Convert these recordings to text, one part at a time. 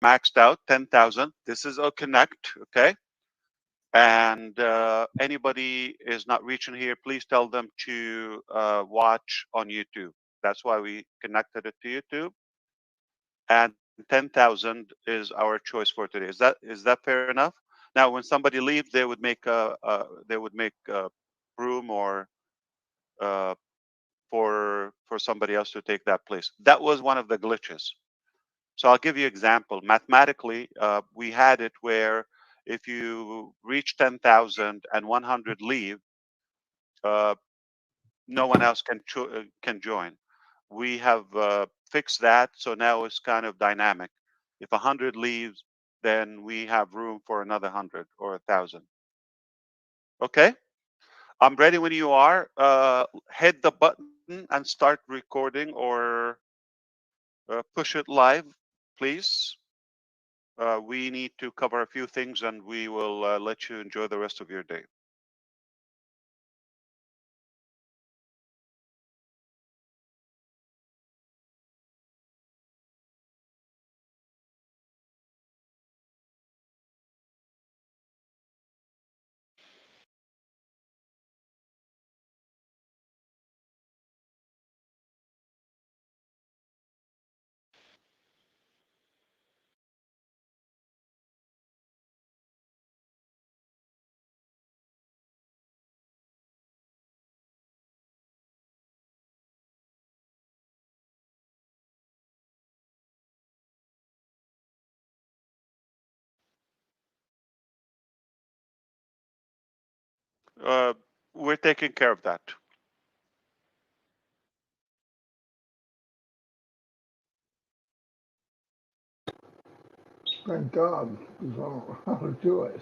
maxed out 10,000. This is a connect, okay? And anybody is not reaching here, please tell them to watch on YouTube. That's why we connected it to YouTube. And 10,000 is our choice for today. Is that fair enough? Now, when somebody leaves, they would make a room or uh, for somebody else to take that place. That was one of the glitches. So I'll give you an example. Mathematically, we had it where if you reach 10,000 and 100 leave, uh, no one else can join. We have fixed that, so now it's kind of dynamic. If 100 leaves, then we have room for another 100 or 1,000. Okay, I'm ready when you are. Hit the button and start recording or push it live, please. We need to cover a few things and we will let you enjoy the rest of your day. Uh, we're taking care of that. Thank God, because I don't know how to do it.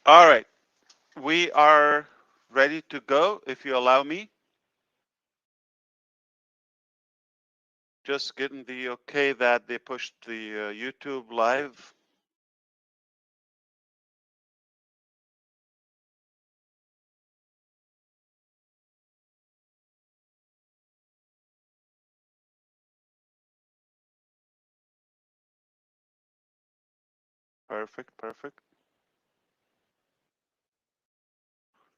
All right, we are ready to go. If you allow me, just getting the okay that they pushed the YouTube live. Perfect, perfect.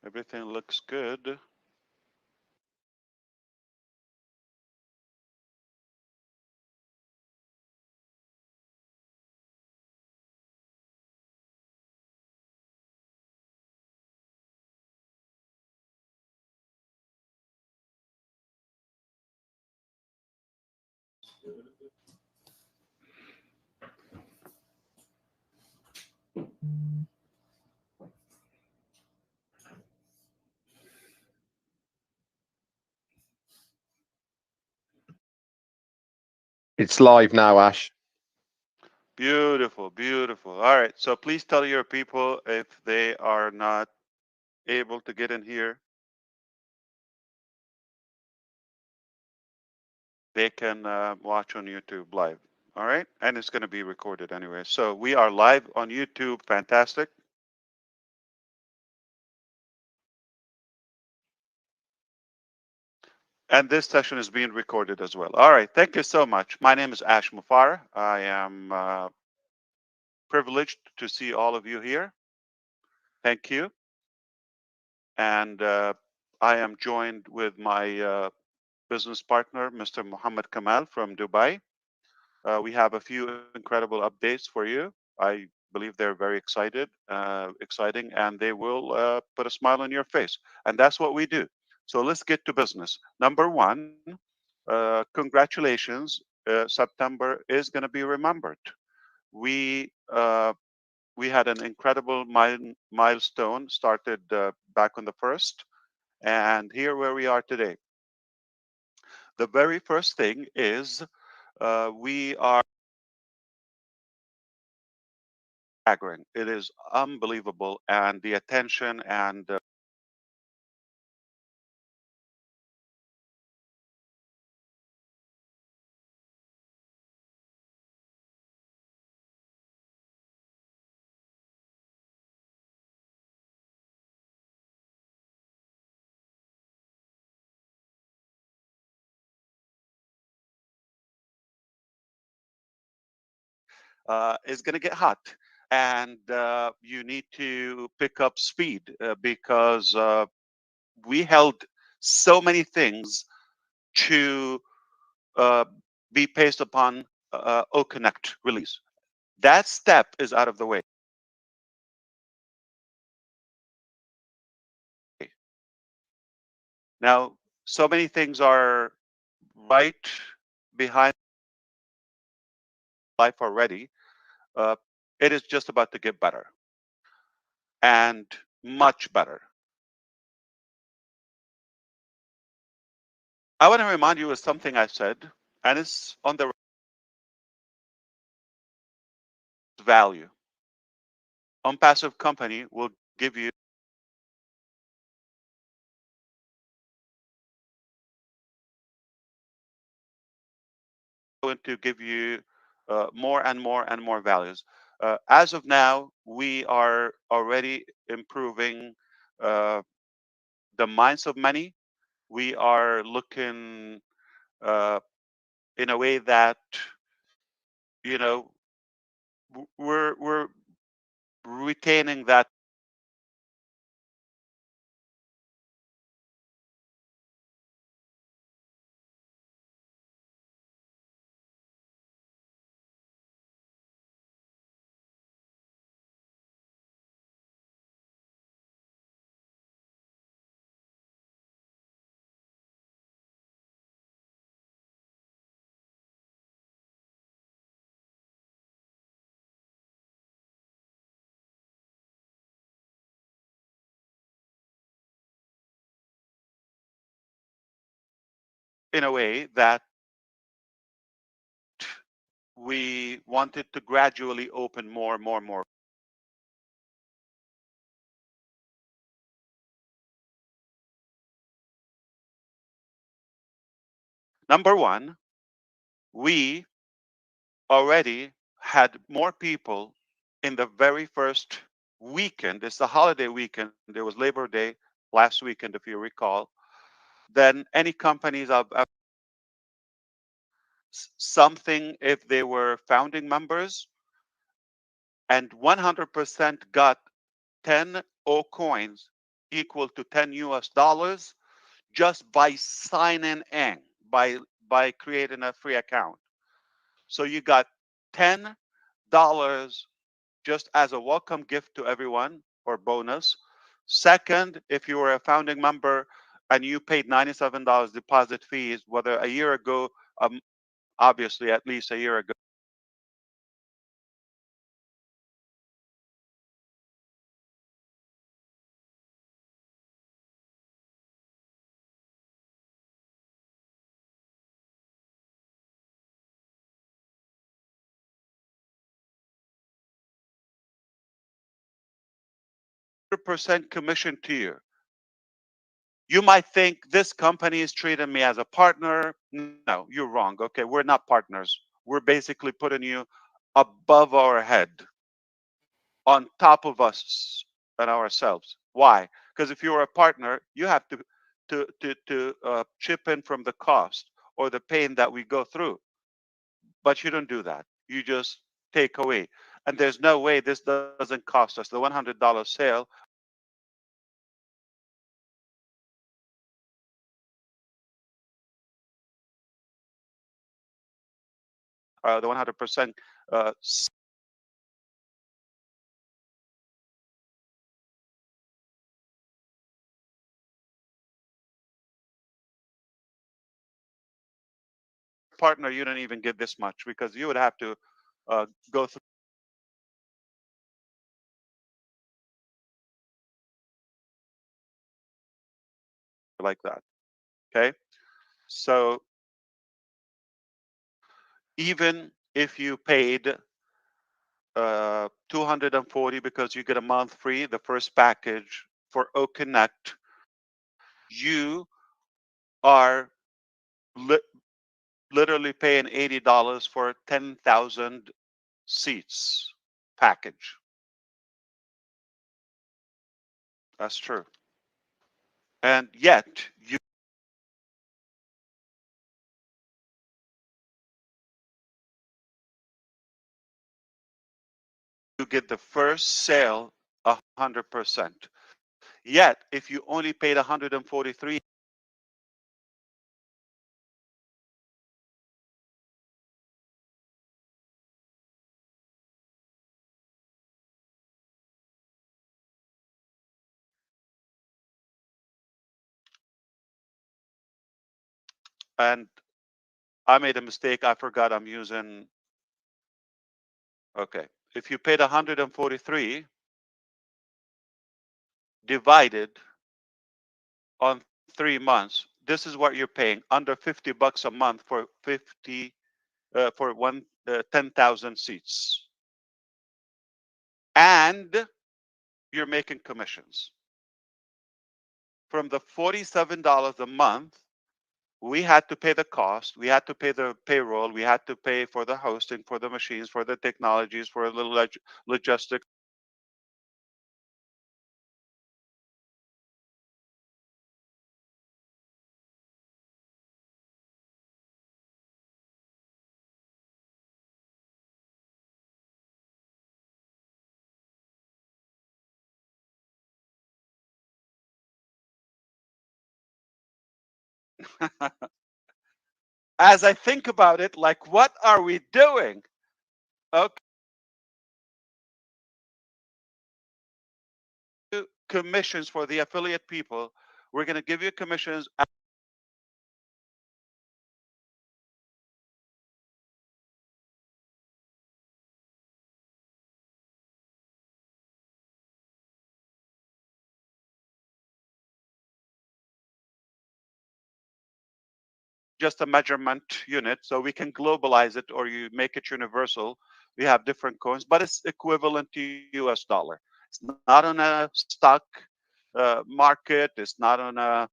Everything looks good. It's live now, Ash. Beautiful, beautiful. All right, so please tell your people if they are not able to get in here, they can watch on YouTube live. All right. And it's going to be recorded anyway. So we are live on YouTube. Fantastic. And this session is being recorded as well. All right. Thank you so much. My name is Ash Mufareh. I am privileged to see all of you here. Thank you. And I am joined with my business partner, Mr. Muhammad Kamal from Dubai. We have a few incredible updates for you. I believe they're very exciting, and they will put a smile on your face. And that's what we do. So let's get to business. Number one, congratulations. September is going to be remembered. We we had an incredible milestone started back on the first, and here where we are today. The very first thing is we are staggering. It is unbelievable, and the attention and is going to get hot. And you need to pick up speed because we held so many things to uh, be based upon OConnect release. That step is out of the way. Now, so many things are right behind life already. Uh, it is just about to get better and much better. I want to remind you of something I said, and it's on the value. ONPASSIVE company will give you going to give you more and more and more values. As of now, we are already improving the minds of many. We are looking uh, in a way that you know we're retaining that in a way that we wanted to gradually open more and more and more. Number one, we already had more people in the very first weekend. It's the holiday weekend. There was Labor Day last weekend, if you recall, than any companies of something if they were founding members, and 100% got 10 O coins equal to 10 US dollars just by signing in, by creating a free account. So you got $10 just as a welcome gift to everyone or bonus. Second, if you were a founding member and you paid $97 deposit fees, whether a year ago, obviously at least a year ago, 100% commission to you. You might think this company is treating me as a partner. No, you're wrong. Okay, we're not partners. we're basically putting you above our head, on top of us and ourselves. Why? Because if you're a partner, you have to chip in from the cost or the pain that we go through. But you don't do that. You just take away. And there's no way this doesn't cost us. The $100 sale, the 100% partner, you don't even get this much because you would have to go through like that. Okay. So even if you paid 240 because you get a month free, the first package for O Connect, you are li- literally paying $80 for 10,000 seats package. That's true. And yet you get the first sale 100%. Yet if you only paid 143, and I made a mistake. I forgot I'm using, okay. If you paid 143 divided on 3 months, this is what you're paying, under $50 a month for 10,000 seats. And you're making commissions. From the $47 a month, we had to pay the cost, we had to pay the payroll, we had to pay for the hosting, for the machines, for the technologies, for a little logistics. As I think about it, like, what are we doing? Okay, commissions for the affiliate people. We're going to give you commissions just a measurement unit, so we can globalize it or you make it universal. We have different coins, but it's equivalent to US dollar. It's not on a stock market. It's not on a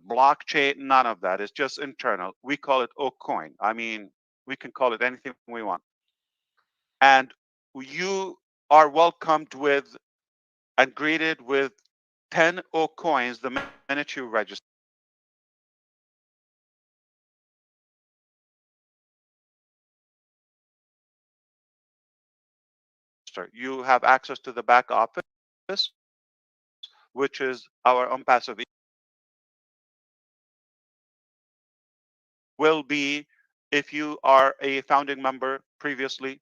blockchain. None of that. It's just internal. We call it O coin. I mean, we can call it anything we want. And you are welcomed with and greeted with 10 O coins the minute you register. You have access to the back office, which is our ONPASSIVE will be, if you are a founding member previously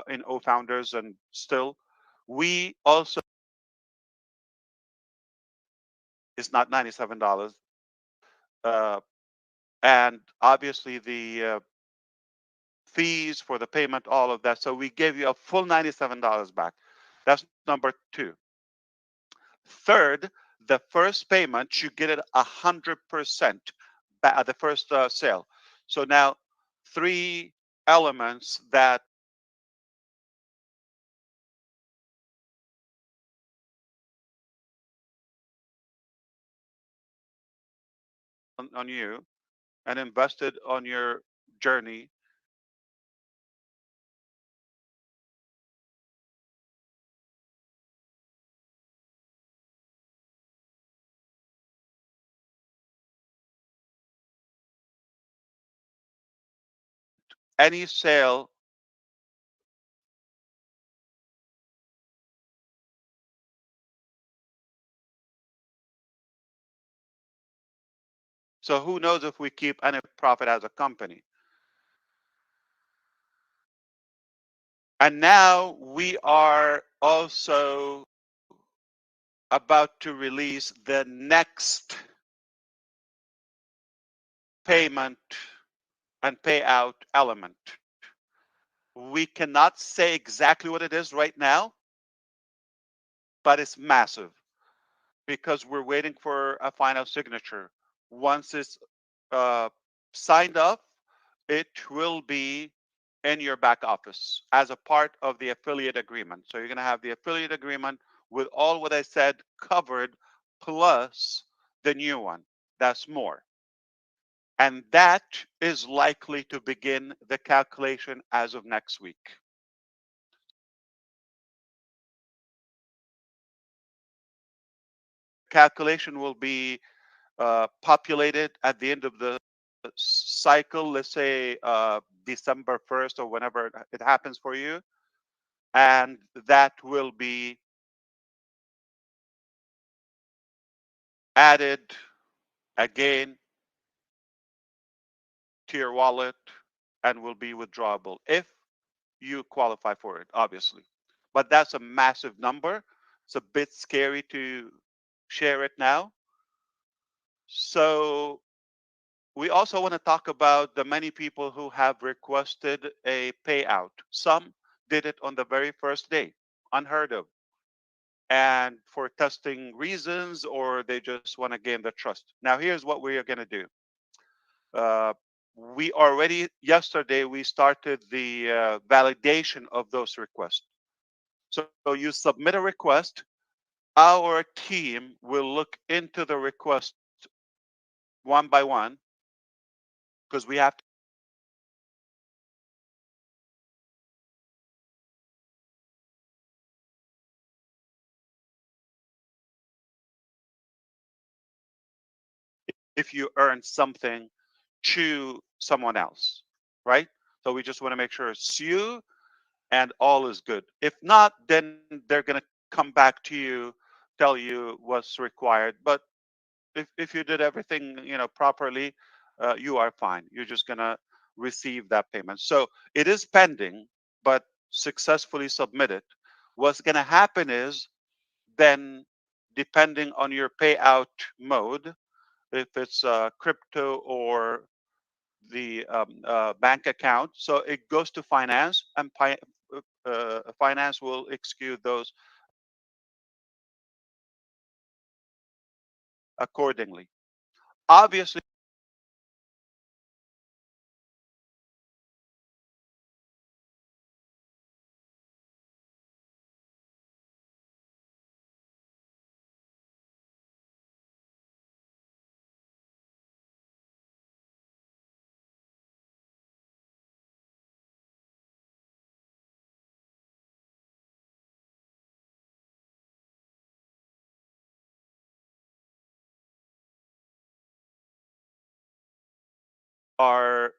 in O Founders and still, we also, it's not $97. Uh, and obviously the fees for the payment, all of that. So we gave you a full $97 back. That's number two. Third, the first payment, you get it 100% at the first sale. So now three elements that on you and invested on your journey any sale so who knows if we keep any profit as a company. And now we are also about to release the next payment and payout element. We cannot say exactly what it is right now, but it's massive because we're waiting for a final signature. Once it's uh, signed up, it will be in your back office as a part of the affiliate agreement. So you're going to have the affiliate agreement with all what I said covered, plus the new one. That's more. And that is likely to begin the calculation as of next week. Calculation will be populated at the end of the cycle, let's say December 1st or whenever it happens for you. And that will be added again to your wallet and will be withdrawable if you qualify for it, obviously. But that's a massive number. It's a bit scary to share it now. So we also want to talk about the many people who have requested a payout. Some did it on the very first day, unheard of, and for testing reasons, or they just want to gain the trust. Now, here's what we are going to do. We already, yesterday, we started the validation of those requests. So you submit a request, our team will look into the request one by one because we have to. If you earn something to someone else, right? So we just want to make sure it's you and all is good. If not, then they're going to come back to you, tell you what's required. But if you did everything properly, you are fine. You're just going to receive that payment. So it is pending, but successfully submitted. What's going to happen is then, depending on your payout mode, if it's crypto or the bank account. So it goes to finance, and finance will execute those accordingly. Obviously, are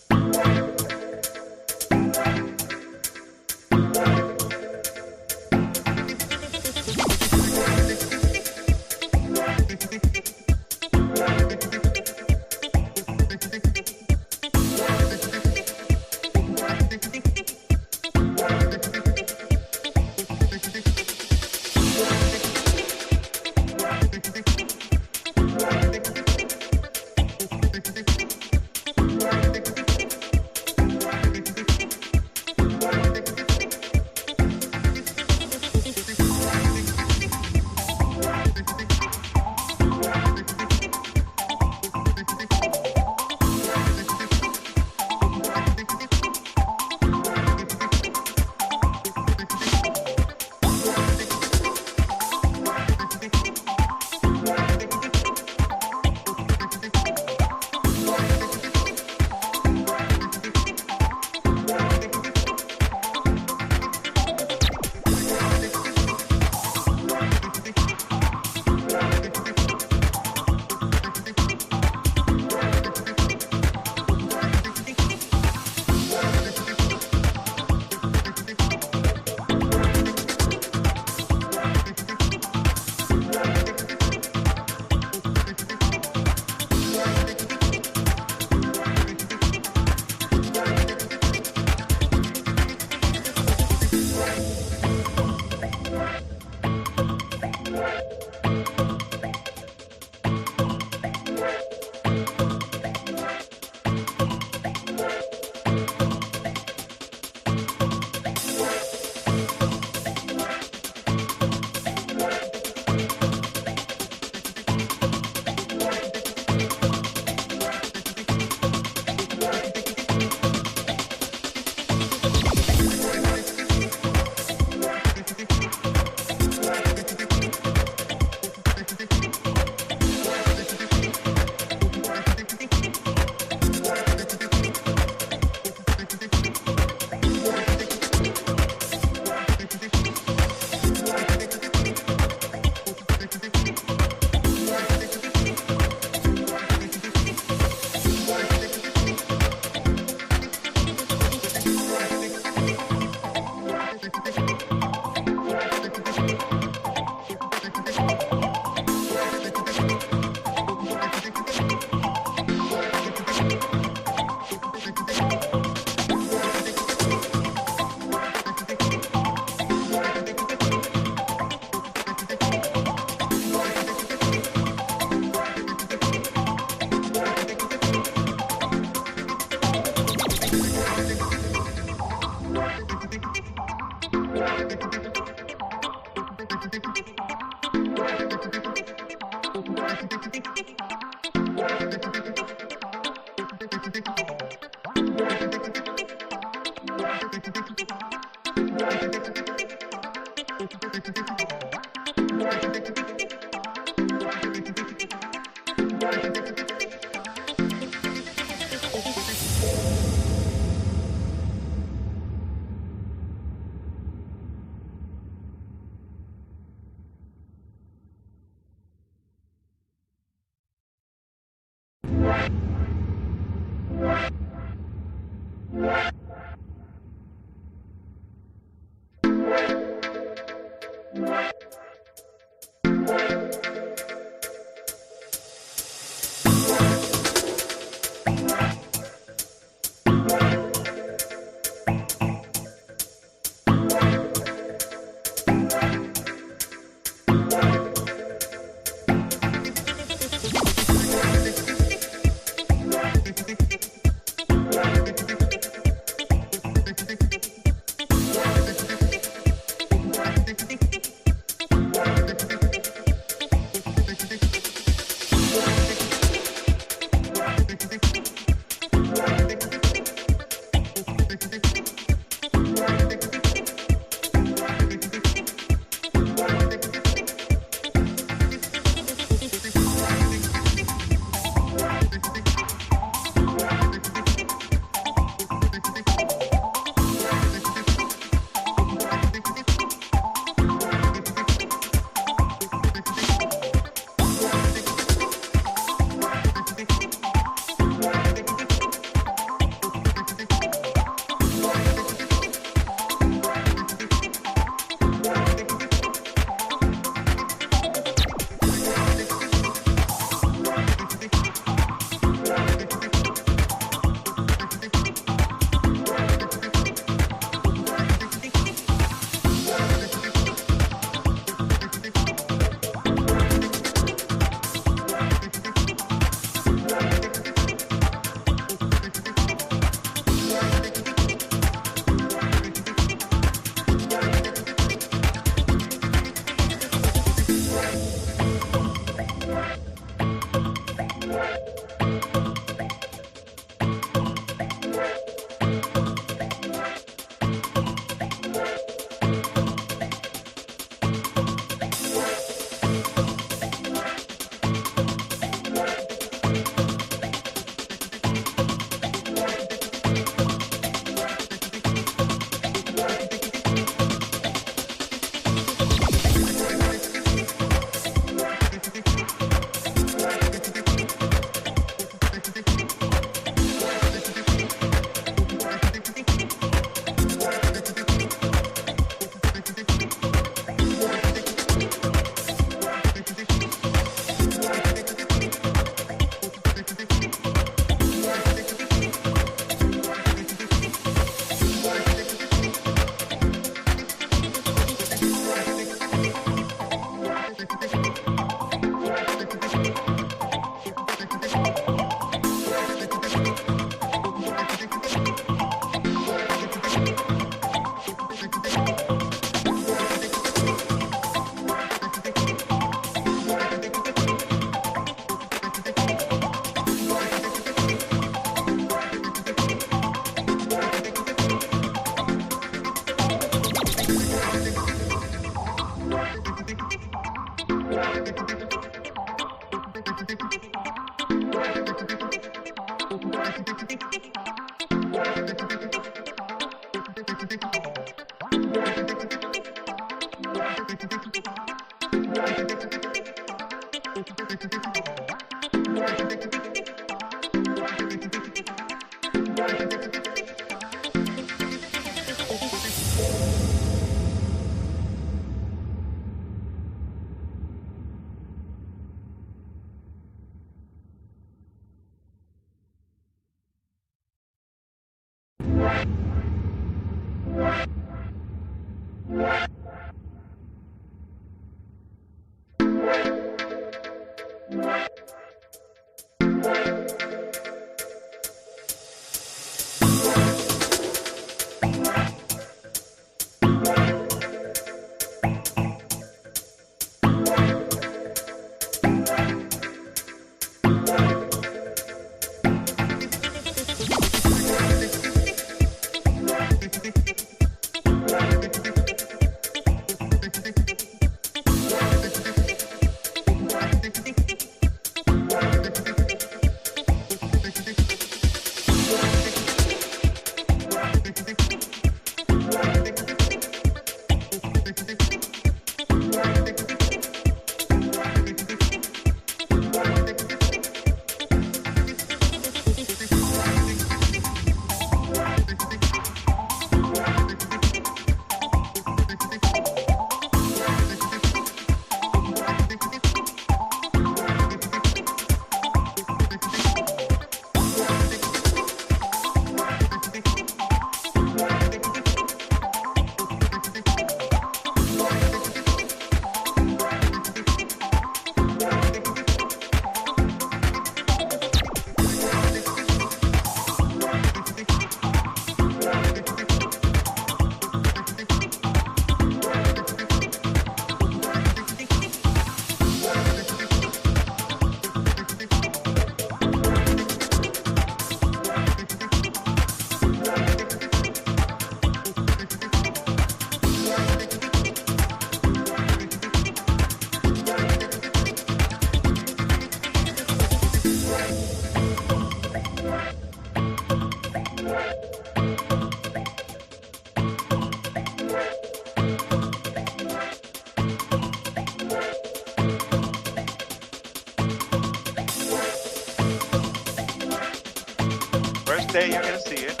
day you're going to see it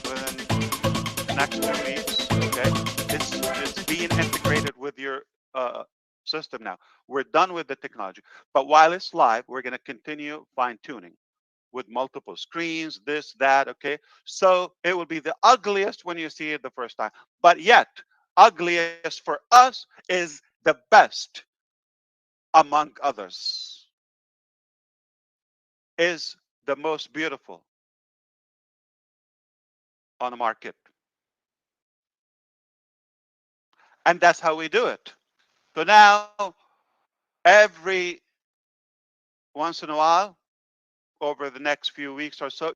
within next 2 weeks. Okay, it's being integrated with your system now. We're done with the technology, but while it's live, we're going to continue fine tuning with multiple screens, this, that. Okay, so it will be the ugliest when you see it the first time, but yet ugliest for us is the best among others, is the most beautiful on the market. And that's how we do it. So now, every once in a while, over the next few weeks or so,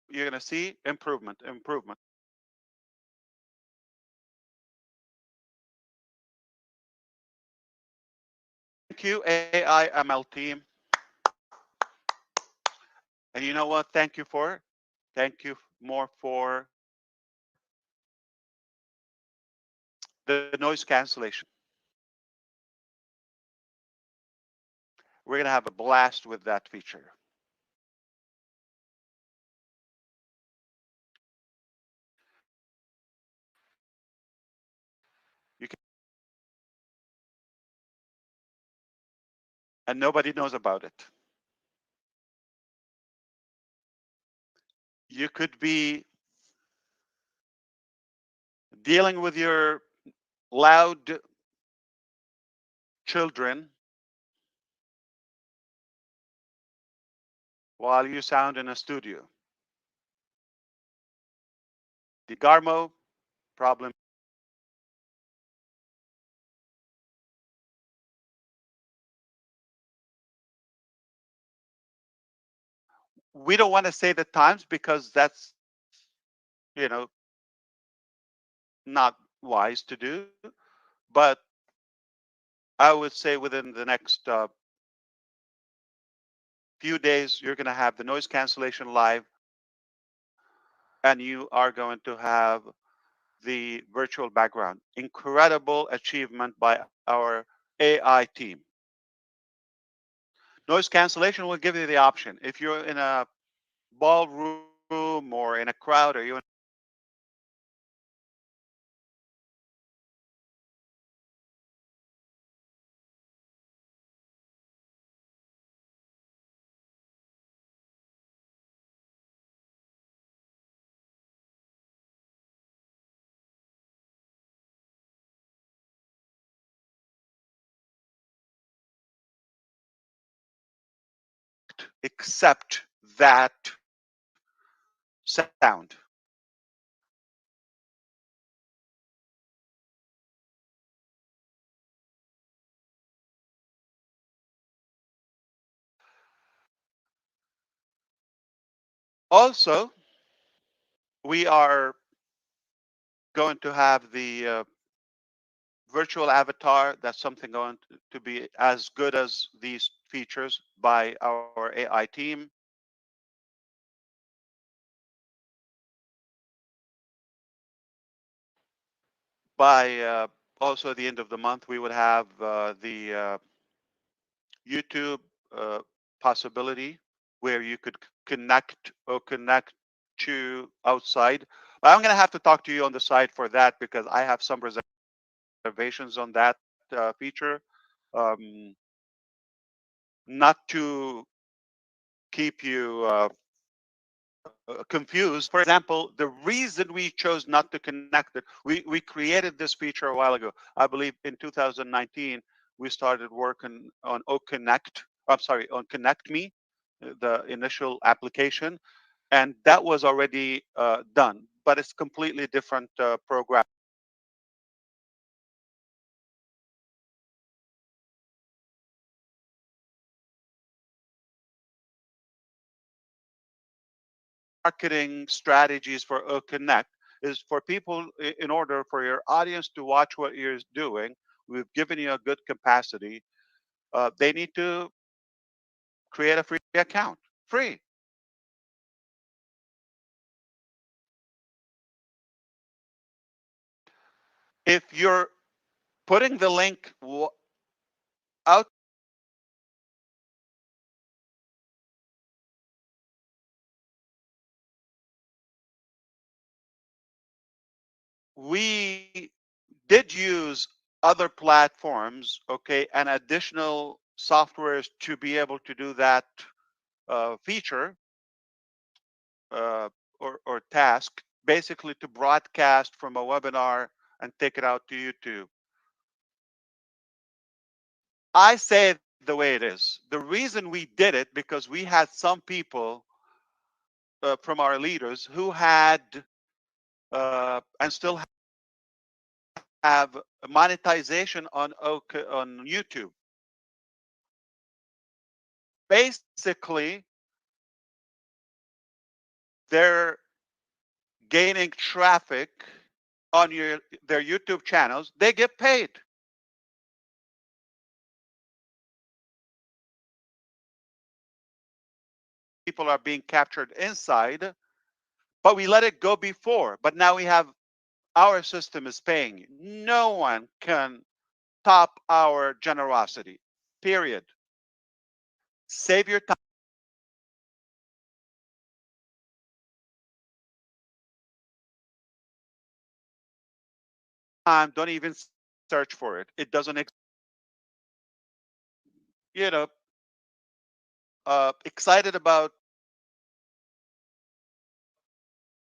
you're going to see improvement, improvement. Thank you, AI ML team. And you know what? Thank you for, thank you more for the noise cancellation. We're going to have a blast with that feature. You can, and nobody knows about it. You could be dealing with your loud children while you sound in a studio. The Garmo problem. We don't want to say the times because that's, you know, not wise to do. But I would say within the next few days, you're going to have the noise cancellation live, and you are going to have the virtual background. Incredible achievement by our AI team. Noise cancellation will give you the option. If you're in a ballroom or in a crowd, or you're accept that sound. Also, we are going to have the virtual avatar. That's something going to be as good as these features by our AI team. By also at the end of the month, we would have the YouTube possibility where you could connect or connect to outside. But I'm going to have to talk to you on the side for that because I have some reservations on that feature. Not to keep you confused. For example, the reason we chose not to connect it, we created this feature a while ago. I believe in 2019, we started working on OConnect. I'm sorry, on Connect Me, the initial application, and that was already done, but it's completely different program. Marketing strategies for OConnect is for people, in order for your audience to watch what you're doing, we've given you a good capacity. They need to create a free account, free. If you're putting the link out. We did use other platforms, okay, and additional softwares to be able to do that feature uh, or task, basically to broadcast from a webinar and take it out to YouTube. I say it the way it is. The reason we did it because we had some people from our leaders who had and still have monetization on YouTube. Basically, they're gaining traffic on their YouTube channels. They get paid. People are being captured inside, but we let it go before. But now we have our system is paying. No one can top our generosity. Period. Save your time. Don't even search for it. It doesn't exist. You know, excited about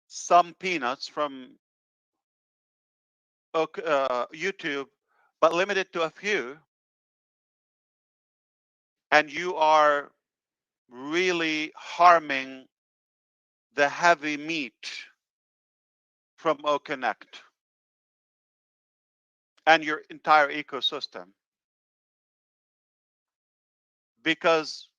some peanuts from YouTube, but limited to a few, and you are really harming the heavy meat from OConnect and your entire ecosystem. Because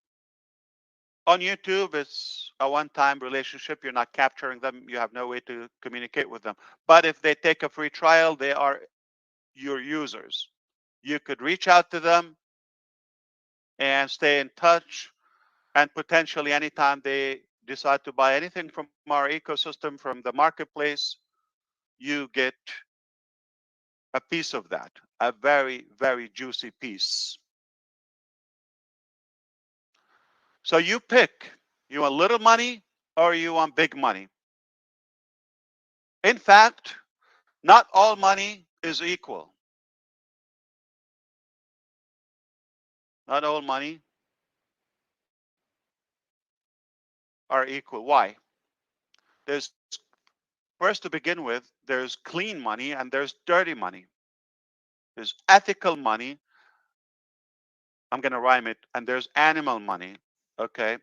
on YouTube, it's a one-time relationship. You're not capturing them. You have no way to communicate with them. But if they take a free trial, they are your users. You could reach out to them and stay in touch. And potentially anytime they decide to buy anything from our ecosystem, from the marketplace, you get a piece of that, a very, very juicy piece. So you pick, you want little money or you want big money. In fact, not all money is equal. Not all money are equal. Why? There's, first to begin with, there's clean money and there's dirty money. There's ethical money. I'm going to rhyme it. And there's animal money. Okay.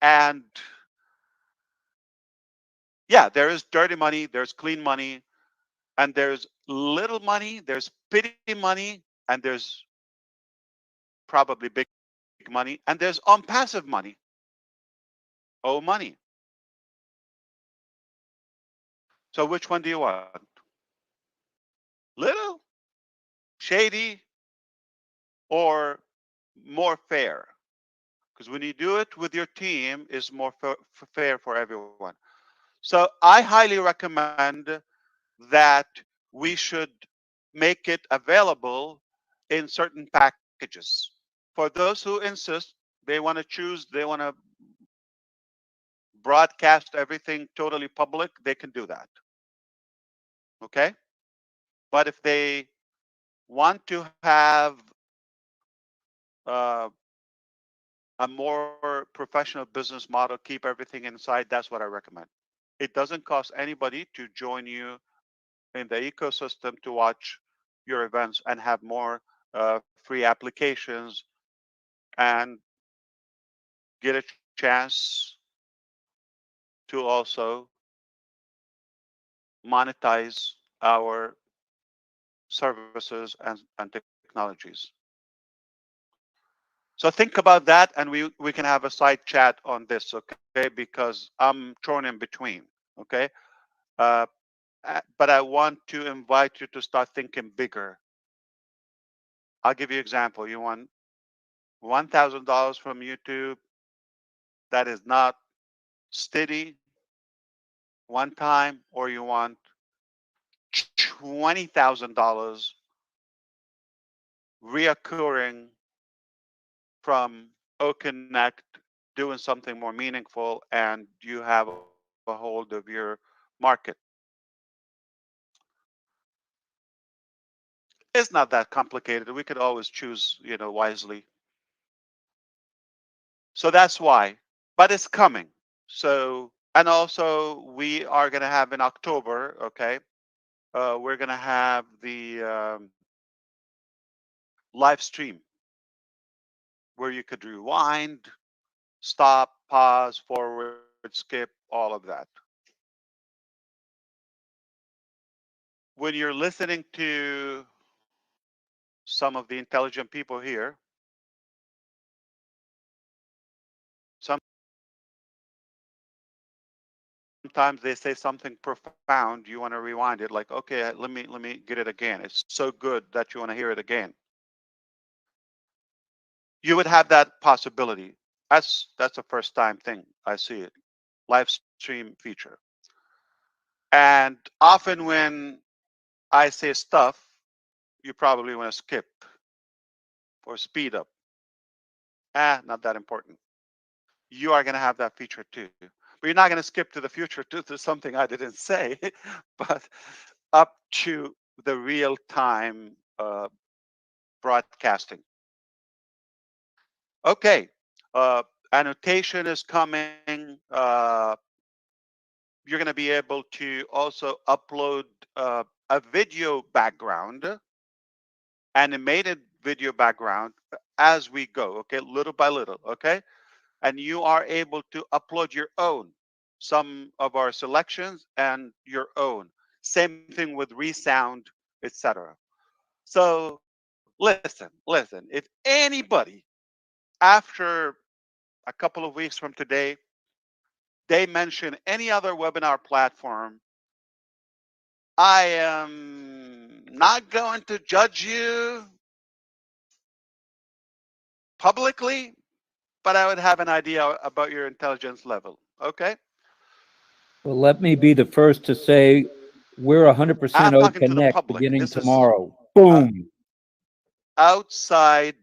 And yeah, there is dirty money, there's clean money, and there's little money, there's pity money, and there's probably big money, and there's unpassive money. Oh, money. So which one do you want? Little, shady, or more fair? Because when you do it with your team, it's more fair for everyone. So I highly recommend that we should make it available in certain packages. For those who insist, they want to choose, they want to broadcast everything totally public, they can do that. Okay? But if they want to have uh, a more professional business model, keep everything inside, that's what I recommend. It doesn't cost anybody to join you in the ecosystem to watch your events and have more free applications and get a chance to also monetize our services and technologies. So think about that, and we can have a side chat on this, okay? Because I'm thrown in between, okay? Uh, but I want to invite you to start thinking bigger. I'll give you an example. You want $1,000 from YouTube that is not steady one time, or you want $20,000 reoccurring from OConnect, doing something more meaningful, and you have a hold of your market. It's not that complicated. We could always choose, wisely. So that's why. But it's coming. So, and also we are going to have in October, okay, we're going to have the live stream where you could rewind, stop, pause, forward, skip, all of that. When you're listening to some of the intelligent people here, sometimes they say something profound, you want to rewind it, like, okay, let me get it again. It's so good that you want to hear it again. You would have that possibility. That's a first time thing I see it. Live stream feature. And often when I say stuff, you probably want to skip or speed up. Not that important. You are going to have that feature too. But you're not going to skip to the future to something I didn't say, but up to the real time broadcasting. Okay. Uh, Annotation is coming. You're going to be able to also upload a video background, animated video background as we go, okay, little by little, okay? And you are able to upload your own, some of our selections and your own. Same thing with resound, etc. So listen, if anybody after a couple of weeks from today, they mention any other webinar platform, I am not going to judge you publicly, but I would have an idea about your intelligence level. Okay? Well, let me be the first to say we're 100% I'm talking to the OConnect public. beginning This is tomorrow. Boom. outside.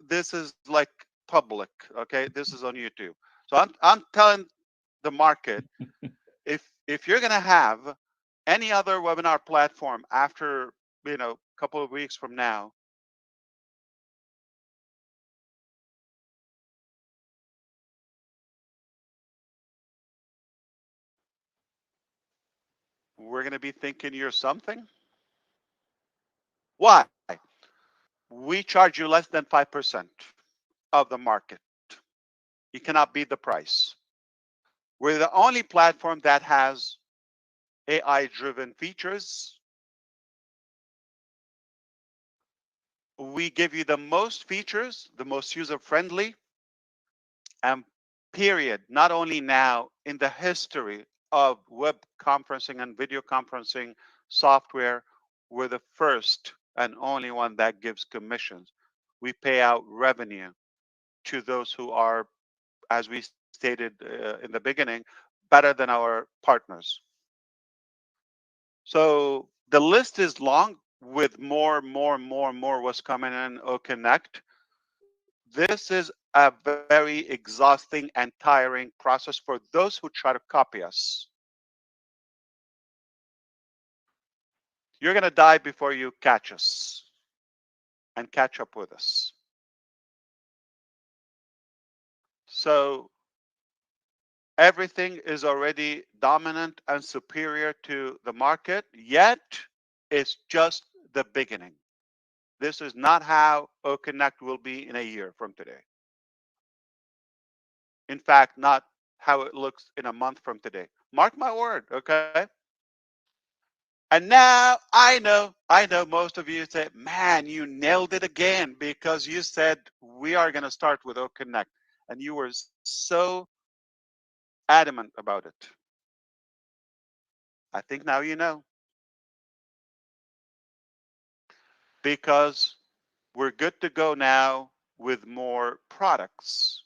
This is like public. Okay? This is on YouTube. So I'm telling the market, if you're gonna have any other webinar platform after a couple of weeks from now, we're gonna be thinking you're something. Why? We charge you less than 5% of the market. You cannot beat the price. We're the only platform that has AI driven features. We give you the most features, the most user friendly, and period. Not only now, in the history of web conferencing and video conferencing software, we're the first and only one that gives commissions. We pay out revenue to those who are, as we stated in the beginning, better than our partners. So the list is long with more what's coming in OConnect. This is a very exhausting and tiring process for those who try to copy us. You're going to die before you catch us and catch up with us. So everything is already dominant and superior to the market, yet it's just the beginning. This is not how OConnect will be in a year from today. In fact, not how it looks in a month from today. Mark my word, okay? And now I know most of you say, man, you nailed it again because you said we are going to start with OConnect. And you were so adamant about it. I think now you know. Because we're good to go now with more products.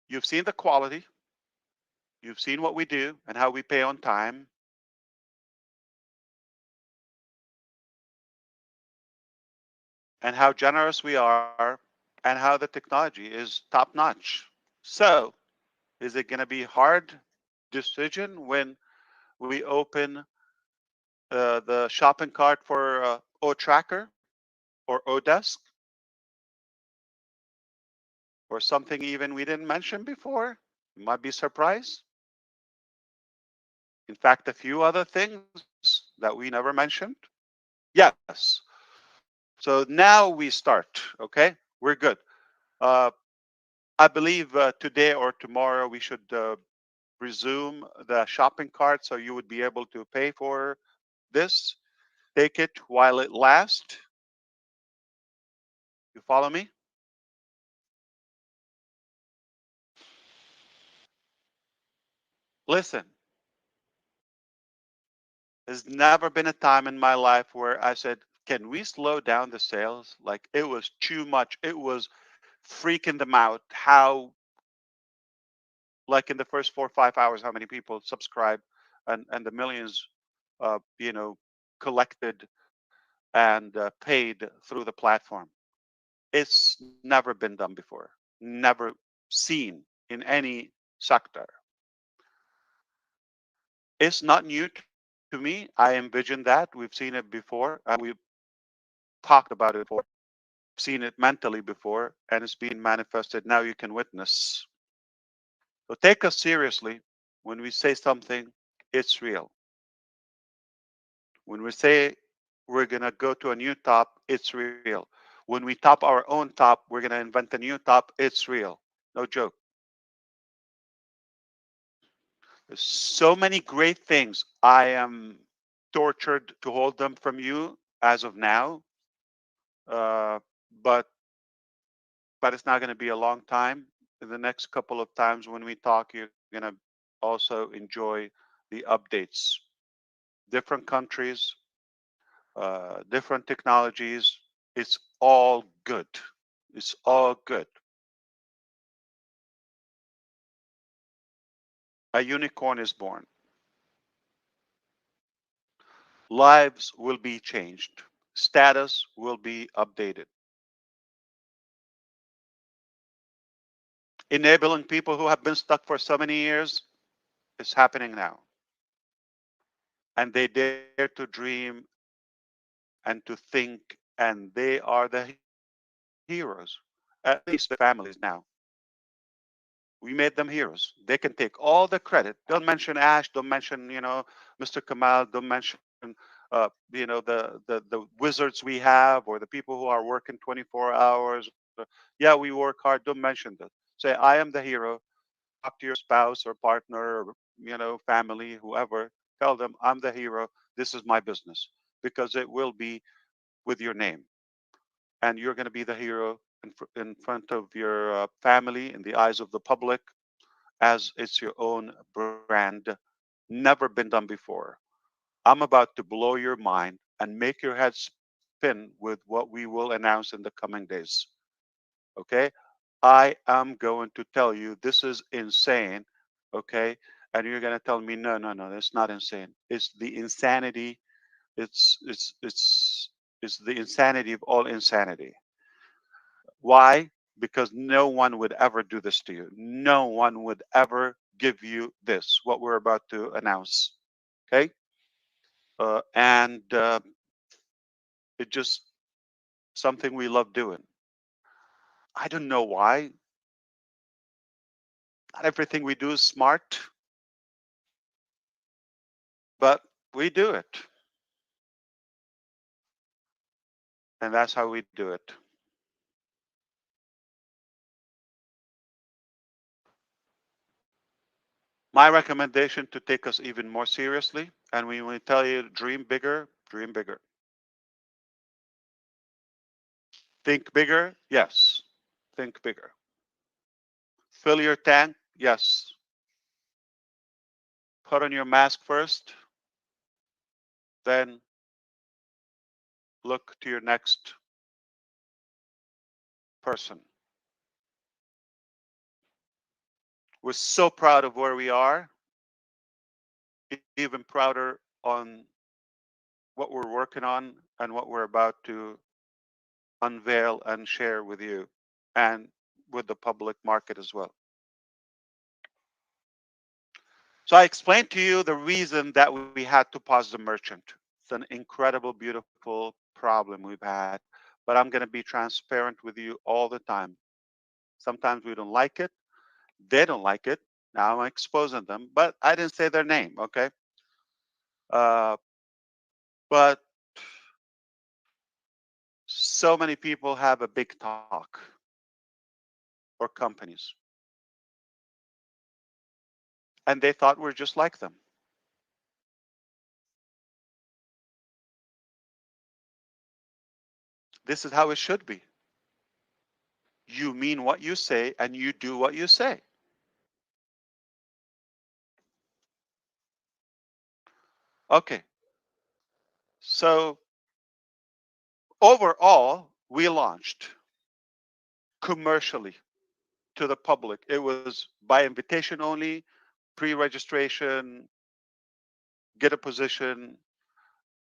You've seen the quality. You've seen what we do and how we pay on time. and how generous we are and how the technology is top notch. So, is it going to be hard decision when we open the shopping cart for O Tracker or Odesk or something even we didn't mention before? You might be surprised. In fact, a few other things that we never mentioned. Yes. So now we start. Okay, we're good. Uh, I believe today or tomorrow we should resume the shopping cart so you would be able to pay for this. Take it while it lasts. You follow me? Listen, there's never been a time in my life where I said, can we slow down the sales? Like it was too much. It was freaking them out. How, like in the first 4 or 5 hours, how many people subscribe and the millions, collected and paid through the platform. It's never been done before, never seen in any sector. It's not new to me. I envisioned that. We've seen it before. We've talked about it before, seen it mentally before, and it's being manifested. Now you can witness. So take us seriously when we say something, it's real. When we say we're going to go to a new top, it's real. When we top our own top, we're going to invent a new top, it's real. No joke. There's so many great things. I am tortured to hold them from you as of now, uh, but it's not going to be a long time. In the next couple of times when we talk, you're going to also enjoy the updates. Different countries, different technologies. It's all good. It's all good. A unicorn is born. Lives will be changed. Status will be updated. Enabling people who have been stuck for so many years is happening now. And they dare to dream and to think, and they are the heroes, at least their families now. We made them heroes. They can take all the credit. Don't mention Ash. Don't mention, Mr. Kamal. Don't mention, the wizards we have or the people who are working 24 hours. Yeah, we work hard. Don't mention that. Say, I am the hero. Talk to your spouse or partner or, family, whoever. Tell them I'm the hero. This is my business because it will be with your name. And you're going to be the hero in front of your family, in the eyes of the public, as it's your own brand. Never been done before. I'm about to blow your mind and make your head spin with what we will announce in the coming days. Okay? I am going to tell you this is insane. Okay? And you're going to tell me, no, no, no, that's not insane. It's the insanity. It's the insanity of all insanity. Why? Because no one would ever do this to you. No one would ever give you this, what we're about to announce. Okay? And it just something we love doing. I don't know why. Not everything we do is smart, but we do it. And that's how we do it. My recommendation to take us even more seriously, and when we tell you dream bigger, dream bigger. Think bigger, yes. Think bigger. Fill your tank, yes. Put on your mask first, then look to your next person. We're so proud of where we are, even prouder on what we're working on and what we're about to unveil and share with you and with the public market as well. So I explained to you the reason that we had to pause the merchant. It's an incredible, beautiful problem we've had, but I'm going to be transparent with you all the time. Sometimes we don't like it. They don't like it. Now I'm exposing them, but I didn't say their name, okay? But so many people have a big talk, or companies, and they thought we're just like them. This is how it should be. You mean what you say and you do what you say. Okay. So overall, we launched commercially to the public. It was by invitation only, pre-registration, get a position,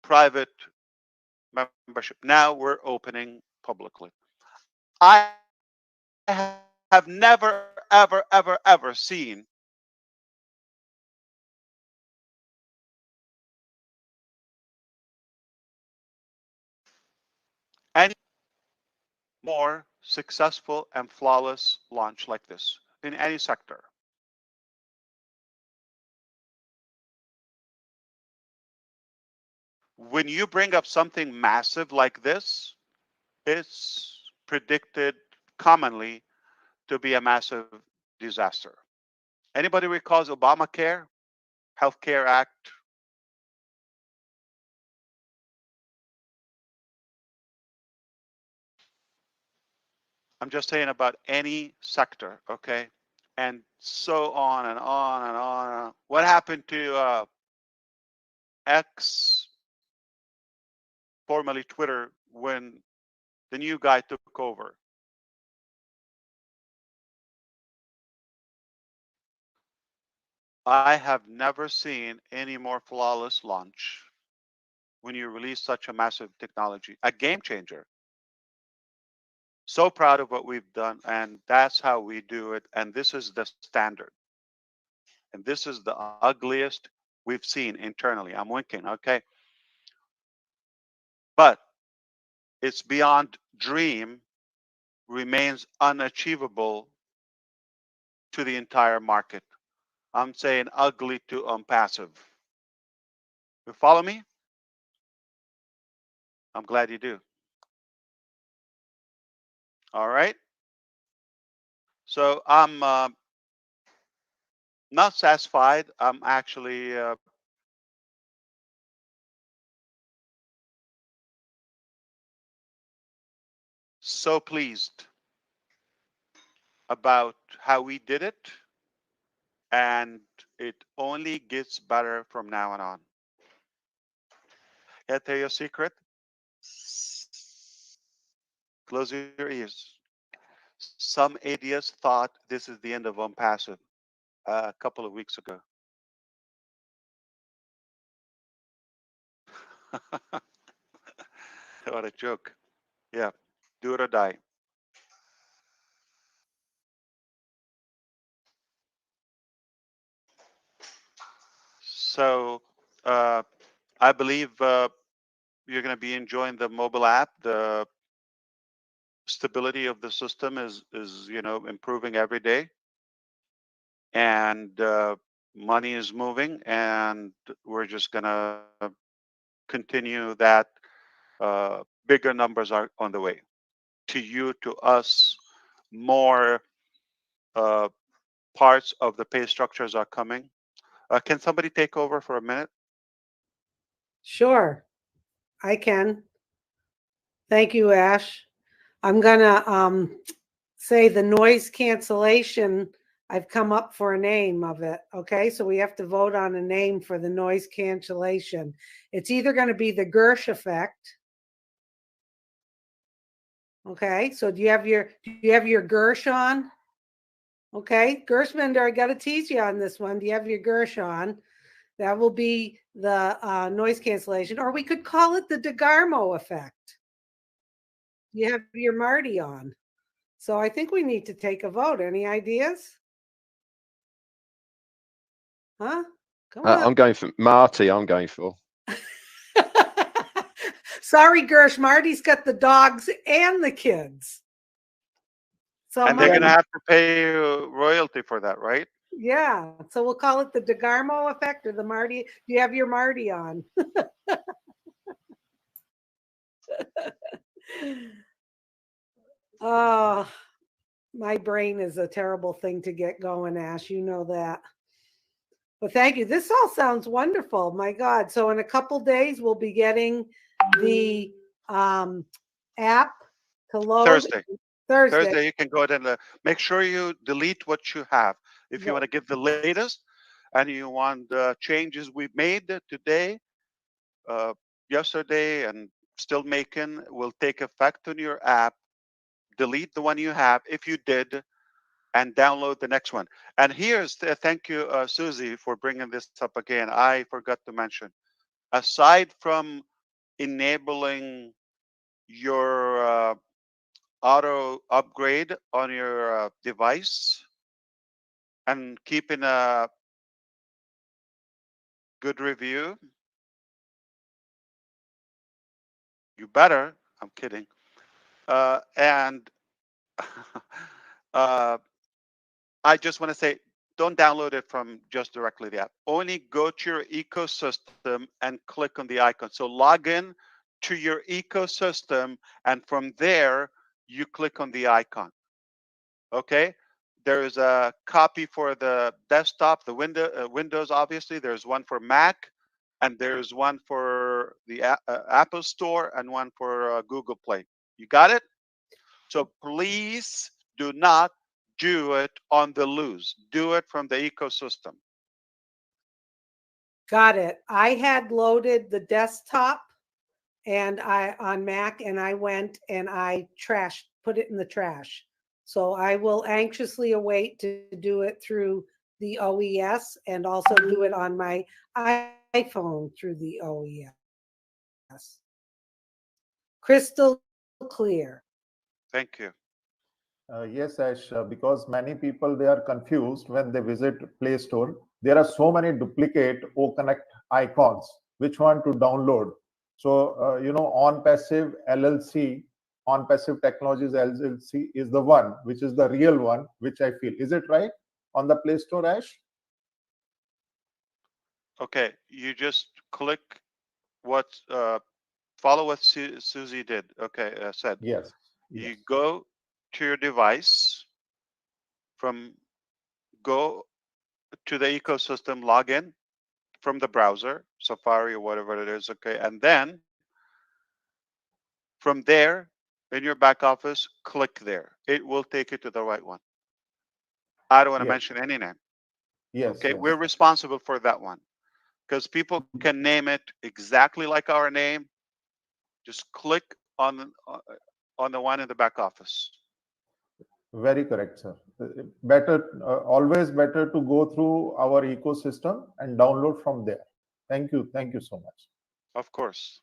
private membership. Now we're opening publicly. I have never, ever, ever, ever seen any more successful and flawless launch like this in any sector. When you bring up something massive like this, it's predicted commonly to be a massive disaster. Anybody recalls Obamacare, Healthcare Act? I'm just saying about any sector, okay? And so on and on and on. What happened to X, formerly Twitter, when the new guy took over? I have never seen any more flawless launch when you release such a massive technology, a game changer. So proud of what we've done, and that's how we do it. And this is the standard. And this is the ugliest we've seen internally. I'm winking, okay? But it's beyond dream, remains unachievable to the entire market. I'm saying ugly to ONPASSIVE. You follow me? I'm glad you do. All right. So I'm not satisfied. I'm actually so pleased about how we did it, and it only gets better from now on. Can I tell you a secret? Close your ears. Some idiots thought this is the end of ONPASSIVE a couple of weeks ago. What a joke. Yeah, do it or die. So I believe you're going to be enjoying the mobile app. The stability of the system is improving every day, and money is moving, and we're just going to continue that. Bigger numbers are on the way to you, to us. More parts of the pay structures are coming. Can somebody take over for a minute? Sure, I can. Thank you, Ash. I'm gonna say the noise cancellation. I've come up for a name of it. Okay, so we have to vote on a name for the noise cancellation. It's either going to be the Gersh effect. Okay, so do you have your Gersh on? Okay, Gershman, I got to tease you on this one. Do you have your Gersh on? That will be the noise cancellation, or we could call it the DeGarmo effect. You have your Marty on. So I think we need to take a vote. Any ideas? Huh? Come on. I'm going for Marty. I'm going for. Sorry, Gersh. Marty's got the dogs and the kids. So And they're going to Marty, have to pay royalty for that, right? yeah. So we'll call it the DeGarmo effect or the Marty. Do you have your Marty on? Oh, my brain is a terrible thing to get going, Ash. You know that. But thank you. This all sounds wonderful. My God. So in a couple days, we'll be getting the app to load. Thursday. Thursday. You can go ahead and make sure you delete what you have. If you want to get the latest and you want changes we've made today, yesterday, and still making, will take effect on your app. Delete the one you have if you did, and download the next one. And here's thank you, Susie, for bringing this up again. I forgot to mention, aside from enabling your auto upgrade on your device and keeping a good review, you better. I'm kidding. And I just want to say, don't download it from just directly the app. Only go to your ecosystem and click on the icon. So log in to your ecosystem, and from there, you click on the icon. Okay? There's a copy for the desktop, the Windows, obviously. There's one for Mac, and there's one for the Apple Store, and one for Google Play. You got it? So please do not do it on the loose. Do it from the ecosystem. Got it. I had loaded the desktop and on Mac, and I went and I put it in the trash. So I will anxiously await to do it through the OES and also do it on my iPhone through the OES. Crystal clear. Thank you. Yes, Ash, because many people, they are confused when they visit Play Store. There are so many duplicate OConnect icons, which one to download. So, ONPASSIVE LLC, ONPASSIVE Technologies LLC is the one, which is the real one, which I feel. Is it right on the Play Store, Ash? Okay, you just click what, follow what Susie did. Okay, said. Yes. You go to your device, go to the ecosystem, log in from the browser, Safari or whatever it is, okay, and then from there, in your back office, click there. It will take you to the right one. I don't want to Yes. mention any name. Yes. Okay, Yes. we're responsible for that one because people can name it exactly like our name. Just click on the one in the back office. Very correct, sir. Better, always better to go through our ecosystem and download from there. Thank you. Thank you so much. Of course.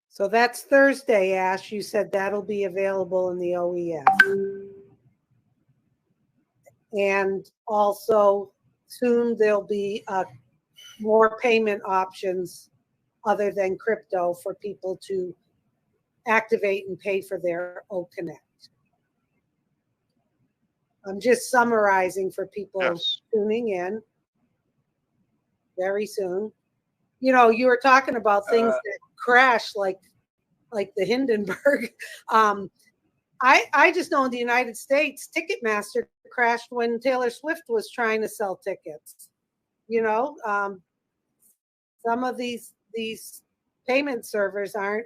So that's Thursday, Ash. You said that'll be available in the OES. And also soon there'll be more payment options other than crypto for people to activate and pay for their OConnect. I'm just summarizing for people tuning in very soon. You know, you were talking about things that crash like the Hindenburg. I just know in the United States, Ticketmaster crashed when Taylor Swift was trying to sell tickets. You know, some of these payment servers aren't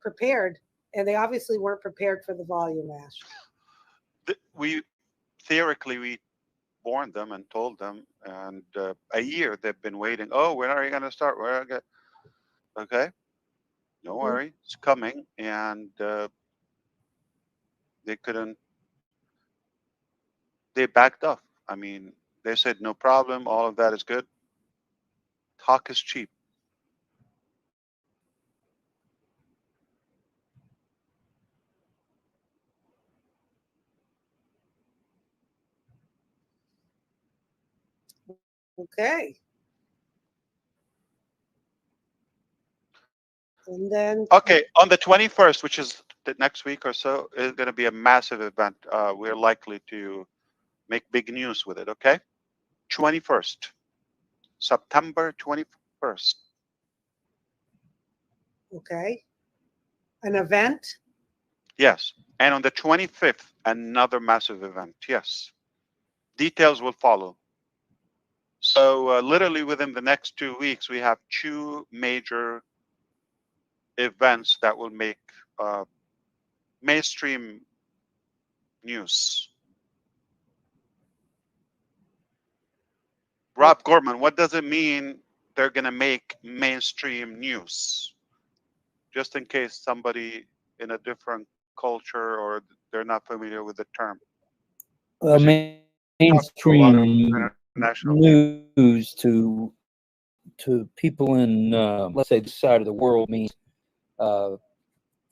prepared, and they obviously weren't prepared for the volume, Ash. We warned them and told them, and a year they've been waiting. Oh, when are you going to start? Where are you? Okay, don't worry, it's coming, and they couldn't. They backed off. I mean, they said no problem. All of that is good. Talk is cheap. Okay. And then, Okay, on the 21st, which is the next week or so, is going to be a massive event. We're likely to make big news with it. Okay, 21st, September 21st. okay, an event. Yes, and on the 25th, another massive event. Yes, details will follow. So literally within the next 2 weeks, we have two major events that will make mainstream news. Rob Gorman, what does it mean they're going to make mainstream news? Just in case somebody in a different culture or they're not familiar with the term. Well, mainstream International news to people in, let's say, this side of the world means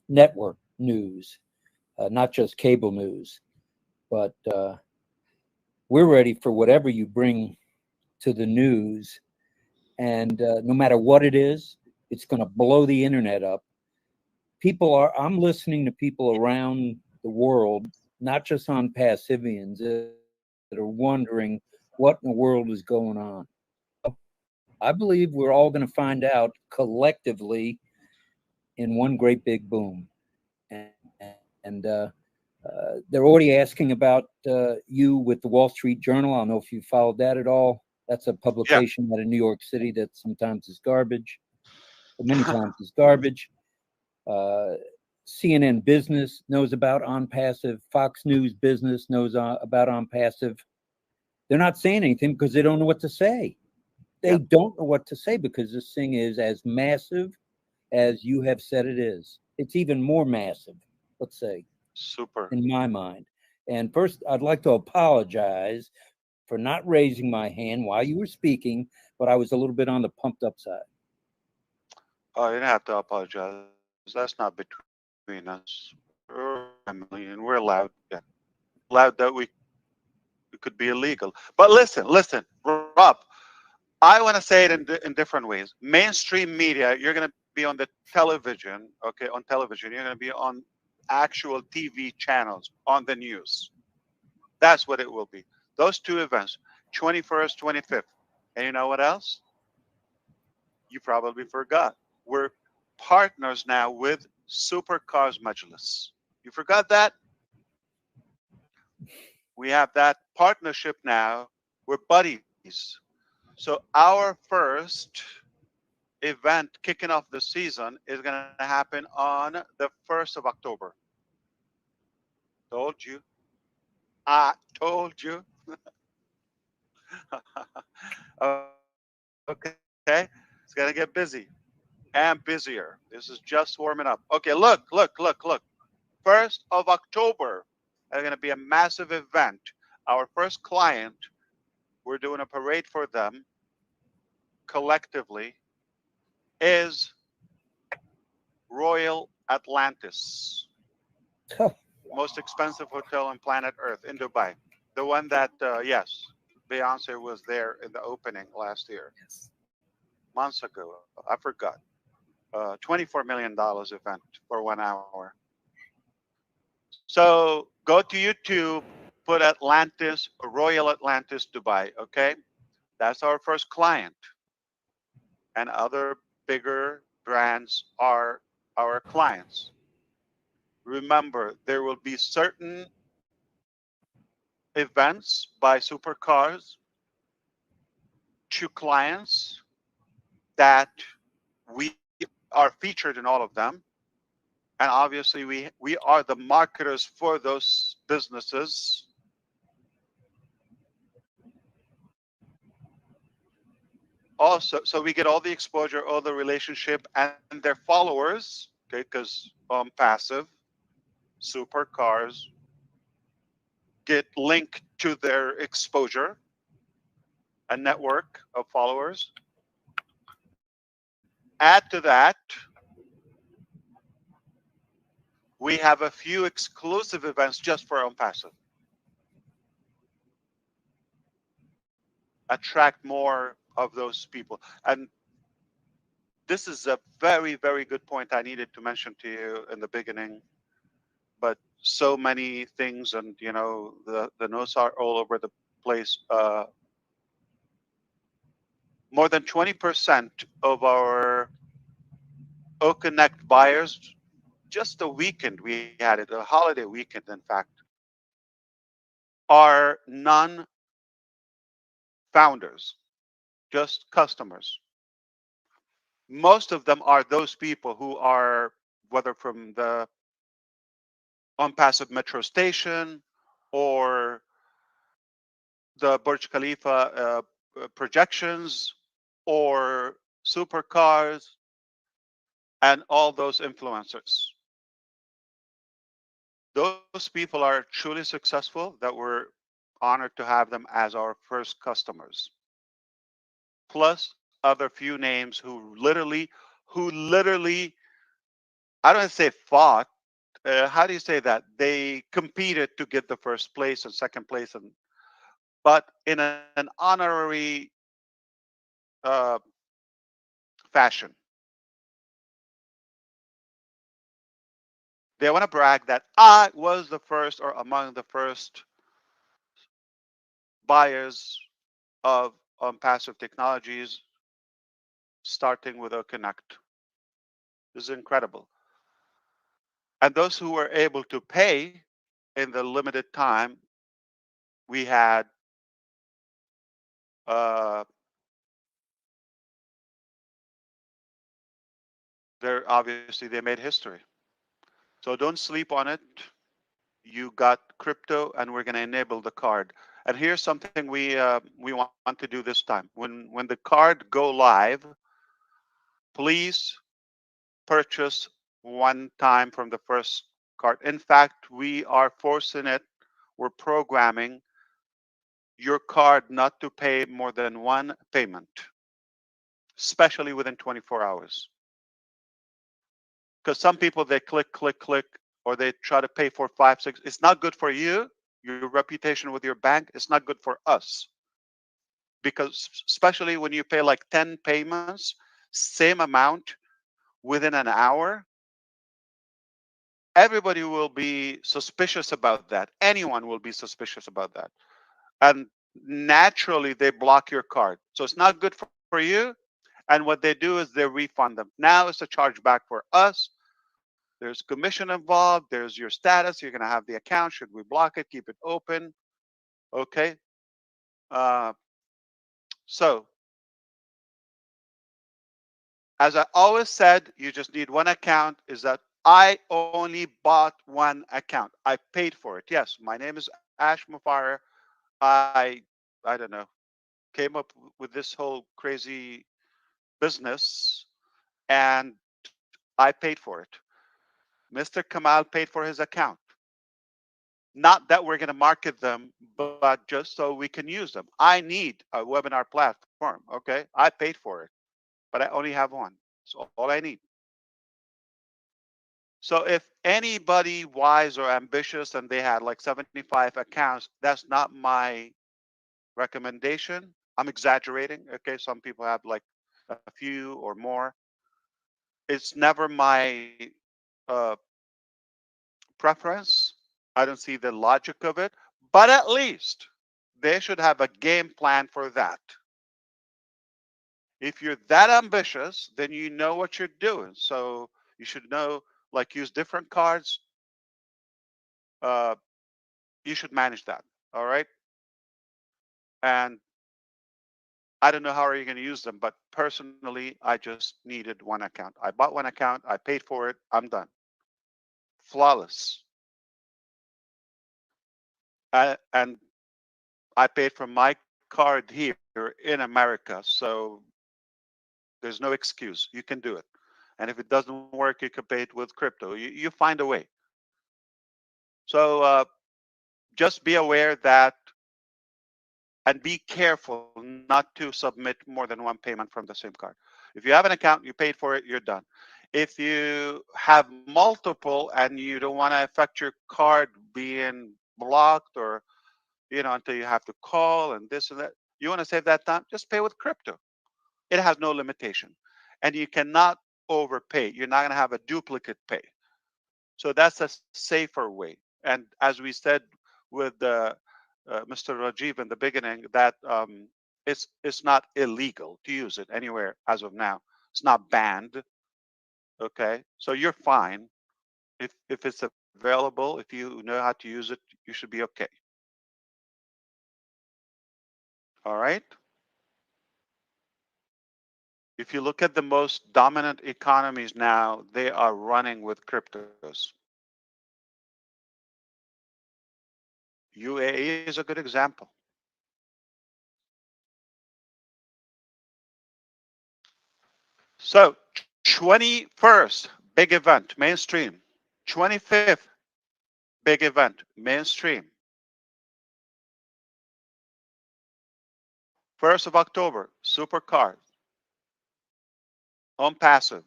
network news, not just cable news. But we're ready for whatever you bring to the news. And no matter what it is, it's going to blow the internet up. I'm listening to people around the world, not just on Passivians, that are wondering what in the world is going on. I believe we're all going to find out collectively in one great big boom. And they're already asking about you with the Wall Street Journal. I don't know if you followed that at all. That's a publication out of New York City that sometimes is garbage, but many times is garbage. CNN Business knows about ONPASSIVE. Fox News Business knows about ONPASSIVE. They're not saying anything because they don't know what to say. They don't know what to say because this thing is as massive as you have said it is. It's even more massive, let's say. Super. In my mind. And first, I'd like to apologize for not raising my hand while you were speaking, but I was a little bit on the pumped up side. Oh, you didn't have to apologize. That's not between us. We're family and we're allowed. Yeah. Allowed that we could be illegal. But listen, Rob, I want to say it in different ways. Mainstream media, you're going to be on the television, okay, on television. You're going to be on actual TV channels, on the news. That's what it will be. Those two events, 21st, 25th. And you know what else? You probably forgot. We're partners now with Supercars Majlis. You forgot that? We have that partnership now. We're buddies. So our first event kicking off the season is going to happen on the 1st of October. Told you. I told you. Okay. It's going to get busy and busier. This is just warming up. Okay, look. 1st of October, there's going to be a massive event. Our first client, we're doing a parade for them collectively, is Royal Atlantis. Most expensive hotel on planet Earth in Dubai. The one that, yes, Beyonce was there in the opening last year. Yes. Months ago. I forgot. $24 million event for 1 hour. So go to YouTube, put Atlantis, Royal Atlantis Dubai, okay? That's our first client. And other bigger brands are our clients. Remember, there will be certain events by supercars to clients that we are featured in all of them. And obviously we are the marketers for those businesses. Also, so we get all the exposure, all the relationship, and their followers, okay, because passive supercars get linked to their exposure, a network of followers. Add to that, we have a few exclusive events just for ONPASSIVE. attract more of those people. And this is a very, very good point I needed to mention to you in the beginning. But so many things, and you know, the notes are all over the place. More than 20% of our OConnect buyers, just a weekend we had it, a holiday weekend, in fact, are non-founders, just customers. Most of them are those people who are, whether from the ONPASSIVE metro station or the Burj Khalifa projections or supercars and all those influencers. Those people are truly successful that we're honored to have them as our first customers. Plus other few names who literally, I don't say fought. How do you say that? They competed to get the first place and second place, and but in an honorary uh, fashion. They want to brag that I was the first or among the first buyers of passive technologies, starting with a Connect. This is incredible. And those who were able to pay in the limited time, we had obviously they made history. So don't sleep on it. You got crypto, and we're going to enable the card. And here's something we want to do this time. When the card go live, please purchase one time from the first card. In fact, we are forcing it. We're programming your card not to pay more than one payment, especially within 24 hours. Because some people, they click, or they try to pay for 5, 6. It's not good for you, your reputation with your bank. It's not good for us. Because especially when you pay like 10 payments, same amount within an hour, everybody will be suspicious about that. Anyone will be suspicious about that. And naturally, they block your card. So it's not good for you. And what they do is they refund them. Now it's a chargeback for us. There's commission involved. There's your status. You're going to have the account. Should we block it? Keep it open. Okay. So as I always said, you just need one account. Is that I only bought one account. I paid for it. Yes, my name is Ash Mufareh. I don't know, came up with this whole crazy business, and I paid for it. Mr. Kamal paid for his account. Not that we're going to market them, but just so we can use them. I need a webinar platform. Okay, I paid for it, but I only have one. That's all I need. So if anybody wise or ambitious and they had like 75 accounts, that's not my recommendation. I'm exaggerating. Okay, some people have like a few or more. It's never my uh, preference. I don't see the logic of it, but at least they should have a game plan for that. If you're that ambitious, then you know what you're doing. So you should know, like, use different cards. You should manage that. All right. And I don't know how are you going to use them, but personally, I just needed one account. I bought one account. I paid for it. I'm done. Flawless. And I paid from my card here in America. So there's no excuse. You can do it. And if it doesn't work, you can pay it with crypto. You find a way. So just be aware that, and be careful not to submit more than one payment from the same card. If you have an account, you paid for it, you're done. If you have multiple and you don't want to affect your card being blocked, or until you have to call and this and that, You want to save that time? Just pay with crypto. It has no limitation. And you cannot overpay. You're not going to have a duplicate pay. So that's a safer way. And as we said with Mr. Rajiv in the beginning, that it's not illegal to use it anywhere as of now. It's not banned. Okay, so you're fine. If it's available, if you know how to use it, you should be okay. All right. If you look at the most dominant economies now, they are running with cryptos. UAE is a good example. So 21st, big event, mainstream. 25th, big event, mainstream. 1st of October, supercars. ONPASSIVE.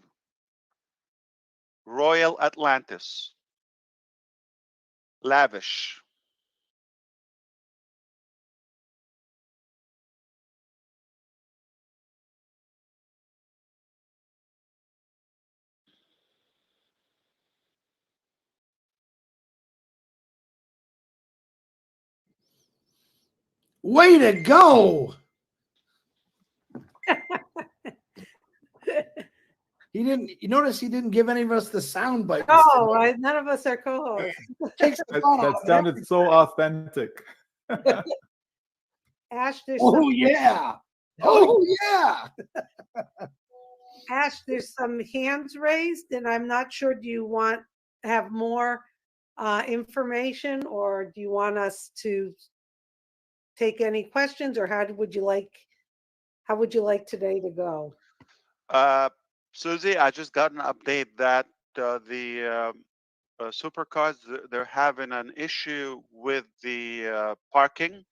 Royal Atlantis. Lavish. Way to go! He didn't. You notice he didn't give any of us the sound bites. Oh, none of us are co-hosts. Takes the fun out That of it. sounded so authentic. Ash, there's Oh some, yeah! Oh yeah! Ash, there's some hands raised, and I'm not sure. Do you want to have more information, or do you want us to take any questions, or how would you like today to go? Susie, I just got an update that the supercars, they're having an issue with the parking.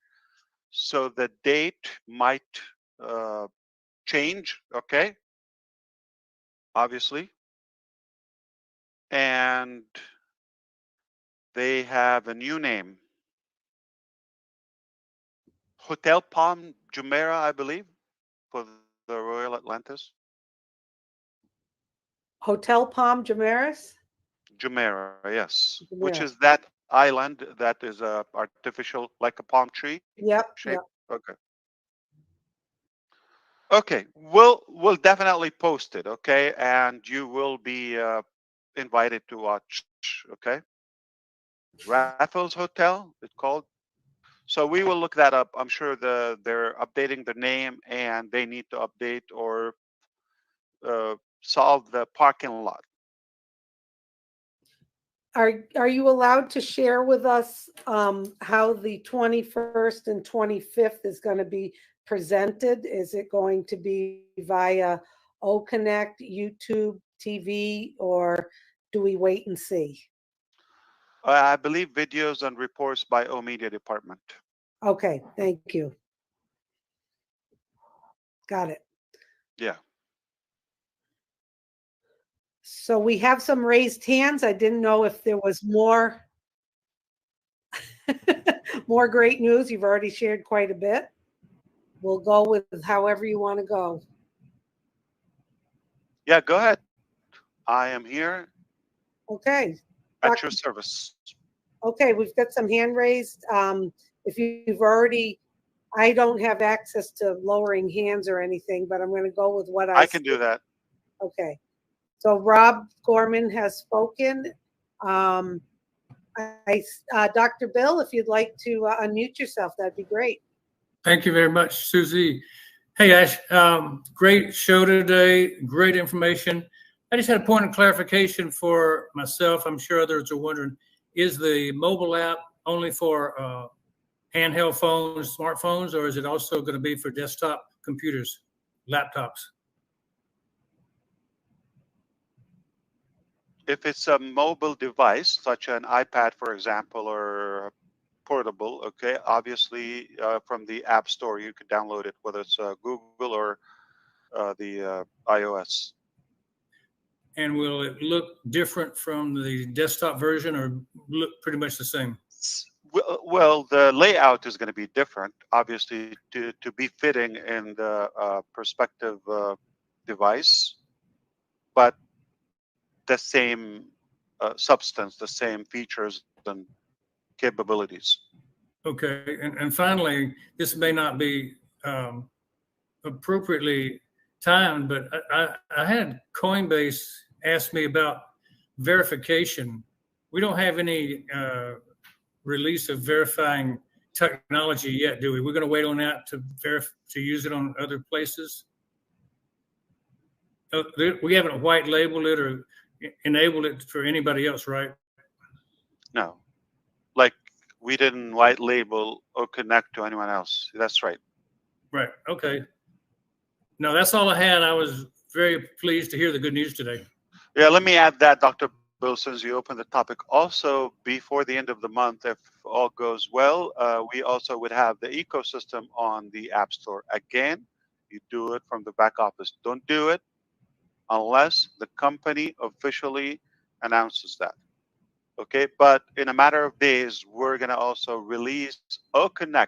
So the date might change, okay? Obviously. And they have a new name. Hotel Palm Jumeirah, I believe, for the Royal Atlantis. Hotel Palm Jumeirah? Jumeirah, yes. Which Jumeirah. is that island that is artificial, like a palm tree Yep. shape. Yep. Okay. Okay, we'll definitely post it, okay? And you will be invited to watch, okay? Raffles Hotel, it's called. So we will look that up. I'm sure they're updating the name, and they need to update or solve the parking lot. Are you allowed to share with us how the 21st and 25th is going to be presented? Is it going to be via OConnect, YouTube, TV, or do we wait and see? I believe videos and reports by O Media Department. Okay, thank you. Got it. Yeah. So we have some raised hands. I didn't know if there was more more great news. You've already shared quite a bit. We'll go with however you want to go. Yeah, go ahead. I am here Okay. at your service. Okay, we've got some hand raised. If you've already, I don't have access to lowering hands or anything, but I'm going to go with what I can do that. Okay. So Rob Gorman has spoken. Dr. Bill, if you'd like to unmute yourself, that'd be great. Thank you very much, Susie. Hey, Ash, great show today, great information. I just had a point of clarification for myself. I'm sure others are wondering, is the mobile app only for handheld phones, smartphones, or is it also going to be for desktop computers, laptops? If it's a mobile device, such an iPad, for example, or portable, okay, obviously from the App Store, you could download it, whether it's Google or the iOS. And will it look different from the desktop version or look pretty much the same? Well, the layout is going to be different, obviously, to be fitting in the perspective device, but the same substance, the same features and capabilities. Okay, and finally, this may not be appropriately timed, but I had Coinbase ask me about verification. We don't have any release of verifying technology yet, do we? We're going to wait on that to use it on other places. We haven't white labeled it or enabled it for anybody else, right? No, like we didn't white label or connect to anyone else. That's right. Right. Okay. No, that's all I had. I was very pleased to hear the good news today. Yeah, let me add that, Dr. Bill, since you opened the topic. Also, before the end of the month, if all goes well, we also would have the ecosystem on the App Store. Again, you do it from the back office. Don't do it unless the company officially announces that. Okay, but in a matter of days, we're going to also release OConnect.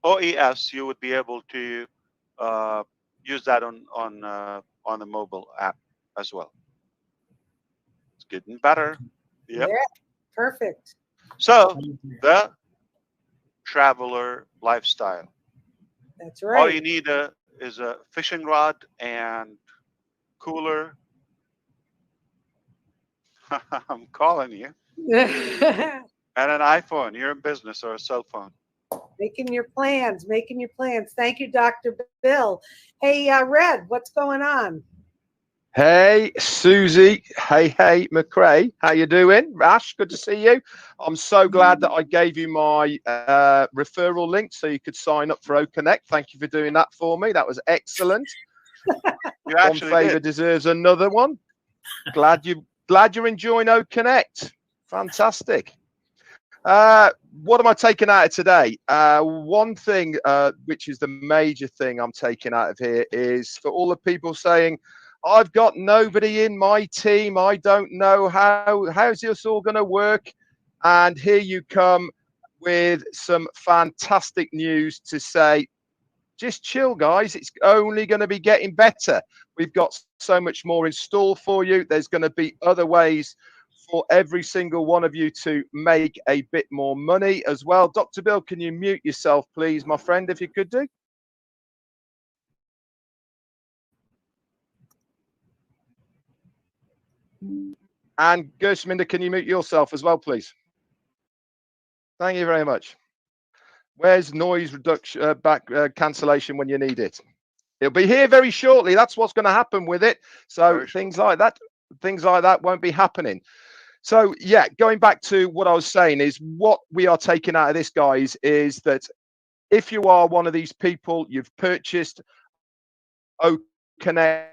OES, you would be able to use that on the mobile app as well. It's getting better. Yep. Yeah, perfect. So the traveler lifestyle. That's All right. you need is a fishing rod and cooler. I'm calling you. And an iPhone. You're in business, or a cell phone. Making your plans, making your plans. Thank you, Dr. Bill. Hey, Red, what's going on? Hey, Susie. Hey, McRae. How you doing? Rash, good to see you. I'm so glad that I gave you my referral link so you could sign up for OConnect. Thank you for doing that for me. That was excellent. You actually One favor did. deserves another one. Glad you're enjoying OConnect. Fantastic. What am I taking out of today? One thing, which is the major thing I'm taking out of here, is for all the people saying, I've got nobody in my team. I don't know how's this all going to work. And here you come with some fantastic news to say, just chill, guys. It's only going to be getting better. We've got so much more in store for you. There's going to be other ways for every single one of you to make a bit more money as well. Dr. Bill, can you mute yourself, please, my friend, if you could do? And Gersminda, can you mute yourself as well, please? Thank you very much. Where's noise reduction, cancellation when you need it? It'll be here very shortly. That's what's going to happen with it. So things like that won't be happening. So yeah, going back to what I was saying is what we are taking out of this, guys, is that if you are one of these people, you've purchased OConnect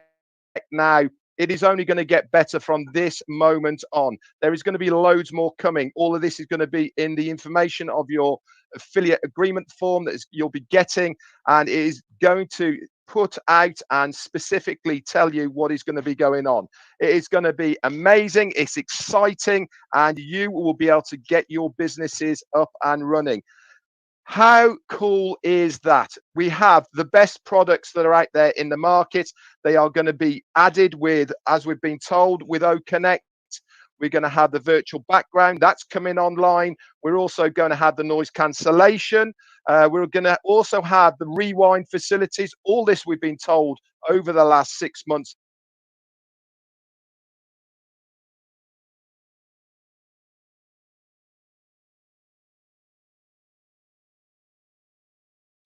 now, it is only going to get better from this moment on. There is going to be loads more coming. All of this is going to be in the information of your affiliate agreement form that you'll be getting, and it is going to put out and specifically tell you what is going to be going on. It is going to be amazing. It's exciting, and you will be able to get your businesses up and running. How cool is that? We have the best products that are out there in the market. They are going to be added with, as we've been told, with OConnect. We're going to have the virtual background. That's coming online. We're also going to have the noise cancellation. We're going to also have the rewind facilities. All this we've been told over the last 6 months.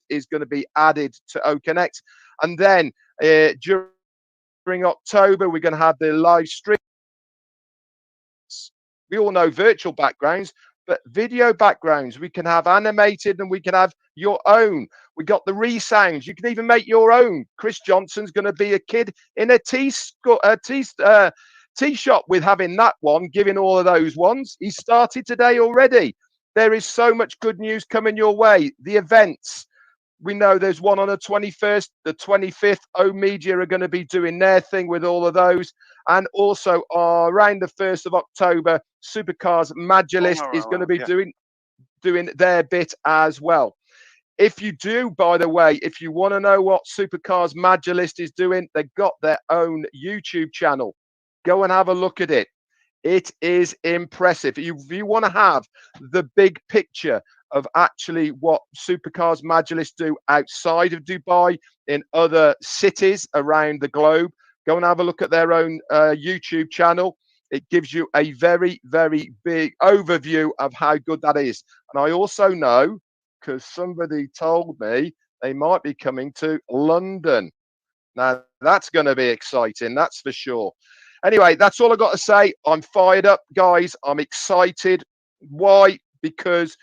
Is going to be added to OConnect. And then during October, we're going to have the live stream. We all know virtual backgrounds, but video backgrounds, we can have animated and we can have your own. We got the resounds. You can even make your own. Chris Johnson's going to be a kid in a tea shop with having that one, giving all of those ones. He started today already. There is so much good news coming your way. The events. We know there's one on the 21st, the 25th. O Media are going to be doing their thing with all of those. And also around the 1st of October, Supercars Magilist is going to be doing doing their bit as well. If you do, by the way, if you want to know what Supercars Magilist is doing, they've got their own YouTube channel. Go and have a look at it. It is impressive. If you want to have the big picture of actually what Supercars Magilist do outside of Dubai, in other cities around the globe, go and have a look at their own YouTube channel. It gives you a very, very big overview of how good that is. And I also know, because somebody told me, they might be coming to London. Now, that's going to be exciting, that's for sure. Anyway, that's all I got to say. I'm fired up, guys. I'm excited. Why? Because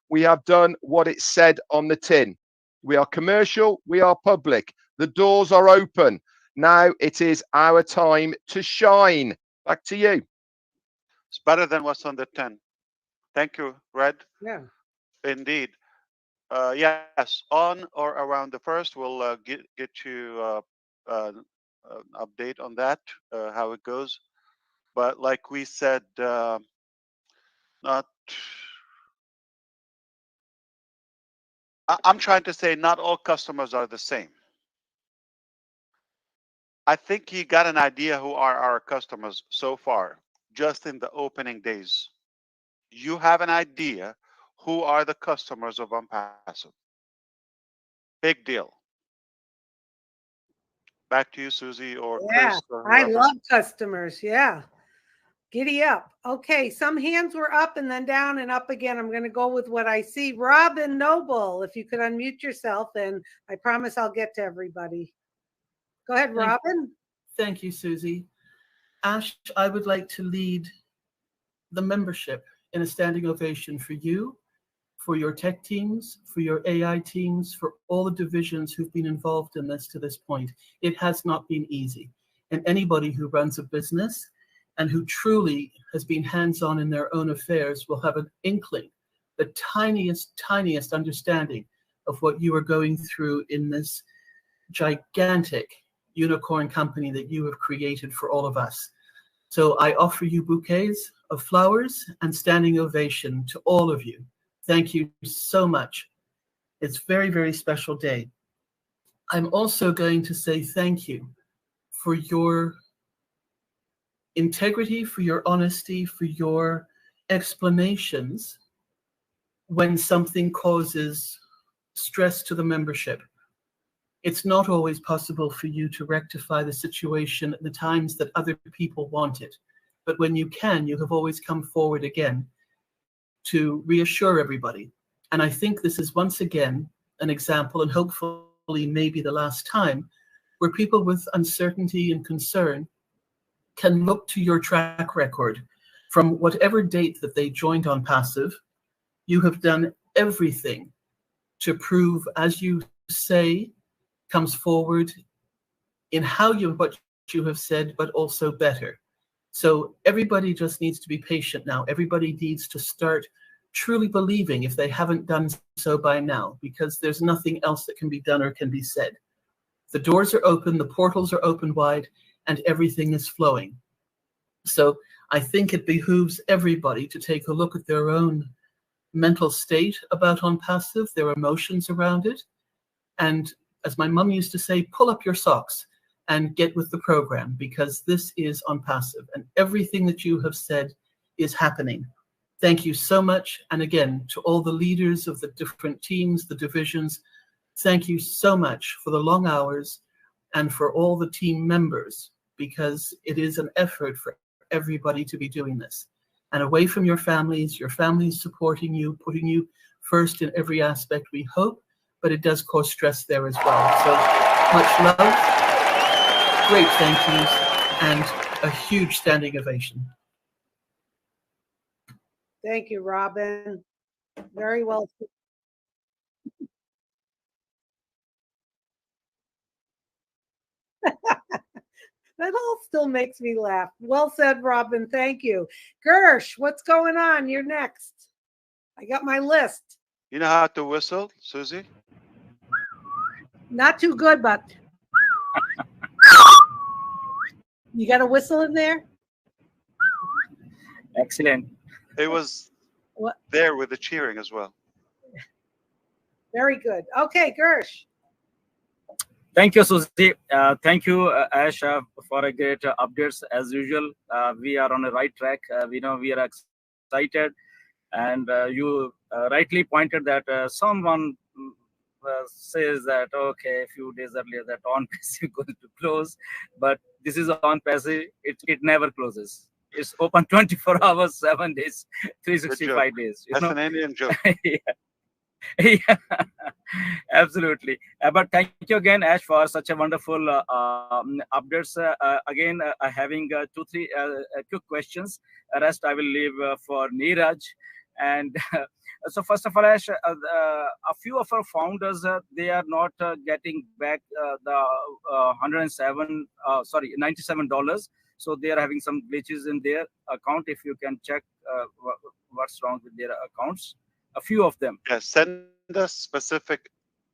we have done what it said on the tin. We are commercial. We are public. The doors are open. Now it is our time to shine. Back to you. It's better than what's on the tin. Thank you, Red. Yeah. Indeed. Yes, on or around the 1st, we'll get you an update on that, how it goes. But like we said, I'm trying to say not all customers are the same. I think you got an idea who are our customers so far, just in the opening days. You have an idea who are the customers of ONPASSIVE. Big deal. Back to you, Susie or Yeah, Chris or I whoever. love customers. Yeah. Giddy up. Okay, some hands were up and then down and up again. I'm going to go with what I see. Robin Noble, if you could unmute yourself, and I promise I'll get to everybody. Go ahead, Robin. Thank you, Susie. Ash, I would like to lead the membership in a standing ovation for you, for your tech teams, for your AI teams, for all the divisions who've been involved in this to this point. It has not been easy. And anybody who runs a business and who truly has been hands-on in their own affairs will have an inkling, the tiniest understanding of what you are going through in this gigantic unicorn company that you have created for all of us. So I offer you bouquets of flowers and standing ovation to all of you. Thank you so much. It's a very, very special day. I'm also going to say thank you for your integrity, for your honesty, for your explanations when something causes stress to the membership. It's not always possible for you to rectify the situation at the times that other people want it. But when you can, you have always come forward again to reassure everybody. And I think this is once again an example, and hopefully maybe the last time, where people with uncertainty and concern can look to your track record from whatever date that they joined ONPASSIVE. You have done everything to prove, as you say, comes forward in what you have said, but also better. So everybody just needs to be patient now. Everybody needs to start truly believing, if they haven't done so by now, because there's nothing else that can be done or can be said. The doors are open, the portals are open wide, and everything is flowing. So I think it behooves everybody to take a look at their own mental state about ONPASSIVE, their emotions around it, and as my mum used to say, pull up your socks and get with the program, because this is ONPASSIVE, and everything that you have said is happening. Thank you so much. And again, to all the leaders of the different teams, the divisions, thank you so much for the long hours and for all the team members, because it is an effort for everybody to be doing this. And away from your families supporting you, putting you first in every aspect, we hope, but it does cause stress there as well. So much love, great thank yous, and a huge standing ovation. Thank you, Robin. Very well. That all still makes me laugh. Well said, Robin. Thank you. Gersh, what's going on? You're next. I got my list. You know how to whistle, Susie? Not too good, but you got a whistle in there? Excellent. It was What? there with the cheering as well. Very good. Okay, Gersh. Thank you, Susie. Thank you, Ash, for a great updates as usual. We are on the right track. We know we are excited, and you rightly pointed that someone says that okay, a few days earlier that ONPASSIVE is going to close, but this is ONPASSIVE. It never closes. It's open 24 hours, 7 days, 365 days. That's an Indian joke. Yeah. Yeah, absolutely. But thank you again, Ash, for such a wonderful updates. Again, having two, three quick questions. Rest I will leave for Neeraj. And so, first of all, Ash, a few of our founders they are not getting back the $97. So they are having some glitches in their account. If you can check what's wrong with their accounts. A few of them. Yeah, send us specific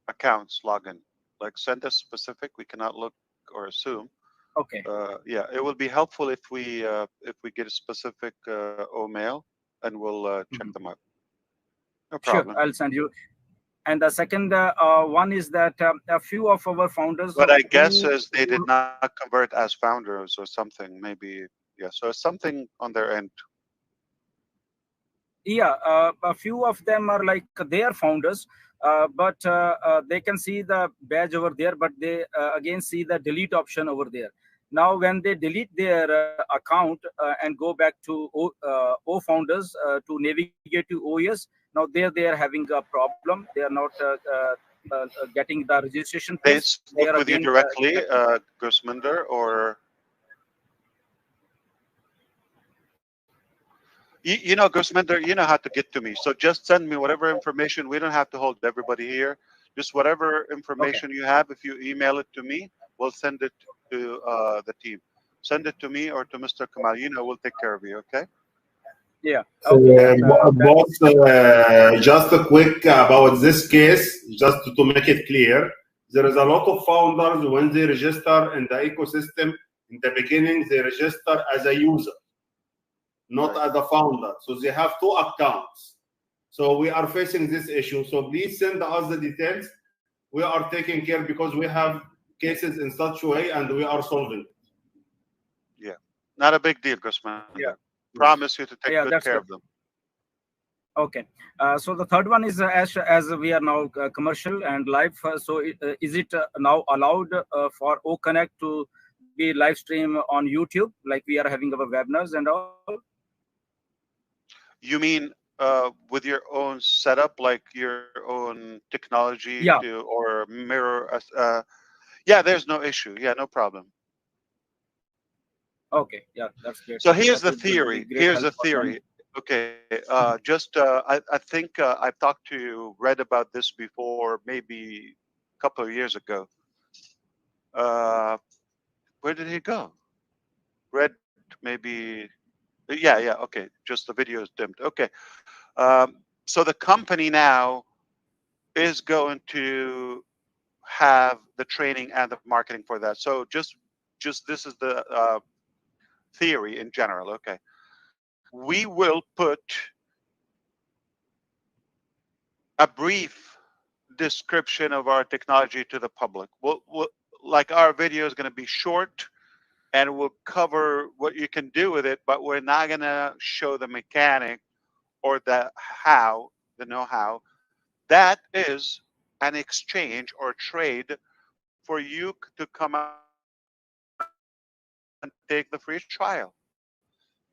accounts login. Like send us specific. We cannot look or assume. Okay. Yeah, it will be helpful if we get a specific mail and we'll check them out. No problem. Sure, I'll send you. And the second one is that a few of our founders. But I guess as they did not convert as founders or something, maybe yeah. So something on their end. Yeah, a few of them are like they are founders, but they can see the badge over there, but they again see the delete option over there. Now, when they delete their account and go back to O founders to navigate to OES, now they are having a problem. They are not getting the registration They page. spoke with you directly, Gusminder, or you know, Gusminder, you know how to get to me. So just send me whatever information. We don't have to hold everybody here. Just whatever information you have. If you email it to me, we'll send it to the team. Send it to me or to Mr. Kamal. You know, we'll take care of you. Okay? Yeah. Okay. Boss, just a quick about this case, just to make it clear. There is a lot of founders when they register in the ecosystem. In the beginning, they register as a user, not as a founder. So they have two accounts. So we are facing this issue. So please send us the details. We are taking care because we have cases in such a way and we are solving it. Yeah. Not a big deal, Gusman. Yeah. Promise you to take good care of them. Okay. So the third one is as we are now commercial and live. So is it now allowed for OConnect to be live stream on YouTube, like we are having our webinars and all? You mean with your own setup, like your own technology or mirror? Yeah, there's no issue. Yeah, no problem. Okay, yeah, that's great. So here's the theory. Here's the theory. Okay, I think I've talked to Red about this before, maybe a couple of years ago. Where did he go? Red, maybe. Yeah, okay. Just the video is dimmed. Okay. So the company now is going to have the training and the marketing for that. So just this is the theory in general. Okay. We will put a brief description of our technology to the public. We'll like our video is going to be short and we'll cover what you can do with it, but we're not going to show the mechanic or the how, the know-how. That is an exchange or trade for you to come out and take the free trial.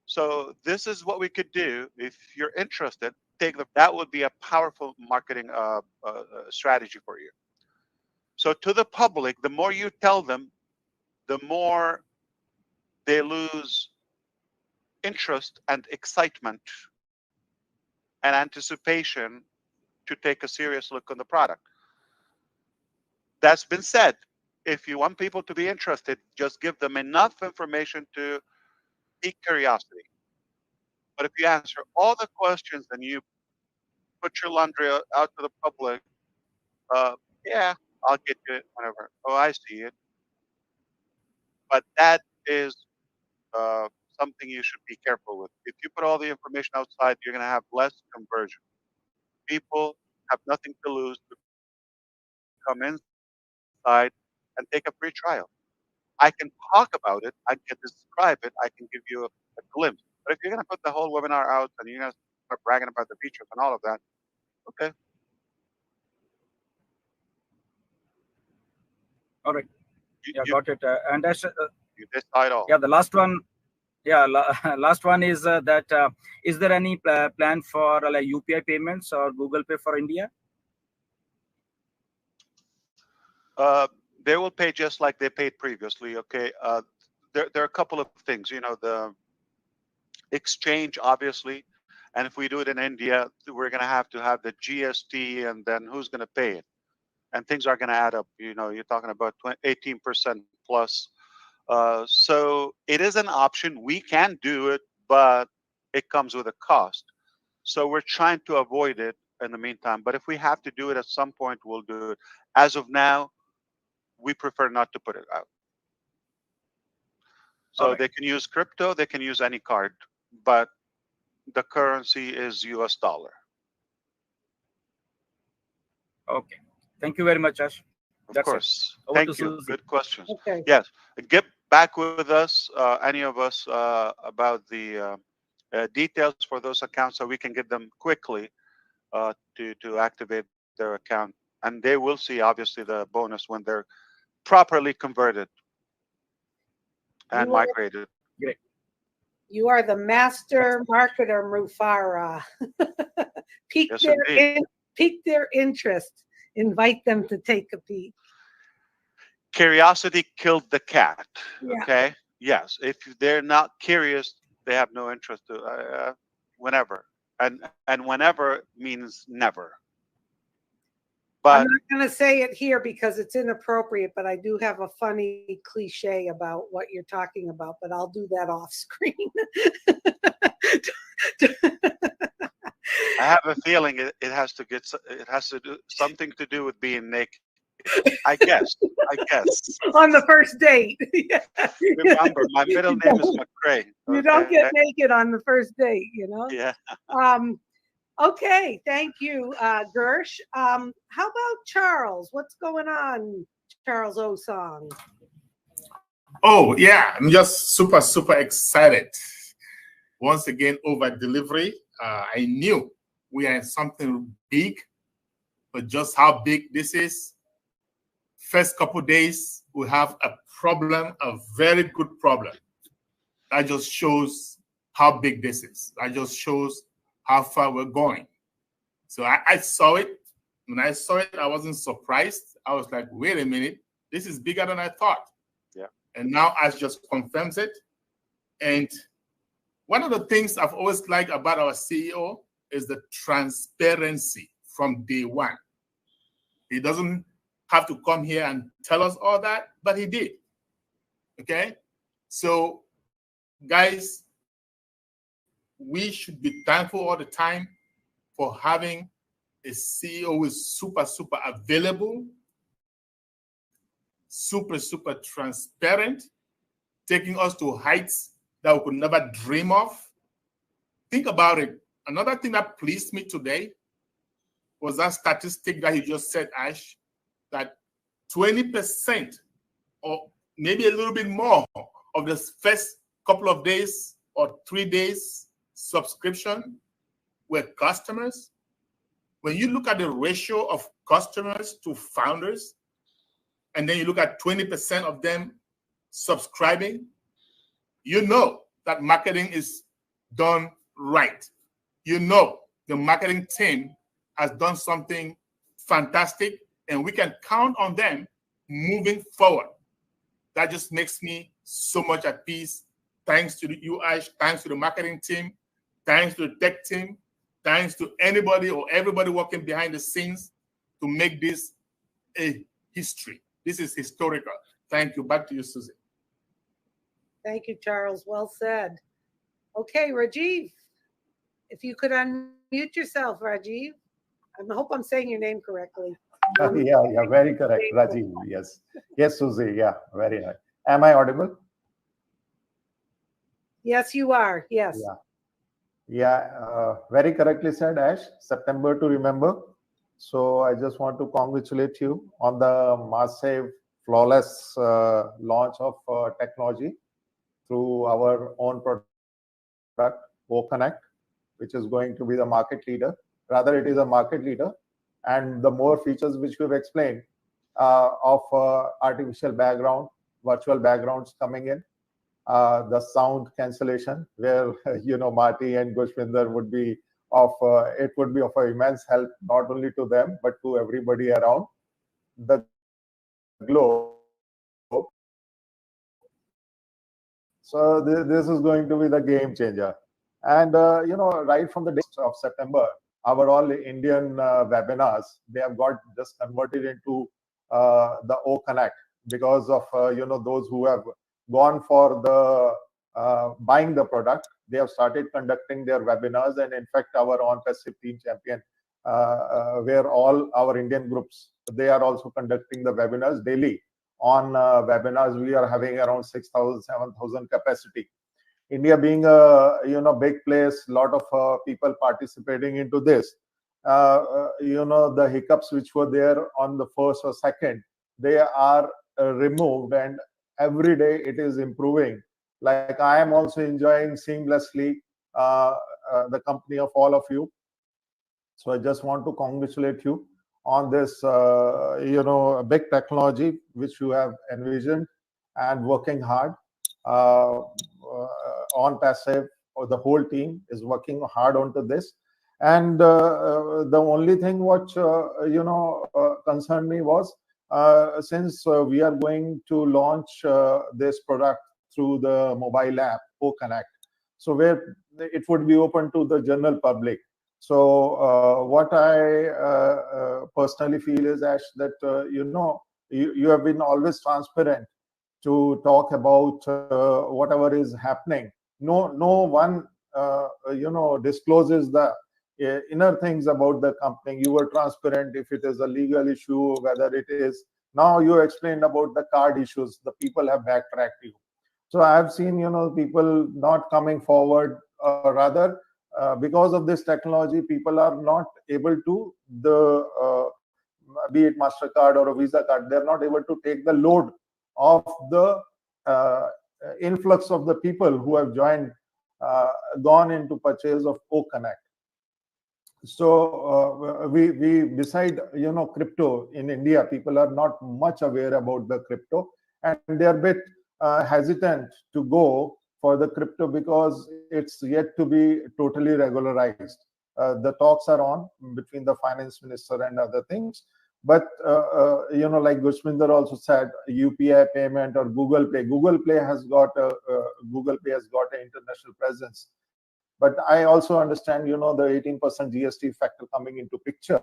So this is what we could do. If you're interested, that would be a powerful marketing strategy for you. So to the public, the more you tell them, the more they lose interest and excitement and anticipation to take a serious look on the product. That's been said. If you want people to be interested, just give them enough information to pique curiosity. But if you answer all the questions and you put your laundry out to the public, yeah, I'll get you it whenever. Oh, I see it. But that is something you should be careful with. If you put all the information outside, you're going to have less conversion. People have nothing to lose to come inside and take a free trial. I can talk about it, I can describe it, I can give you a glimpse. But if you're going to put the whole webinar out and you're going to start bragging about the features and all of that, okay. All right. Yeah, You got it. And that's you decide all. yeah, the last one. Yeah, last one is that is there any plan for like UPI payments or Google Pay for India? They will pay just like they paid previously. Okay. There are a couple of things. You know, the exchange, obviously, and if we do it in India, we're going to have the GST, and then who's going to pay it? And things are going to add up. You know, you're talking about 18% plus. So it is an option. We can do it, but it comes with a cost. So we're trying to avoid it in the meantime. But if we have to do it at some point, we'll do it. As of now, we prefer not to put it out. So Alright. they can use crypto, they can use any card, but the currency is US dollar. Okay. Thank you very much, Ash. Of That's it. course. Over Thank to you. Susie. Good questions. Okay. Yes. Get back with us, any of us, about the details for those accounts so we can get them quickly to activate their account. And they will see, obviously, the bonus when they're properly converted and You are- migrated. Great. You are the master marketer, Mufareh. Pique Yes, pique their interest. Invite them to take a peek. Curiosity killed the cat. Yeah. Okay. Yes. If they're not curious, they have no interest to whenever, and whenever means never. I'm But not going to say it here because it's inappropriate, but I do have a funny cliche about what you're talking about, but I'll do that off screen. I have a feeling it has to do something to do with being naked. I guess. On the first date. Remember, my middle name is McCray. You don't okay? get naked on the first date, you know? Yeah. Okay, thank you, Gersh. How about Charles? What's going on, Charles Osong? Oh, yeah, I'm just super excited. Once again, over delivery. I knew we are in something big, but just how big this is. First couple days, we have a problem, a very good problem. That just shows how big this is. That just shows how far we're going. So I saw it. When I saw it, I wasn't surprised. I was like, wait a minute, this is bigger than I thought. Yeah. And now Ash just confirms it. And one of the things I've always liked about our CEO is the transparency from day one. He doesn't have to come here and tell us all that, but he did. Okay? So, guys, we should be thankful all the time for having a CEO who is super available, super transparent, taking us to heights that we could never dream of. Think about it. Another thing that pleased me today was that statistic that you just said, Ash, that 20% or maybe a little bit more of the first couple of days or 3 days subscription were customers. When you look at the ratio of customers to founders, and then you look at 20% of them subscribing, you know that marketing is done right. You know the marketing team has done something fantastic, and we can count on them moving forward. That just makes me so much at peace. Thanks to you, Ash. Thanks to the marketing team. Thanks to the tech team. Thanks to anybody or everybody working behind the scenes to make this a history. This is historical. Thank you. Back to you, Susie. Thank you, Charles. Well said. Okay, Rajiv, if you could unmute yourself, Rajiv. I hope I'm saying your name correctly. Yeah, very correct, Rajiv. Yes, Susie. Yeah, very nice. Am I audible? Yes, you are. Yes. Yeah. Yeah, very correctly said, Ash. September to remember. So I just want to congratulate you on the massive, flawless launch of technology through our own product, OConnect, which is going to be the market leader. Rather, it is a market leader. And the more features which we've explained of artificial background, virtual backgrounds coming in, the sound cancellation, where Marty and Gushwinder would be of it would be of immense help not only to them but to everybody around the globe. So this is going to be the game changer. And right from the days of September, our all Indian webinars, they have got just converted into the OConnect because of those who have gone for the buying the product. They have started conducting their webinars, and in fact, our ONPASSIVE team champion, where all our Indian groups, they are also conducting the webinars daily. On webinars, we are having around 6,000, 7,000 capacity. India being a big place, lot of people participating into this. The hiccups which were there on the first or second, they are removed, and every day it is improving. Like I am also enjoying seamlessly the company of all of you. So I just want to congratulate you on this, big technology which you have envisioned and working hard. ONPASSIVE, or the whole team is working hard onto this. And the only thing which concerned me was since we are going to launch this product through the mobile app OConnect, so where it would be open to the general public. So what I personally feel is, Ash, that you have been always transparent to talk about whatever is happening. No one discloses the inner things about the company. You were transparent if it is a legal issue, whether it is. Now you explained about the card issues. The people have backtracked you. So I have seen people not coming forward, rather. Because of this technology, people are not able to be it MasterCard or a Visa card, they're not able to take the load of the influx of the people who have gone into purchase of OConnect. So we beside crypto in India, people are not much aware about the crypto, and they're a bit hesitant to go for the crypto because it's yet to be totally regularized. The talks are on between the finance minister and other things. But, like Gushwinder also said, UPI payment or Google Pay. Google Pay has got an international presence. But I also understand, the 18% GST factor coming into picture.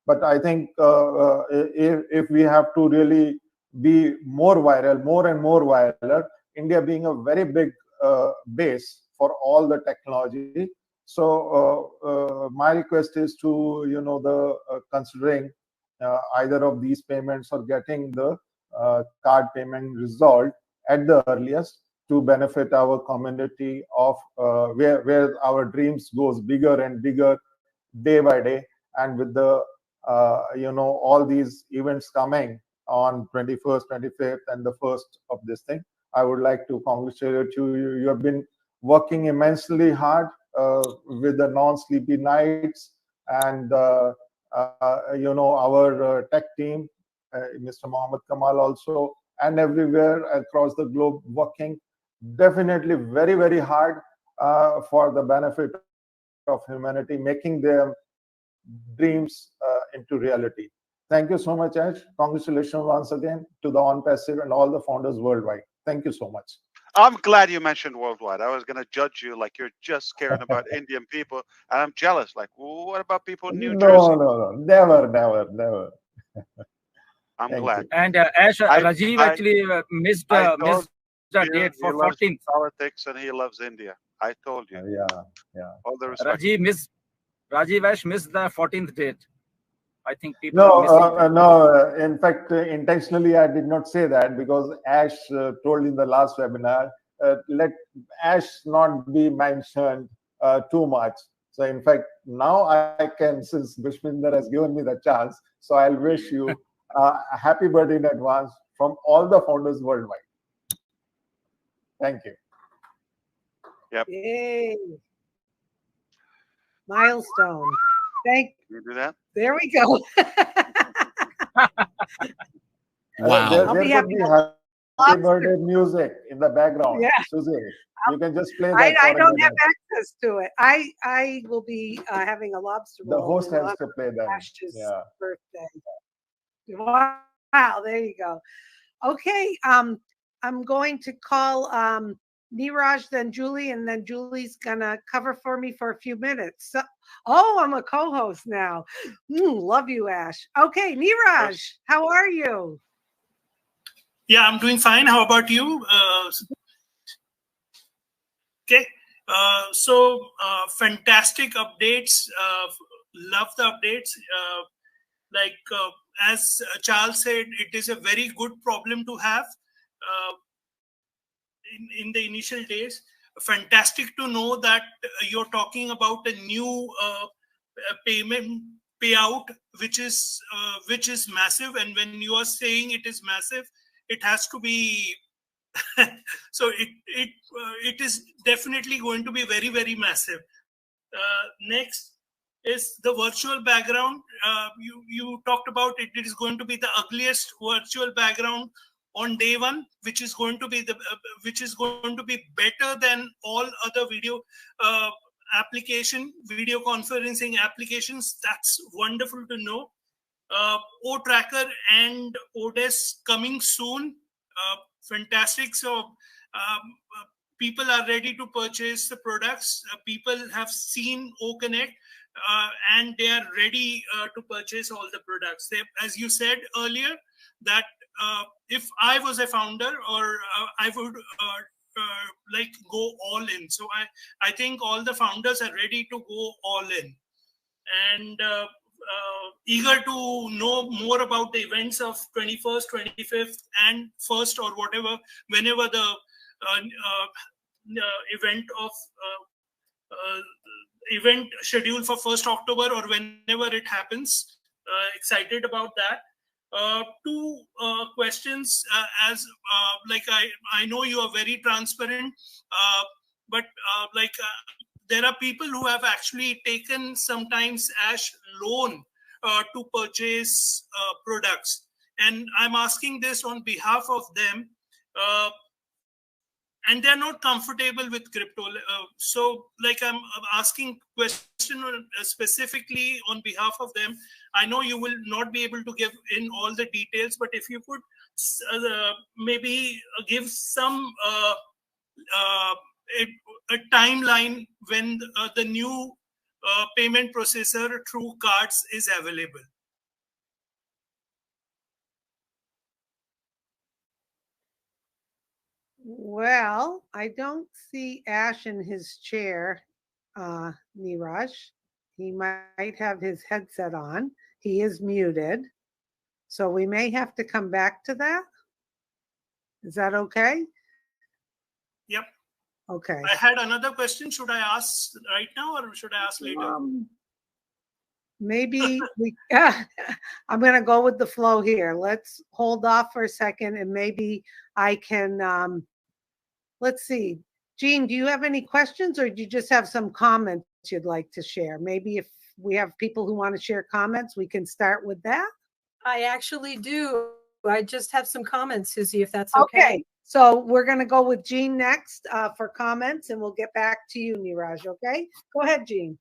But I think if we have to really be more viral, more and more viral, India being a very big base for all the technology. So my request is to considering either of these payments or getting the card payment resolved at the earliest to benefit our community of where our dreams goes bigger and bigger day by day. And with the all these events coming on 21st, 25th, and the 1st of this thing, I would like to congratulate you. You have been working immensely hard with the non-sleepy nights, and our tech team, Mr. Mohammed Kamal also, and everywhere across the globe working definitely very, very hard for the benefit of humanity, making their dreams into reality. Thank you so much, Ash. Congratulations once again to the ONPASSIVE and all the founders worldwide. Thank you so much. I'm glad you mentioned worldwide. I was going to judge you like you're just caring about Indian people, and I'm jealous. Like, well, what about people in New Jersey? No, never. I'm glad. And Ash, Rajiv actually missed the date for 14th. Politics, and he loves India. I told you. Yeah. All the respect. Rajiv Ash missed the 14th date. I think people no. In fact, intentionally, I did not say that because Ash told in the last webinar let ash not be mentioned too much. So in fact, now I can, since Bishminder has given me the chance, so I'll wish you a happy birthday in advance from all the founders worldwide. Thank you. Yep. Yay. Milestone. Thank you. Do that. There we go. Wow. There I'll be could be happy birthday music in the background. Yeah. Susie, you can just play that. I don't for have access to it. I will be having a lobster The roll host in has honor to play of that. Ash's Yeah. birthday. Wow, there you go. Okay, I'm going to call Niraj, then Julie, and then Julie's gonna cover for me for a few minutes. So, oh, I'm a co-host now. Love you, Ash. Okay, Niraj, how are you? Yeah, I'm doing fine. How about you? Okay, so fantastic updates. Love the updates. As Charles said, it is a very good problem to have in the initial days. Fantastic to know that you're talking about a new payment payout, which is massive. And when you are saying it is massive, it has to be so it is definitely going to be very, very massive. Next is the virtual background. You talked about it. It is going to be the ugliest virtual background on day one, which is going to be better than all other video conferencing applications. That's wonderful to know. O-Tracker and Odes coming soon. Fantastic. So people are ready to purchase the products. People have seen OConnect and they are ready to purchase all the products. As you said earlier, that if I was a founder, or I would go all in. So I think all the founders are ready to go all in, and eager to know more about the events of 21st, 25th, and 1st, or whatever, whenever the event scheduled for 1st October or whenever it happens. Excited about that. Two questions. I know you are very transparent, but there are people who have actually taken sometimes Ash loan to purchase products, and I'm asking this on behalf of them, and they're not comfortable with crypto. So I'm asking question specifically on behalf of them. I know you will not be able to give in all the details, but if you could maybe give some a timeline when the new payment processor through cards is available. Well, I don't see Ash in his chair, Niraj. He might have his headset on. He is muted. So we may have to come back to that. Is that okay? Yep. Okay. I had another question. Should I ask right now or should I ask later? Maybe I'm going to go with the flow here. Let's hold off for a second and maybe I can, let's see. Jean, do you have any questions or do you just have some comments you'd like to share? Maybe if we have people who want to share comments, we can start with that. I actually do. I just have some comments, Susie, if that's okay. So we're going to go with Jean next for comments, and we'll get back to you, Niraj, okay? Go ahead, Jean.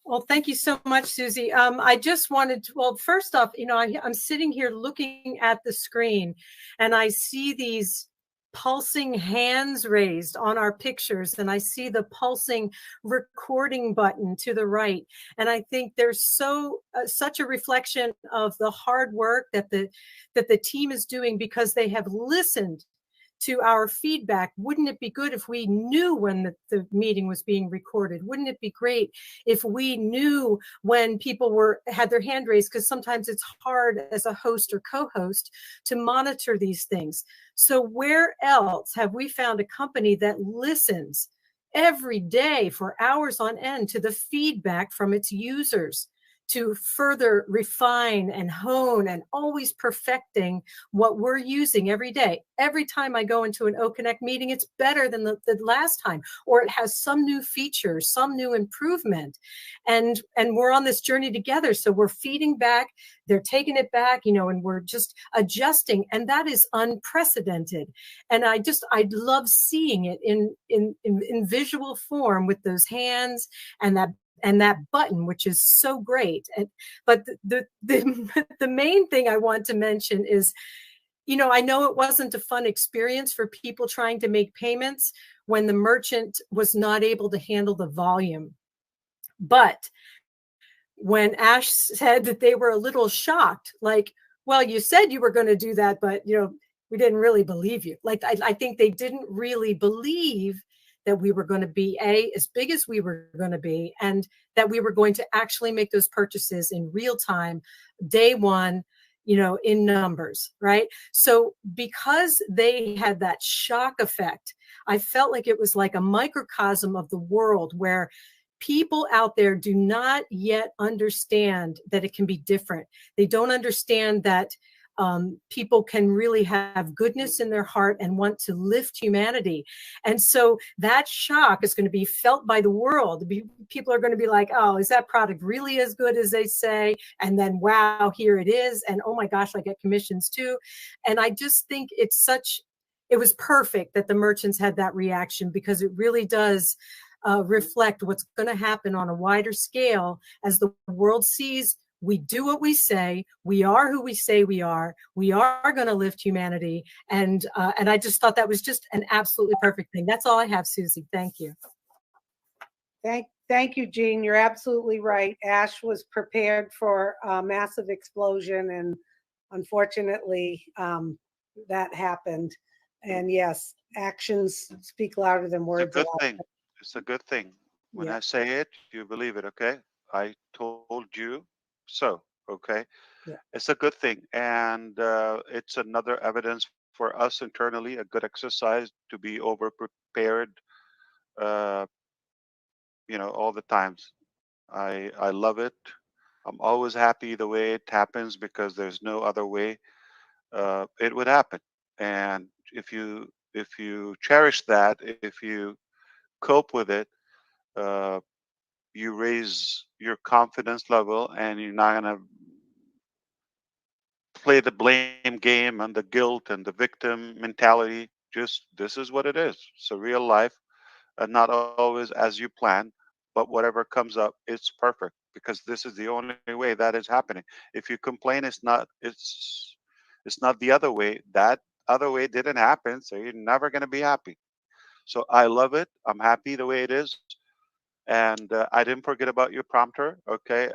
Well, thank you so much, Susie. I just wanted to, well, first off, I'm sitting here looking at the screen, and I see these pulsing hands raised on our pictures, and I see the pulsing recording button to the right, and I think there's such a reflection of the hard work that the team is doing, because they have listened to our feedback. Wouldn't it be good if we knew when the meeting was being recorded? Wouldn't it be great if we knew when people had their hand raised? Because sometimes it's hard as a host or co-host to monitor these things. So where else have we found a company that listens every day for hours on end to the feedback from its users, to further refine and hone and always perfecting what we're using every day? Every time I go into an OConnect meeting, it's better than the last time, or it has some new feature, some new improvement. And we're on this journey together. So we're feeding back, they're taking it back, and we're just adjusting. And that is unprecedented. And I love seeing it in visual form with those hands and that button, which is so great. But the main thing I want to mention is, I know it wasn't a fun experience for people trying to make payments when the merchant was not able to handle the volume. But when Ash said that they were a little shocked, like, well, you said you were going to do that, but, we didn't really believe you. Like, I think they didn't really believe that we were going to be as big as we were going to be, and that we were going to actually make those purchases in real time, day one, in numbers, right? So because they had that shock effect, I felt like it was like a microcosm of the world where people out there do not yet understand that it can be different. They don't understand that people can really have goodness in their heart and want to lift humanity. And so that shock is going to be felt by the world. People are going to be like, oh, is that product really as good as they say? And then, wow, here it is. And oh my gosh, I get commissions too. And I just think it was perfect that the merchants had that reaction, because it really does reflect what's going to happen on a wider scale as the world sees we do what we say, we are who we say we are going to lift humanity. And I just thought that was just an absolutely perfect thing. That's all I have, Susie. Thank you. Thank you, Jean. You're absolutely right. Ash was prepared for a massive explosion, and unfortunately, that happened. And yes, actions speak louder than words. It's a good thing. It's a good thing. When I say it, you believe it, okay? I told you so, okay? Yeah. It's a good thing. And it's another evidence for us internally, a good exercise to be over prepared, all the times. I love it. I'm always happy the way it happens, because there's no other way it would happen. And if you cherish that, if you cope with it, you raise your confidence level, and you're not going to play the blame game and the guilt and the victim mentality. Just, this is what it is. It's a real life, and not always as you plan, but whatever comes up, it's perfect, because this is the only way that is happening. If you complain, it's not the other way. That other way didn't happen, so you're never going to be happy. So I love it. I'm happy the way it is. And I didn't forget about your prompter, okay?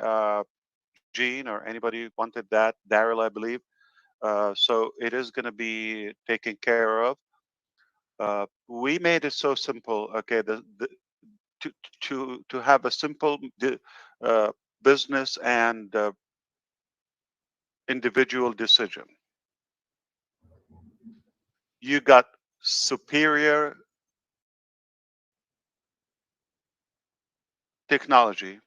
Gene or anybody wanted that, Daryl, I believe. So it is going to be taken care of. We made it so simple, okay? To have a simple business and individual decision. You got superior technology,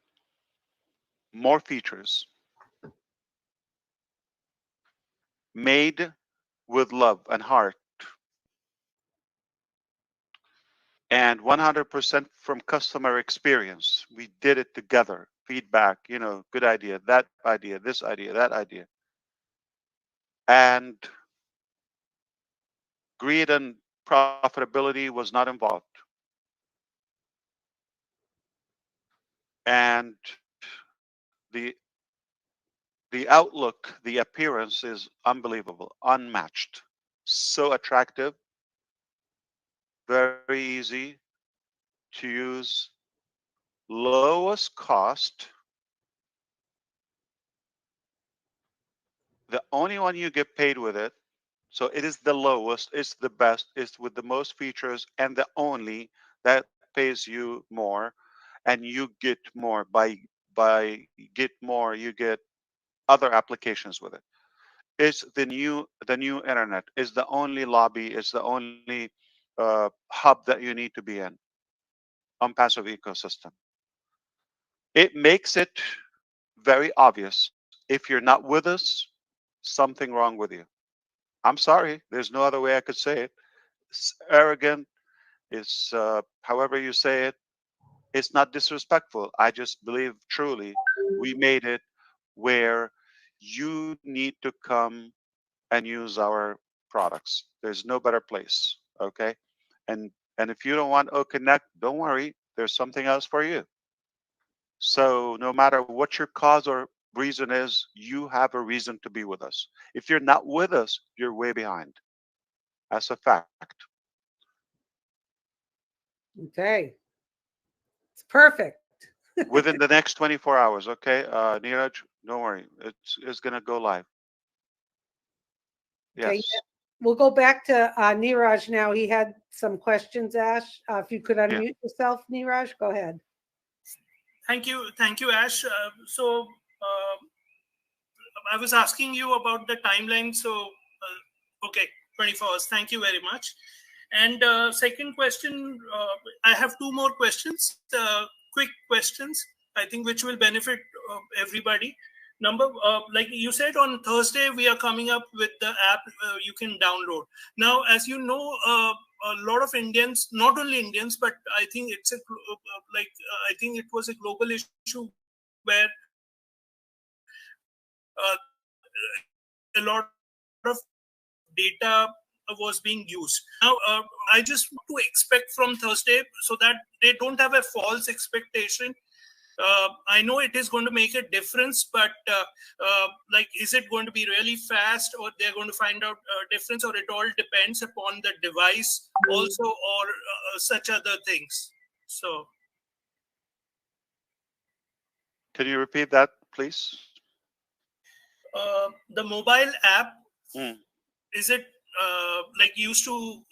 more features, made with love and heart, and 100% from customer experience. We did it together. Feedback, good idea, that idea, this idea, that idea. And greed and profitability was not involved. And the outlook, the appearance is unbelievable, unmatched, so attractive, very easy to use, lowest cost. The only one you get paid with it So it is the lowest, it's the best, it's with the most features, and the only that pays you more, and you get more by get more, you get other applications with it. It's the new internet. It's the only lobby. It's the only hub that you need to be in. ONPASSIVE ecosystem. It makes it very obvious. If you're not with us, something wrong with you. I'm sorry. There's no other way I could say it. It's arrogant. It's however you say it. It's not disrespectful. I just believe truly we made it where you need to come and use our products. There's no better place. Okay. And if you don't want O Connect, don't worry. There's something else for you. So no matter what your cause or reason is, you have a reason to be with us. If you're not with us, you're way behind. That's a fact. Okay. It's perfect. Within the next 24 hours, okay? Neeraj, don't worry. It's going to go live. Okay, Yes. we'll go back to Neeraj now. He had some questions, Ash. If you could unmute yourself, Neeraj, go ahead. Thank you, Ash. I was asking you about the timeline. So, okay, 24 hours. Thank you very much. And second question, I have two more questions, quick questions, I think, which will benefit everybody. Like you said, on Thursday, we are coming up with the app you can download. Now, as you know, a lot of Indians, not only Indians, but I think it's I think it was a global issue where a lot of data was being used. Now, I just want to expect from Thursday so that they don't have a false expectation. I know it is going to make a difference, but is it going to be really fast, or they're going to find out a difference, or it all depends upon the device also, or such other things? So, can you repeat that, please? The mobile app, is it like used to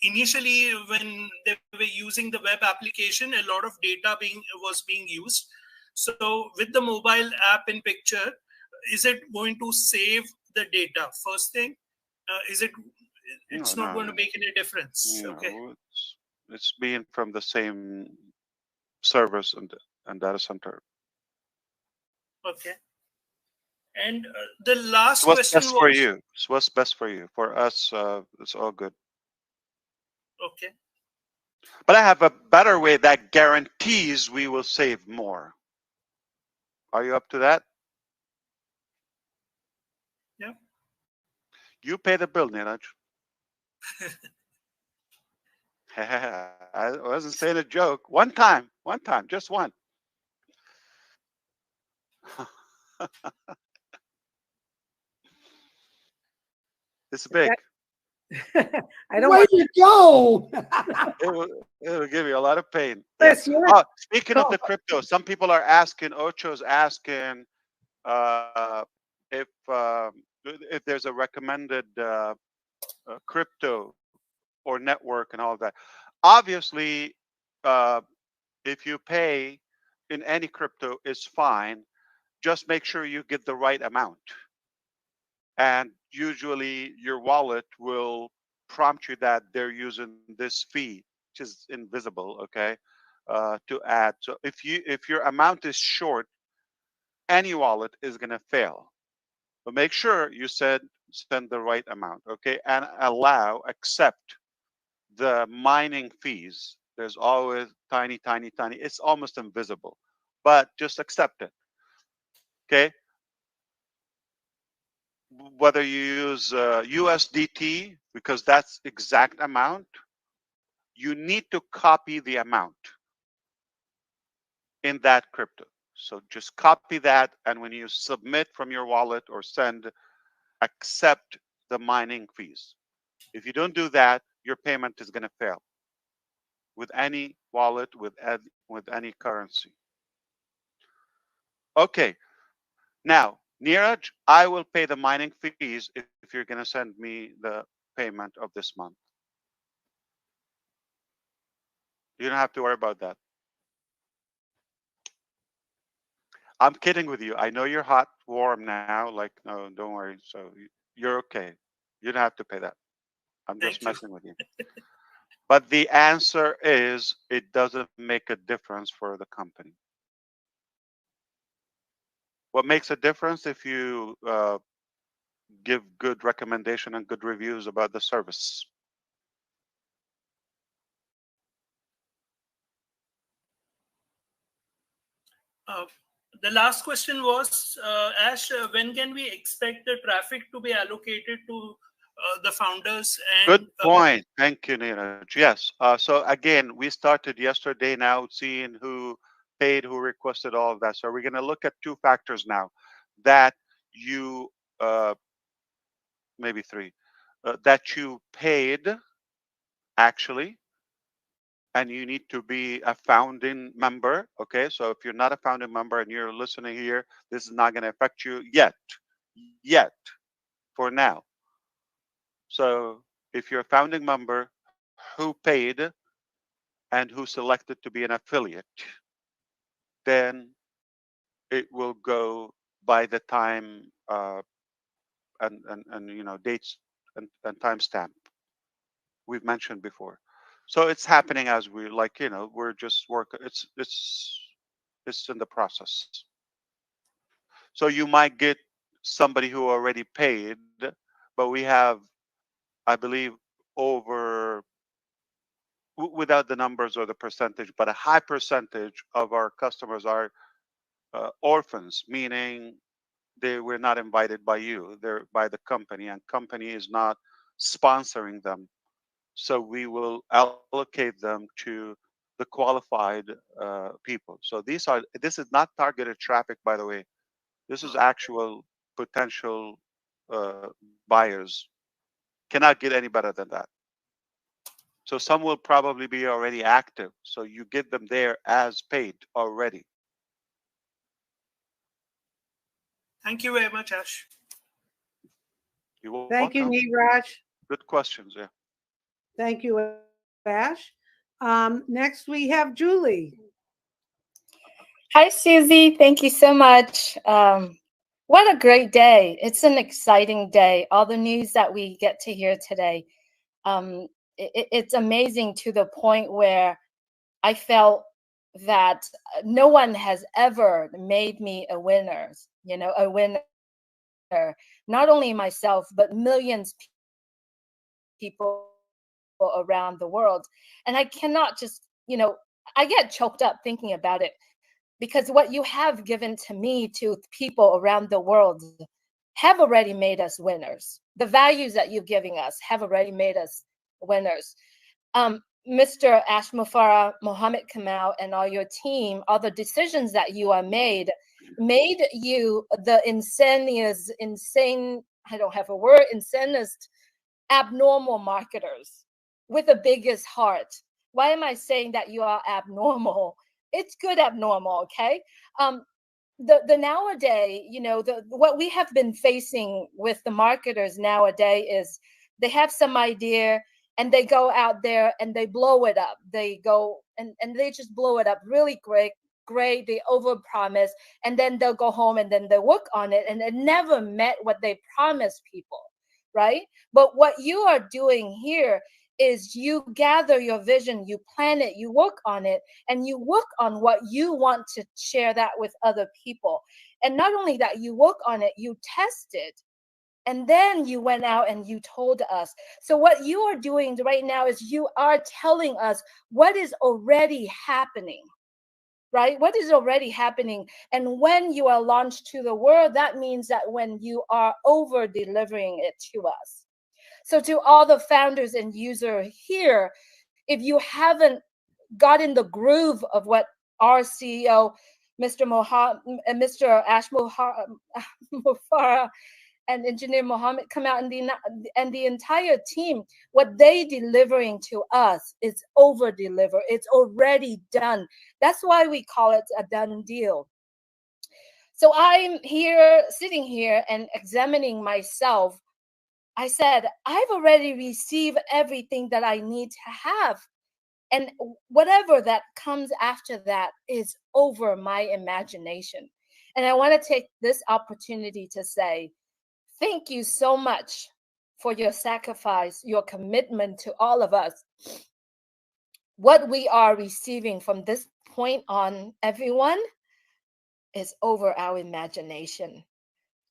initially when they were using the web application, a lot of data was being used. So with the mobile app in picture, is it going to save the data? First thing, is it? It's not going to make any difference. No, okay. It's being from the same servers and data center. Okay. And the last what's question best was, for you? What's best for you? For us, it's all good. Okay. But I have a better way that guarantees we will save more. Are you up to that? Yeah. You pay the bill, Neeraj. I wasn't saying a joke. One time, just one. It's big. I don't. Way to go! It will give you a lot of pain. Yes, Oh, speaking of the crypto, some people are asking. Ocho's asking if there's a recommended crypto or network and all of that. Obviously, if you pay in any crypto, it's fine. Just make sure you get the right amount. And usually your wallet will prompt you that they're using this fee, which is invisible, okay, to add. So if your amount is short, any wallet is going to fail. But make sure you send the right amount, okay, and accept the mining fees. There's always tiny. It's almost invisible, but just accept it, okay? Whether you use USDT, because that's exact amount, you need to copy the amount in that crypto. So just copy that, and when you submit from your wallet or send, accept the mining fees. If you don't do that, your payment is going to fail with any wallet, with any currency. Okay, now Neeraj, I will pay the mining fees if you're going to send me the payment of this month. You don't have to worry about that. I'm kidding with you. I know you're hot, warm now. Like, no, don't worry. So you're okay. You don't have to pay that. I'm just messing with you. But the answer is it doesn't make a difference for the company. What makes a difference if you give good recommendation and good reviews about the service. The last question was, Ash, when can we expect the traffic to be allocated to the founders? And Good point. Thank you, Neeraj. Yes. So again, we started yesterday now seeing who paid, who requested, all of that. So we're going to look at two factors now that you, maybe three, that you paid actually, and you need to be a founding member. Okay. So if you're not a founding member and you're listening here, this is not going to affect you yet, for now. So if you're a founding member who paid and who selected to be an affiliate, then it will go by the time and you know, dates and timestamp we've mentioned before. So it's happening as we, like, you know, we're just working. It's in the process. So you might get somebody who already paid, but we have, I believe, over, without the numbers or the percentage, but a high percentage of our customers are orphans, meaning they were not invited by you, they're by the company, and company is not sponsoring them. So we will allocate them to the qualified people. So this is not targeted traffic, by the way. This is actual potential buyers. Cannot get any better than that. So some will probably be already active. So you get them there as paid already. thank you very much, Ash. You're welcome. Thank you, Neeraj. Good questions, yeah. Thank you, Ash. Next, we have Julie. Hi, Susie. Thank you so much. What a great day. It's an exciting day. All the news that we get to hear today. It's amazing to the point where I felt that no one has ever made me a winner, a winner. Not only myself, but millions of people around the world. And I cannot just, I get choked up thinking about it, because what you have given to me, to people around the world, have already made us winners. The values that you're giving us have already made us winners. Mr. Ash Mufareh, Mohammed Kamal, and all your team, all the decisions that you are made you the insane, I don't have a word, insanest, abnormal marketers with the biggest heart. Why am I saying that you are abnormal? It's good abnormal, okay? The nowadays, what we have been facing with the marketers nowadays is they have some idea and they go out there and they blow it up. They go and they just blow it up really great. They overpromise, and then they'll go home and then they work on it, and it never met what they promised people, right? But what you are doing here is you gather your vision, you plan it, you work on it, and you work on what you want to share that with other people. And not only that, you work on it, you test it, and then you went out and you told us. So what you are doing right now is you are telling us what is already happening, right? What is already happening. And when you are launched to the world, that means that when you are over delivering it to us. So to all the founders and users here, if you haven't got in the groove of what our CEO, Mr. Ash Mufareh and Engineer Mohammed Kamal and the entire team, what they delivering to us is over deliver. It's already done. That's why we call it a done deal. So I'm here, sitting here and examining myself. I said, I've already received everything that I need to have. And whatever that comes after that is over my imagination. And I want to take this opportunity to say, thank you so much for your sacrifice, your commitment to all of us. What we are receiving from this point on, everyone, is over our imagination.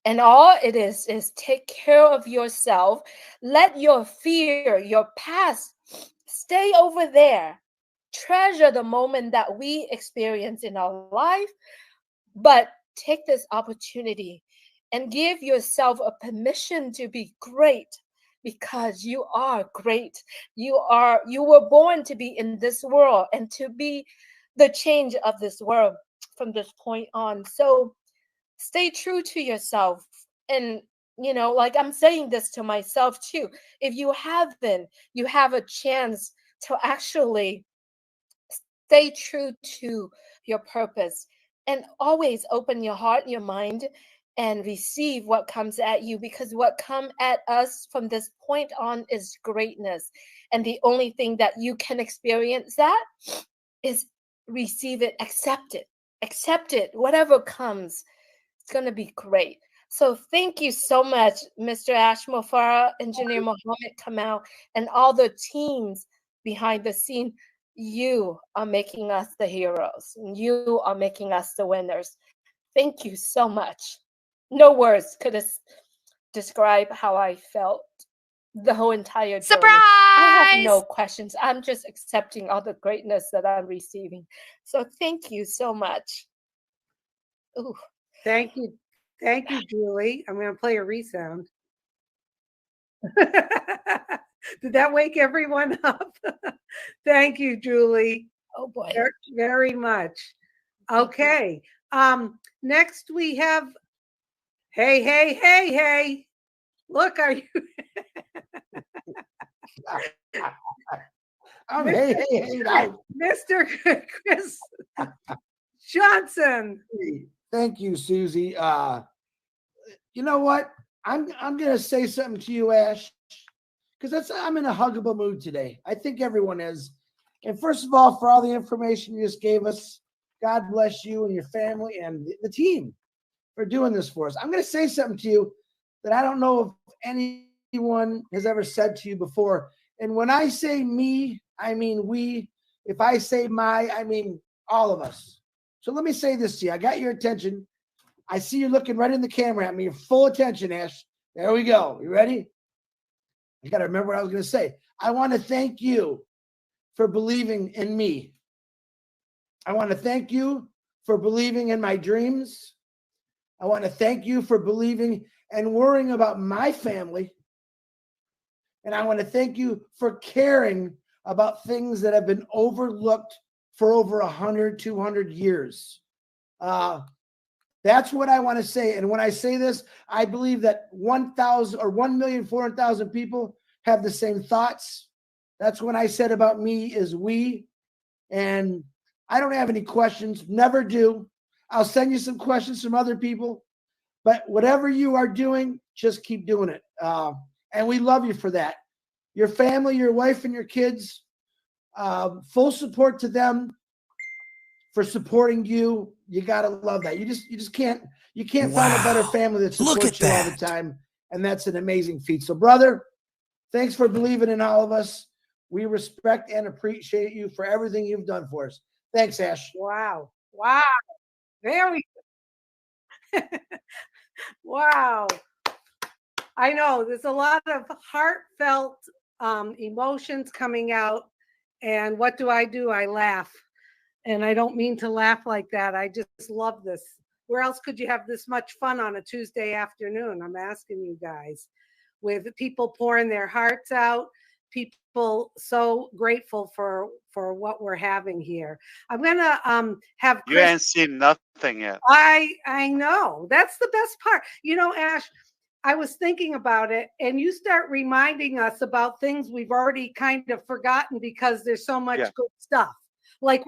And all it is take care of yourself. Let your fear, your past, stay over there. Treasure the moment that we experience in our life, but take this opportunity and give yourself a permission to be great, because you are great. You were born to be in this world and to be the change of this world from this point on. So stay true to yourself. And like I'm saying this to myself too, if you haven't, you have a chance to actually stay true to your purpose, and always open your heart, your mind, and receive what comes at you, because what comes at us from this point on is greatness. And the only thing that you can experience that is receive it, accept it, whatever comes, it's going to be great. So thank you so much, Mr. Ash Mufareh, Engineer Mohammed Kamal, and all the teams behind the scene. You are making us the heroes. You are making us the winners. Thank you so much. No words could describe how I felt the whole entire journey. Surprise! I have no questions. I'm just accepting all the greatness that I'm receiving. So thank you so much. Ooh. Thank you. Thank you, Julie. I'm going to play a resound. Did that wake everyone up? Thank you, Julie. Oh boy. Very, very much. Okay. Next we have, hey. Look, are you? Mr. Chris Johnson. Thank you, Susie. You know what? I'm gonna say something to you, Ash, because I'm in a huggable mood today. I think everyone is. And first of all, for all the information you just gave us, God bless you and your family and the team for doing this for us. I'm gonna say something to you that I don't know if anyone has ever said to you before. And when I say me, I mean we. If I say my, I mean all of us. So let me say this to you. I got your attention. I see you looking right in the camera at me. Full attention, Ash. There we go. You ready? I got to remember what I was going to say. I want to thank you for believing in me. I want to thank you for believing in my dreams. I want to thank you for believing and worrying about my family. And I want to thank you for caring about things that have been overlooked for over 100, 200 years. That's what I want to say. And when I say this, I believe that 1,000 or 1,400,000 people have the same thoughts. That's when I said about me is we. And I don't have any questions, never do. I'll send you some questions from other people. But whatever you are doing, just keep doing it. And we love you for that. Your family, your wife, and your kids, full support to them for supporting you. You gotta love that. You just can't find a better family that supports you all the time, and that's an amazing feat. So, brother, thanks for believing in all of us. We respect and appreciate you for everything you've done for us. Thanks, Ash. Wow. Very wow. I know there's a lot of heartfelt emotions coming out, and what do? I laugh. And I don't mean to laugh like that. I just love this. Where else could you have this much fun on a Tuesday afternoon? I'm asking you guys, with people pouring their hearts out, people so grateful for what we're having here. I'm gonna have Chris. You ain't seen nothing yet. I know. That's the best part. Ash, I was thinking about it, and you start reminding us about things we've already kind of forgotten because there's so much good stuff. Like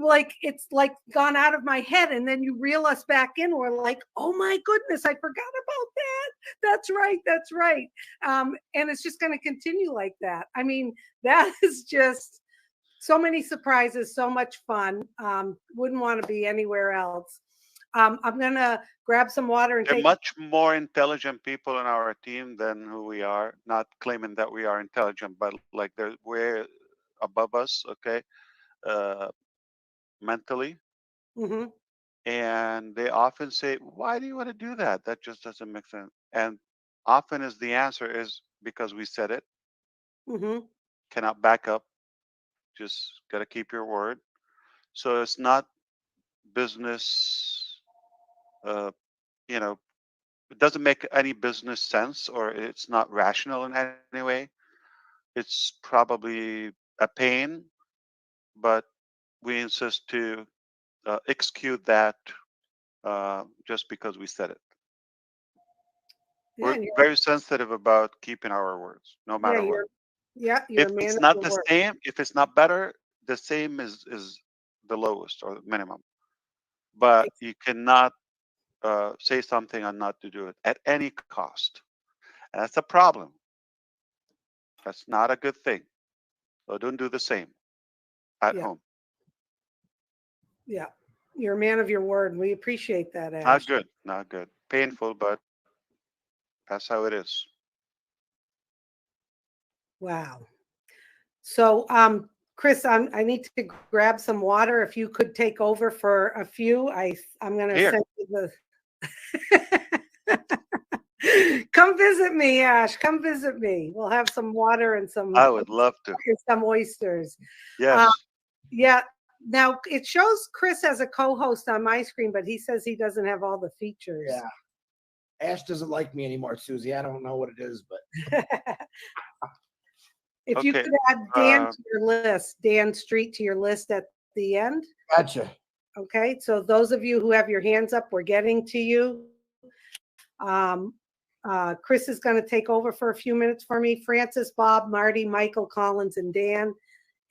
like it's like gone out of my head, and then you reel us back in. We're like, oh my goodness, I forgot about that. That's right, that's right. And it's just going to continue like that. I mean, that is just so many surprises, so much fun. Wouldn't want to be anywhere else. I'm gonna grab some water and They're take. much more intelligent people in our team than who we are. Not claiming that we are intelligent, but like they're way above us. Okay, mentally. Mm-hmm. And they often say, "Why do you want to do that? That just doesn't make sense." And often is the answer is because we said it. Mm-hmm. Cannot back up. Just got to keep your word. So it's not business. Uh, you know, it doesn't make any business sense, or it's not rational in any way. It's probably a pain, but we insist to execute that just because we said it. Yeah, We're and you're, very sensitive about keeping our words, no yeah, matter what. you're If a man it's of not your the word. same, if it's not better, the same is the lowest or the minimum. But you cannot say something and not to do it at any cost. And that's a problem. That's not a good thing. So don't do the same at Yeah, home. yeah, you're a man of your word, and we appreciate that, Not Ash. good, not good. Painful, but that's how it is. Wow. So, Chris, I need to grab some water. If you could take over for a few, I'm going to Here. send you the. Come visit me, Ash. Come visit me. We'll have some water and I would love to. some oysters. Yes. Yeah. Now it shows Chris as a co-host on my screen, but he says he doesn't have all the features. Yeah. Ash doesn't like me anymore, Susie. I don't know what it is, but if you Okay, could add Dan to your list, Dan Street to your list at the end. Gotcha. Okay, so those of you who have your hands up, we're getting to you. Chris is going to take over for a few minutes for me. Francis, Bob, Marty, Michael, Collins, and Dan.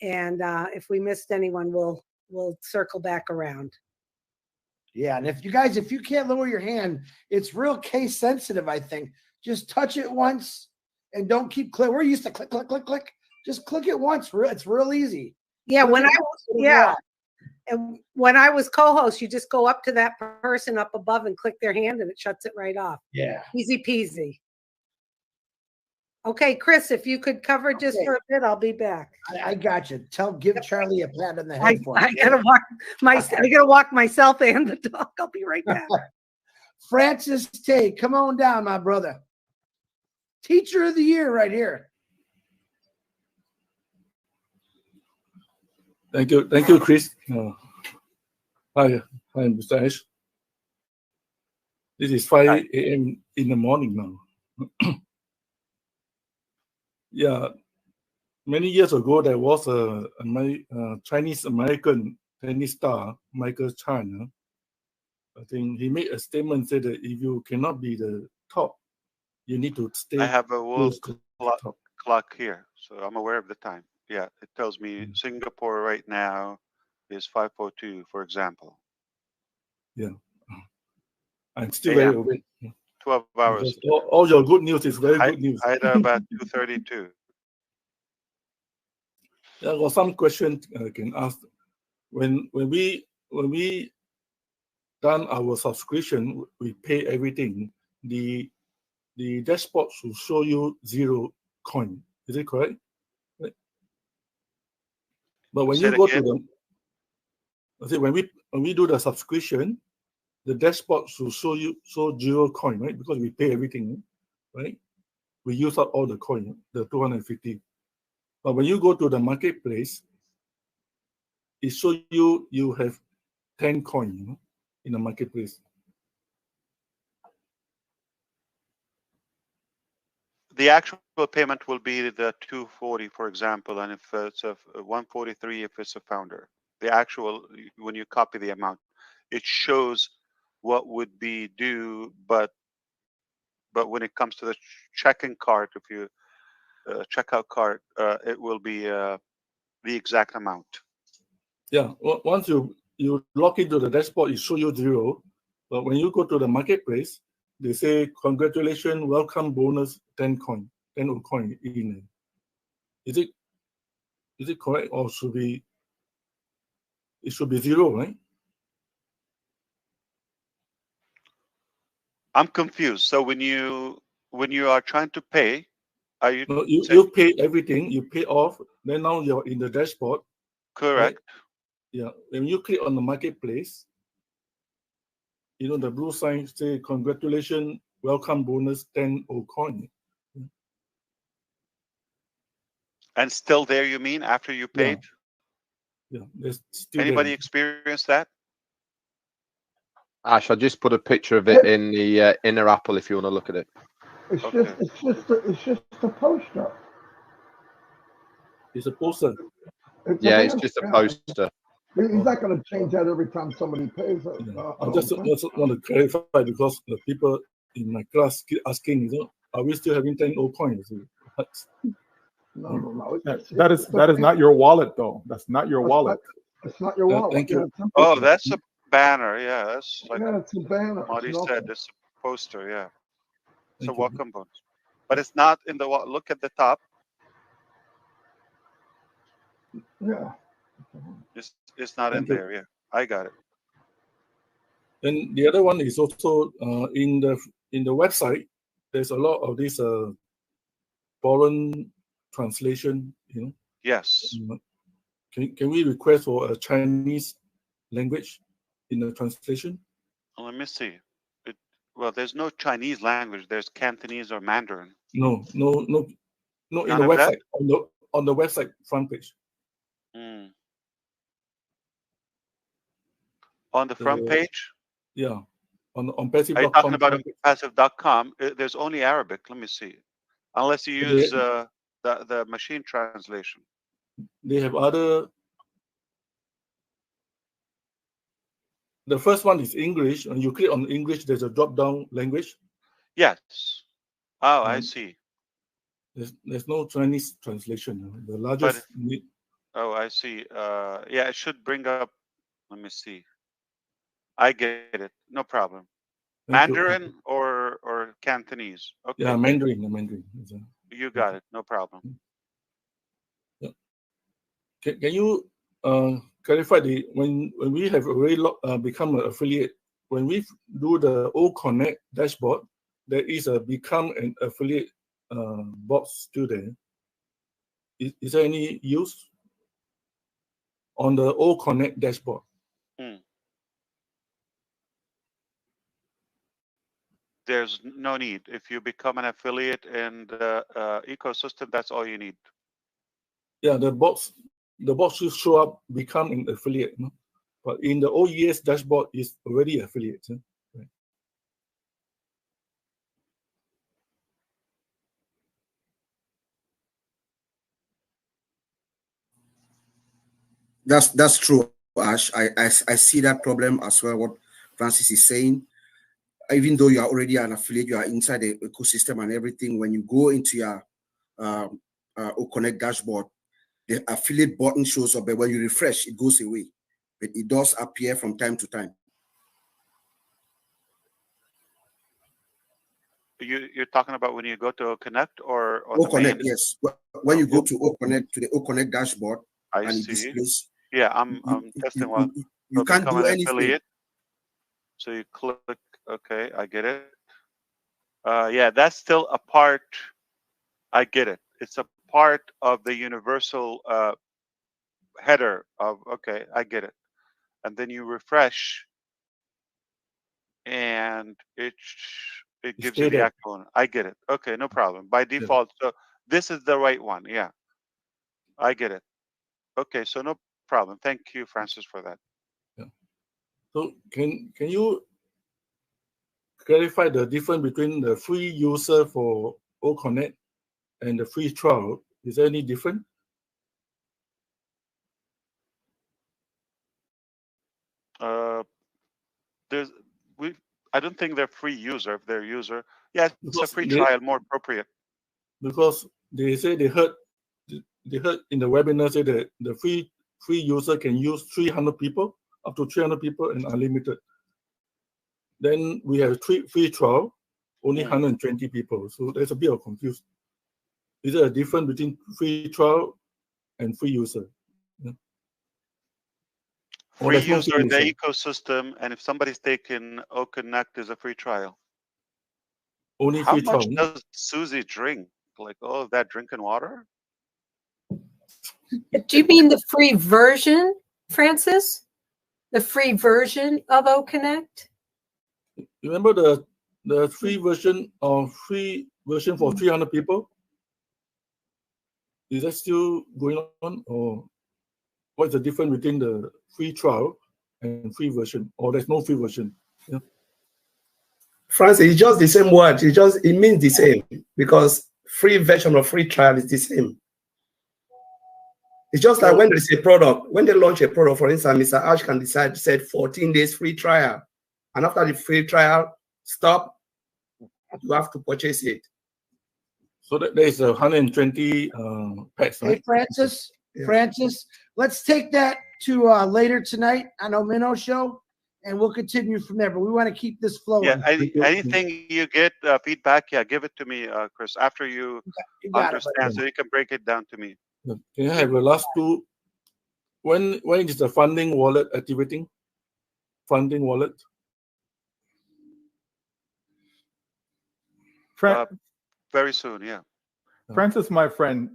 And if we missed anyone, we'll circle back around. Yeah, and if you can't lower your hand, it's real case sensitive, I think. Just touch it once and don't keep click. We're used to click, click, click, click. Just click it once. It's real easy. Yeah, Click when it I once, was it'll go off. and when I was co-host, you just go up to that person up above and click their hand, and it shuts it right off. Yeah, easy peasy. Okay, Chris, if you could cover just for a bit, I'll be back. I got you. Give Charlie a pat on the head for me. I gotta walk myself and the dog. I'll be right back. Francis Tay, come on down, my brother. Teacher of the year right here. Thank you, Chris. Hi, Mr. Ash. This is 5 a.m. in the morning now. Yeah, many years ago there was a Chinese American tennis star, Michael Chan. I think he made a statement said that if you cannot be the top, you need to stay. I have a world close to clock here, so I'm aware of the time. Yeah, it tells me Singapore right now is 5:02, for example. Yeah, I'm still very AM. awake. 12 hours. All your good news is very good news. Hyderabad 2:32. There was some question I can ask. When we done our subscription, we pay everything. The dashboard should show you 0 coin. Is it correct? Right. But when Say you it go again. to the, I say when we do the subscription, the dashboard should show 0 coin, right? Because we pay everything, right? We use up all the coin, the 250. But when you go to the marketplace, it shows you have 10 coin in the marketplace. The actual payment will be the 240, for example, and if it's a 143, if it's a founder. The actual, when you copy the amount, it shows what would be due, but when it comes to the checking card, if you checkout card, it will be the exact amount. Yeah, once you log into the dashboard, it show you 0. But when you go to the marketplace, they say congratulations, welcome bonus 10 coin, 10 coin in. Is it correct, or should be it should be 0, right? I'm confused. So when you are trying to pay, are you? No, you pay everything, you pay off. Then now you're in the dashboard. Correct. Right? Yeah. When you click on the marketplace, you know the blue sign say congratulations, welcome bonus 10 coin. And still there, you mean, after you paid? Yeah, there's still Anybody there. experience that? Ash, I just put a picture of it in the inner Apple if you want to look at it. It's Okay. just a poster. It's a poster. It's just a poster. He's not going to change that every time somebody pays it. I just want to clarify because the people in my class keep asking, you know, are we still having 10 coins? No. That is not your wallet, though. That's not your wallet. It's not your wallet. Thank you. Oh, that's a banner. Yeah, that's like it's a banner. Marty It's said. nothing. It's a poster. Yeah, it's a Thank you. welcome bonus, but it's not in the. Look at the top. Yeah. It's not in Thank you. there. Yeah, I got it. And the other one is also in the website. There's a lot of this foreign translation. You know. Yes. Can we request for a Chinese language in the translation? Let me see. Well, there's no Chinese language. There's Cantonese or Mandarin. No. In the None of website that? on the website front page. On the front page? Yeah, on passive.com. Are you talking about passive.com? There's only Arabic. Let me see. Unless you use the machine translation. They have other. The first one is English, and you click on English. There's a drop-down language. Yes. Oh, I see. There's no Chinese translation. The largest. Oh, I see. Yeah, it should bring up. Let me see. I get it. No problem. Mandarin or Cantonese? Okay. Yeah, Mandarin. You got it. No problem. Yeah. Can you clarify when we have already become an affiliate? When we do the O-Connect dashboard, there is a become an affiliate box still there. Is there any use on the O-Connect dashboard? There's no need. If you become an affiliate in the ecosystem, that's all you need. Yeah, the box should show up become an affiliate, no? But in the OES dashboard is already affiliate. Huh? Right. That's true, Ash. I see that problem as well. What Francis is saying. Even though you are already an affiliate, you are inside the ecosystem and everything. When you go into your O-Connect dashboard, the affiliate button shows up, but when you refresh, it goes away. But it does appear from time to time. You're talking about when you go to O-Connect or O-Connect, yes. When you go to O-Connect, to the O-Connect dashboard, and it displays. Yeah, I'm testing one. You can't do anything. Affiliate. So you click, okay, I get it. Yeah, that's still a part. I get it. It's a part of the universal header of, okay, I get it. And then you refresh and it gives you the actual one. I get it. Okay, no problem. By default, so this is the right one. Yeah, I get it. Okay, so no problem. Thank you, Francis, for that. Yeah. So can you clarify the difference between the free user for O-Connect and the free trial? Is there any difference? I don't think they're free user. If they're user, yeah, it's a free trial, more appropriate. Because they say they heard in the webinar say that the free free user can use 300 people, up to 300 people and unlimited. Then we have free trial, only 120 people. So there's a bit of confusion. Is there a difference between free trial and free user? Yeah. Free user in the ecosystem, and if somebody's taken OConnect is a free trial. Only How free much trial. does Susie drink? Like all of that drinking water? Do you mean the free version, Francis? The free version of OConnect? Remember the free version for 300 people? Is that still going on, or what's the difference between the free trial and free version, or there's no free version? Yeah. Francis, it's just the same word. It means the same, because free version or free trial is the same. It's just like when there's a product, when they launch a product, for instance, Mr. Ash can decide to set 14 days free trial. And after the free trial stop, you have to purchase it. So there is 120 packs, right? Hey, Francis, Francis, let's take that to later tonight on Omino Show, and we'll continue from there. But we want to keep this flowing. Yeah, anything you get feedback, yeah, give it to me, Chris, after you understand, so you can break it down to me. Can I have the last two? When is the funding wallet activating? Funding wallet? Very soon, yeah. Francis, my friend,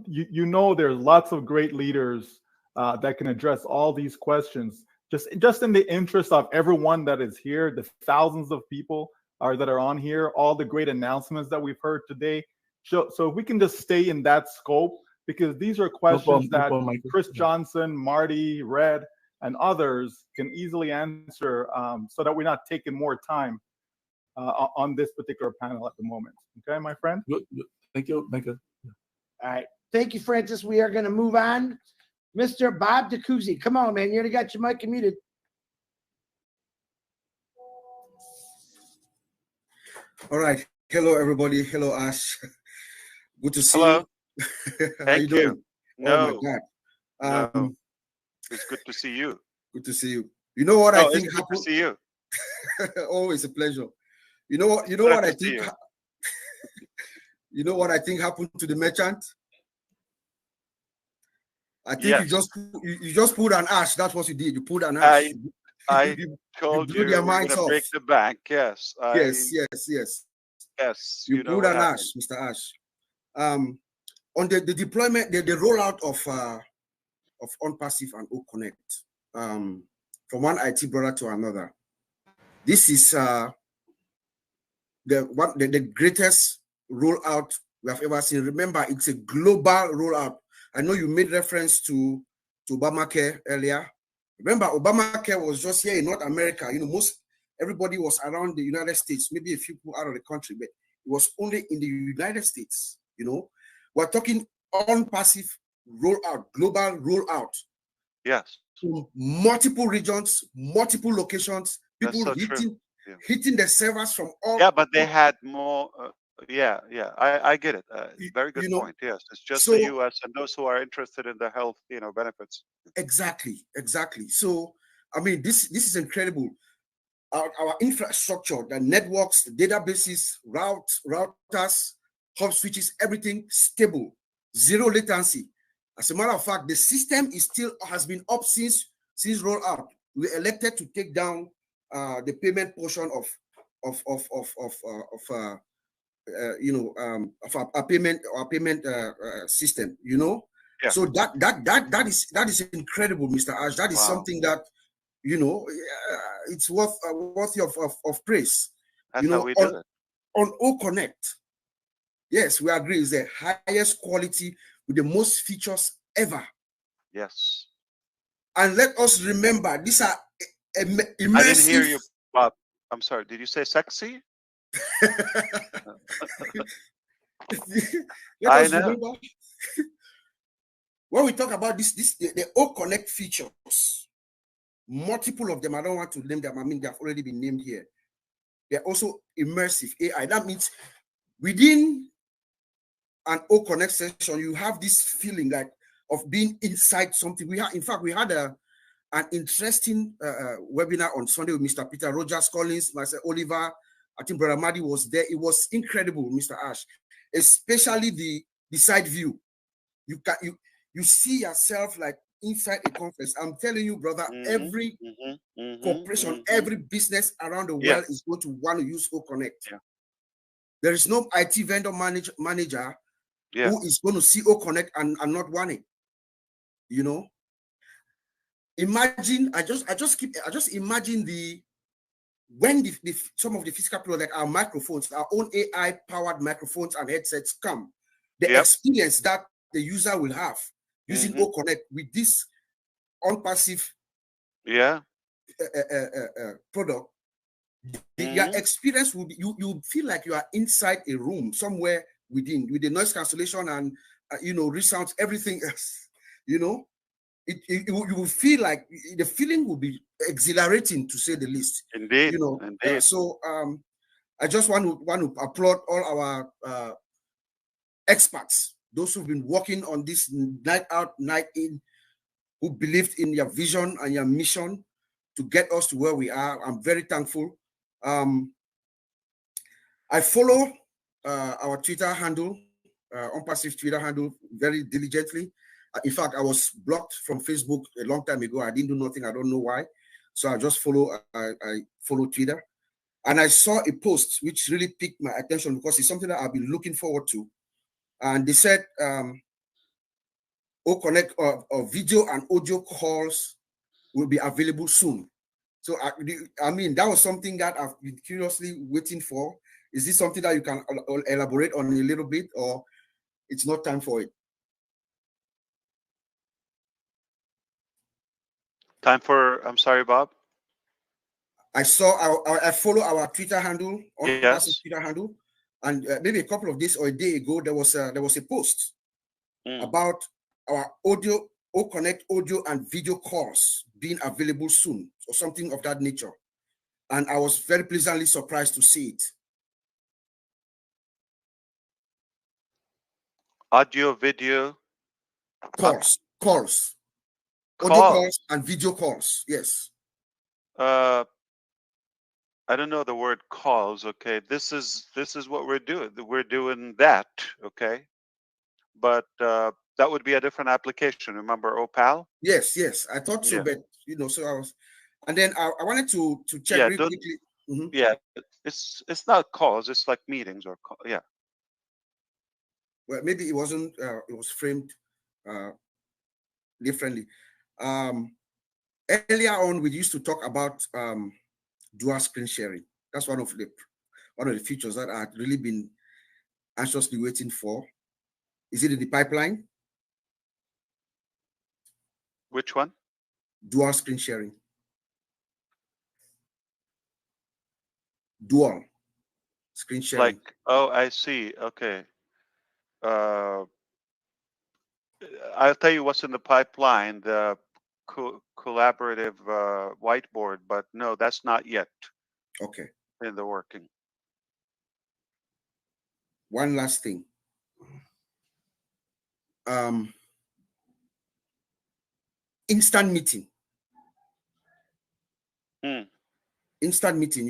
you know there's lots of great leaders that can address all these questions. Just in the interest of everyone that is here, the thousands of people that are on here, all the great announcements that we've heard today. So if we can just stay in that scope, because these are questions that Chris Johnson, Marty, Red, and others can easily answer, so that we're not taking more time on this particular panel at the moment. Okay, my friend? Good. Thank you, Micah. All right. Thank you, Francis. We are going to move on. Mr. Bob DeCusi, come on, man. You already got your mic muted. All right. Hello, everybody. Hello, Ash. Good to see you. How you doing? No. Oh, my God. No. It's good to see you. Good to see you. You know what I think it's good to see you. Always a pleasure. You know what I think. You know what I think happened to the merchant? I think you just put an ash. That's what you did. You put an ash. I told you their minds off. break the bank. Yes. Yes. Yes. You put an ash, Mr. Ash. On the deployment, the rollout of ONPASSIVE and OConnect, from one IT brother to another. This is the greatest rollout we have ever seen. Remember, it's a global rollout. I know you made reference to Obamacare earlier. Remember, Obamacare was just here in North America. You know, everybody was around the United States, maybe a few people out of the country, but it was only in the United States. You know, we're talking ONPASSIVE rollout, global rollout. Yes. To multiple regions, multiple locations, people hitting the servers from all. Yeah, but they had more. I get it. Very good point. Yes, it's just the U.S. and those who are interested in the health, benefits. Exactly. So, I mean, this is incredible. Our infrastructure, the networks, the databases, routers, hub switches, everything stable, zero latency. As a matter of fact, the system has been up since rollout. We elected to take down the payment portion of our payment system. Yeah. So that is incredible, Mr. Ash. That is something that it's worthy of praise. That's how we do it. On OConnect, yes, we agree, is the highest quality with the most features ever. Yes. And let us remember, these are immersive. I didn't hear you, Bob. I'm sorry. Did you say sexy? Let us remember, when we talk about the OConnect features, multiple of them, I don't want to name them. I mean, they have already been named here. They're also immersive AI. That means within an OConnect session, you have this feeling like, of being inside something. In fact, we had an interesting webinar on Sunday with Mr. Peter Rogers Collins, myself, Oliver. I think Brother Madi was there. It was incredible, Mr. Ash, especially the side view. You see yourself like inside a conference. I'm telling you, brother, every corporation, every business around the world is going to want to use O-Connect. There is no IT vendor manager who is going to see O-Connect and not want it. You know, imagine. I just imagine when some of the physical products, like our microphones, our own AI powered microphones and headsets come, the experience that the user will have using O-Connect with this ONPASSIVE product, your experience will be, you feel like you are inside a room somewhere with the noise cancellation and resounds, everything else. You know, you will feel like the feeling will be exhilarating, to say the least. Indeed. You know, Indeed. so I just want to applaud all our experts, those who've been working on this night out, night in, who believed in your vision and your mission to get us to where we are. I'm very thankful. I follow our Twitter handle, ONPASSIVE Twitter handle, very diligently. In fact, I was blocked from Facebook a long time ago. I didn't do nothing. I don't know why. So I just follow. I follow Twitter, and I saw a post which really piqued my attention because it's something that I've been looking forward to. And they said, O-Connect or video and audio calls will be available soon. So I mean, that was something that I've been curiously waiting for. Is this something that you can elaborate on a little bit, or it's not time for it? Time for, I'm sorry, Bob. I follow our Twitter handle, Yes. Twitter handle, and maybe a couple of days or a day ago, there was a post about our O-Connect audio and video calls being available soon, or something of that nature. And I was very pleasantly surprised to see it. Audio, video. Calls. Audio calls and video calls, yes. I don't know the word calls. Okay, this is what we're doing. We're doing that. Okay, but that would be a different application. Remember Opal? Yes. I thought so, but so I was, and then I wanted to check really quickly. Yeah, it's not calls. It's like meetings or Well, maybe it wasn't. It was framed differently. Earlier on, we used to talk about dual screen sharing. That's one of the features that I've really been anxiously waiting for. Is it in the pipeline? Which one? Dual screen sharing. Dual screen sharing. Like, oh, I see. Okay. I'll tell you what's in the pipeline, the collaborative whiteboard, but no, that's not yet. Okay. In the working. One last thing. Instant meeting. Instant meeting,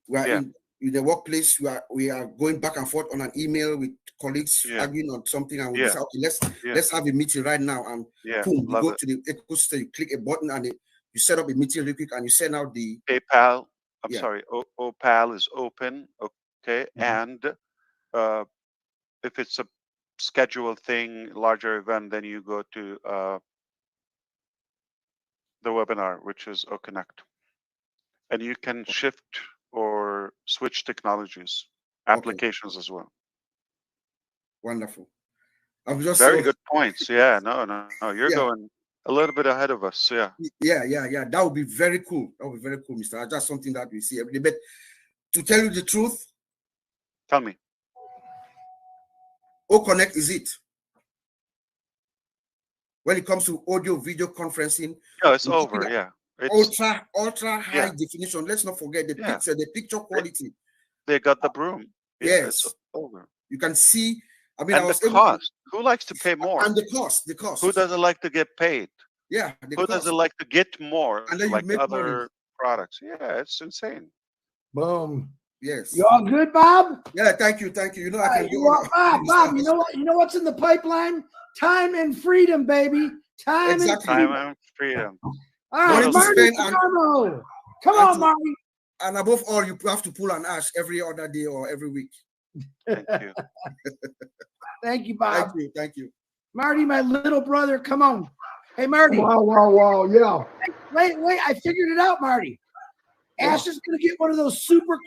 we are in the workplace, we are going back and forth on an email with colleagues, arguing on something, and we decide, okay, let's have a meeting right now, and boom, you go to the ecosystem, you click a button, and you set up a meeting real quick, and you send out the PayPal. I'm sorry, Opal is open. Okay, and if it's a scheduled thing, larger event, then you go to the webinar, which is O-Connect, and you can shift or switch technologies, applications as well. Wonderful. I'm just very good points. Yeah, no, you're going a little bit ahead of us. Yeah. That would be very cool. That would be very cool, Mr. That's something that we see every day. But to tell you the truth, tell me. O-Connect is it. When it comes to audio video conferencing, no, it's over. Yeah. It's ultra high definition. Let's not forget the picture quality. They got the broom. Yes. It's over. You can see I mean, and I was the able to, cost. Who likes to pay more? and the cost. Who doesn't like to get paid? Yeah, the Who cost. doesn't like to get more, And then you like make other money. products? Yeah, it's insane. Boom. Yes. You all good, Bob? Yeah, thank you, thank you. You know, I can go Bob, on. Bob, you know what? You know what's in the pipeline? Time and freedom, baby. Time Exactly. and freedom. Time and freedom. All right, Money to Marty spend and- Palermo. Come and on, to- Marty. And above all, you have to pull an ash every other day or every week. Thank you. Thank you, Bob. Thank you, thank you. Marty, my little brother, come on. Hey, Marty. Wow, yeah. Wait, I figured it out, Marty. Ash is going to get one of those super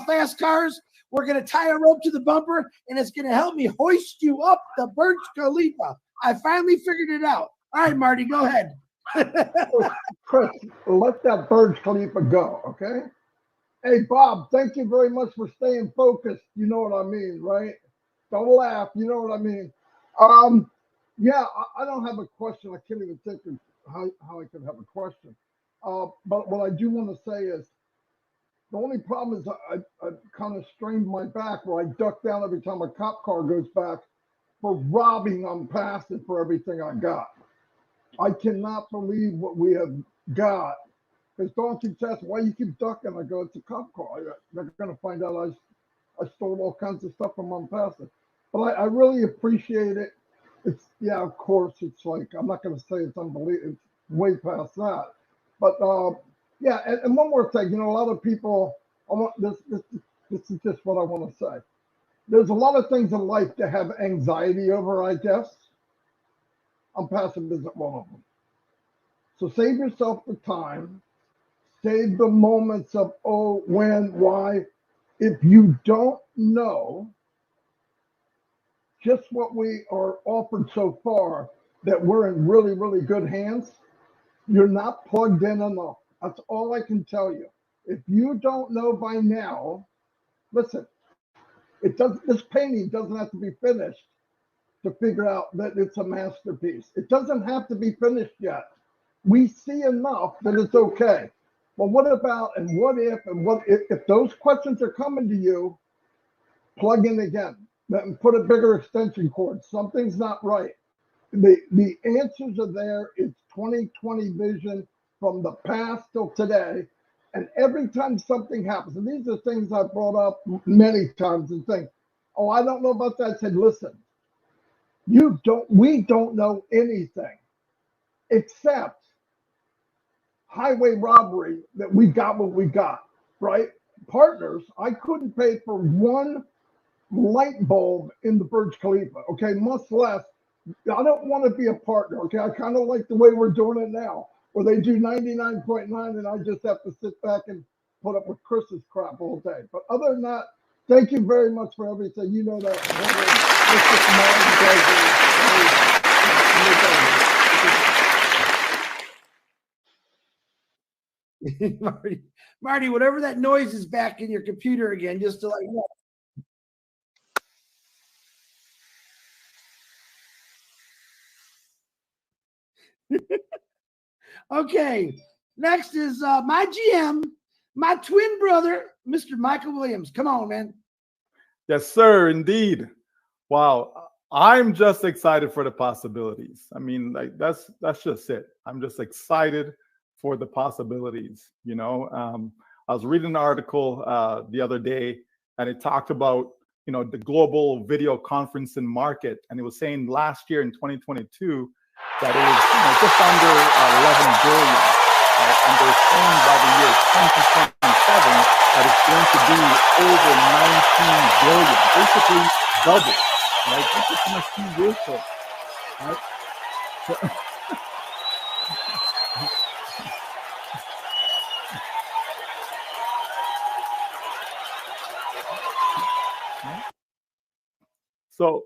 fast cars. We're going to tie a rope to the bumper, and it's going to help me hoist you up the Burj Khalifa. I finally figured it out. All right, Marty, go ahead. Chris, let that Burj Khalifa go, okay? Hey, Bob, thank you very much for staying focused. You know what I mean, right? Don't laugh. You know what I mean. Yeah, I don't have a question. I can't even think of how I could have a question. But what I do want to say is the only problem is I kind of strained my back where I duck down every time a cop car goes back for robbing ONPASSIVE for everything I got. I cannot believe what we have got. Because Dawn keeps asking, why you keep ducking? I go, it's a cop car. They're going to find out I stole all kinds of stuff from ONPASSIVE. But I really appreciate it. It's, yeah, of course, it's like, I'm not going to say it's unbelievable. It's way past that. But yeah, and one more thing, you know, a lot of people, this is just what I want to say. There's a lot of things in life to have anxiety over, I guess. ONPASSIVE isn't one of them. So save yourself the time. Save the moments of, oh, when, why. If you don't know just what we are offered so far, that we're in really, really good hands, you're not plugged in enough. That's all I can tell you. If you don't know by now, listen, this painting doesn't have to be finished to figure out that it's a masterpiece. It doesn't have to be finished yet. We see enough that it's okay. But what about and what if those questions are coming to you, plug in again and put a bigger extension cord. Something's not right. The answers are there. It's 2020 vision from the past till today. And every time something happens, and these are things I've brought up many times and think, oh, I don't know about that. I said, listen, we don't know anything except highway robbery that we got what we got, right? Partners, I couldn't pay for one light bulb in the Burj Khalifa, okay? Much less, I don't want to be a partner, okay? I kind of like the way we're doing it now, where they do 99.9 and I just have to sit back and put up with Chris's crap all day. But other than that, thank you very much for everything. You know that. Marty, whatever that noise is back in your computer again, just to let you know. Okay, next is my GM, my twin brother, Mr. Michael Williams. Come on, man. Yes, sir, indeed. Wow, I'm just excited for the possibilities. I mean, like that's just it. I'm just excited for the possibilities. You know, I was reading an article the other day, and it talked about the global video conferencing market, and it was saying last year in 2022 that it was just under 11 billion, right? And they're saying by the year 2027 that it's going to be over 19 billion, basically double, right? That's just in a few years ago, right? So,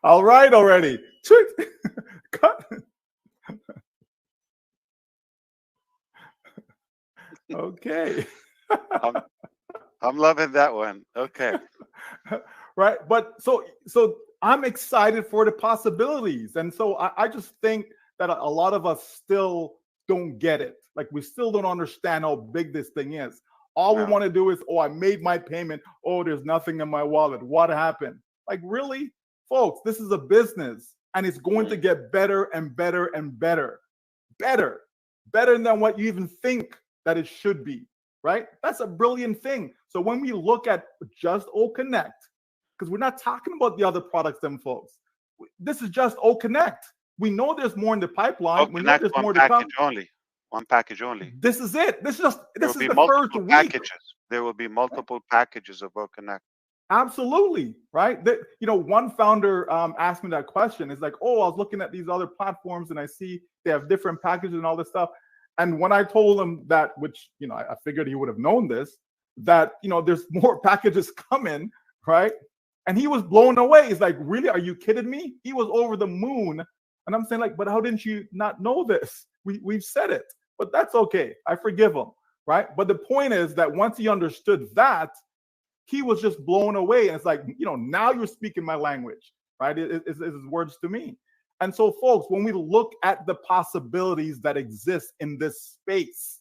all right, already. Cut. Okay. I'm loving that one. Okay. Right, but so I'm excited for the possibilities, and so I just think that a lot of us still don't get it. Like we still don't understand how big this thing is. All we want to do is, oh, I made my payment. Oh, there's nothing in my wallet. What happened? Like, really? Folks, this is a business, and it's going to get better and better and better. Better than what you even think that it should be, right? That's a brilliant thing. So when we look at just O Connect, because we're not talking about the other products, them folks. This is just O Connect. We know there's more in the pipeline. We know there's more to come. One package only. This is it. This is the first week. Packages. There will be multiple packages of O Connect. Absolutely, right? One founder asked me that question. It's like, oh, I was looking at these other platforms and I see they have different packages and all this stuff. And when I told him that, which, I figured he would have known this, that, there's more packages coming, right? And he was blown away. He's like, really? Are you kidding me? He was over the moon. And I'm saying, like, but how didn't you not know this? We've said it, but that's okay. I forgive him, right? But the point is that once he understood that, he was just blown away. And it's like, now you're speaking my language, right? It's words to me. And so, folks, when we look at the possibilities that exist in this space,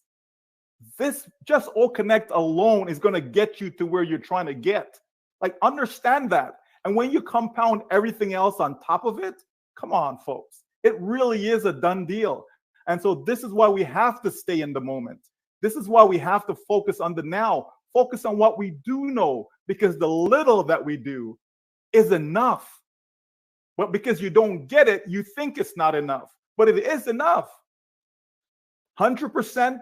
this just O Connect alone is going to get you to where you're trying to get. Like, understand that. And when you compound everything else on top of it, come on, folks, it really is a done deal. And so this is why we have to stay in the moment. This is why we have to focus on the now, focus on what we do know, because the little that we do is enough. But because you don't get it, you think it's not enough, but it is enough. 100%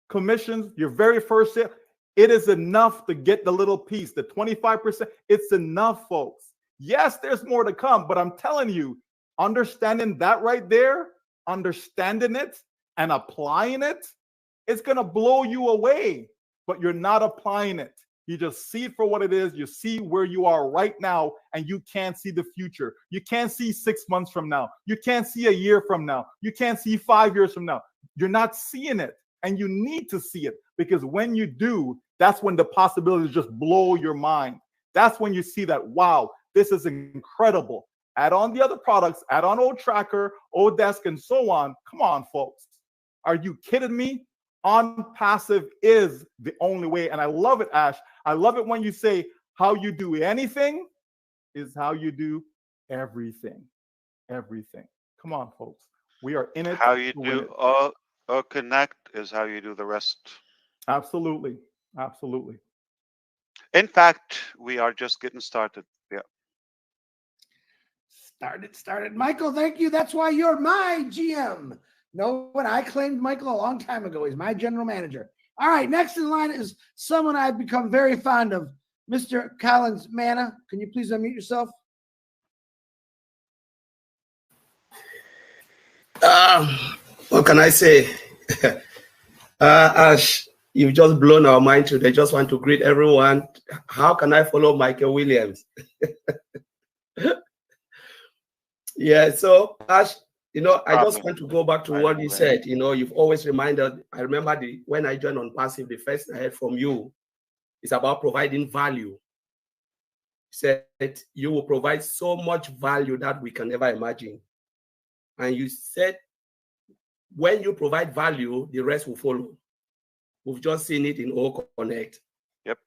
commissions, your very first sale, it is enough to get the little piece, the 25%. It's enough, folks. Yes, there's more to come, but I'm telling you, understanding that right there, understanding it and applying it, it's going to blow you away, but you're not applying it. You just see it for what it is. You see where you are right now, and you can't see the future. You can't see 6 months from now. You can't see a year from now. You can't see 5 years from now. You're not seeing it, and you need to see it, because when you do, that's when the possibilities just blow your mind. That's when you see that, wow, this is incredible. Add on the other products, add on OTracker, Odesk, and so on. Come on, folks. Are you kidding me? ONPASSIVE is the only way. And I love it, Ash. I love it when you say how you do anything is how you do everything. Everything. Come on, folks. We are in it. How you do O Connect is how you do the rest. Absolutely. Absolutely. In fact, we are just getting started. Yeah. Started. Michael, thank you. That's why you're my GM. No, when I claimed Michael a long time ago. He's my general manager. All right, next in line is someone I've become very fond of, Mr. Collins Manna. Can you please unmute yourself? What can I say? Ash, you've just blown our mind today. Just want to greet everyone. How can I follow Michael Williams? Yeah, so Ash, I just want to go back to what you said. You've always reminded, I remember when I joined ONPASSIVE, the first I heard from you is about providing value. You said you will provide so much value that we can never imagine. And you said when you provide value, the rest will follow. We've just seen it in O Connect. Yep.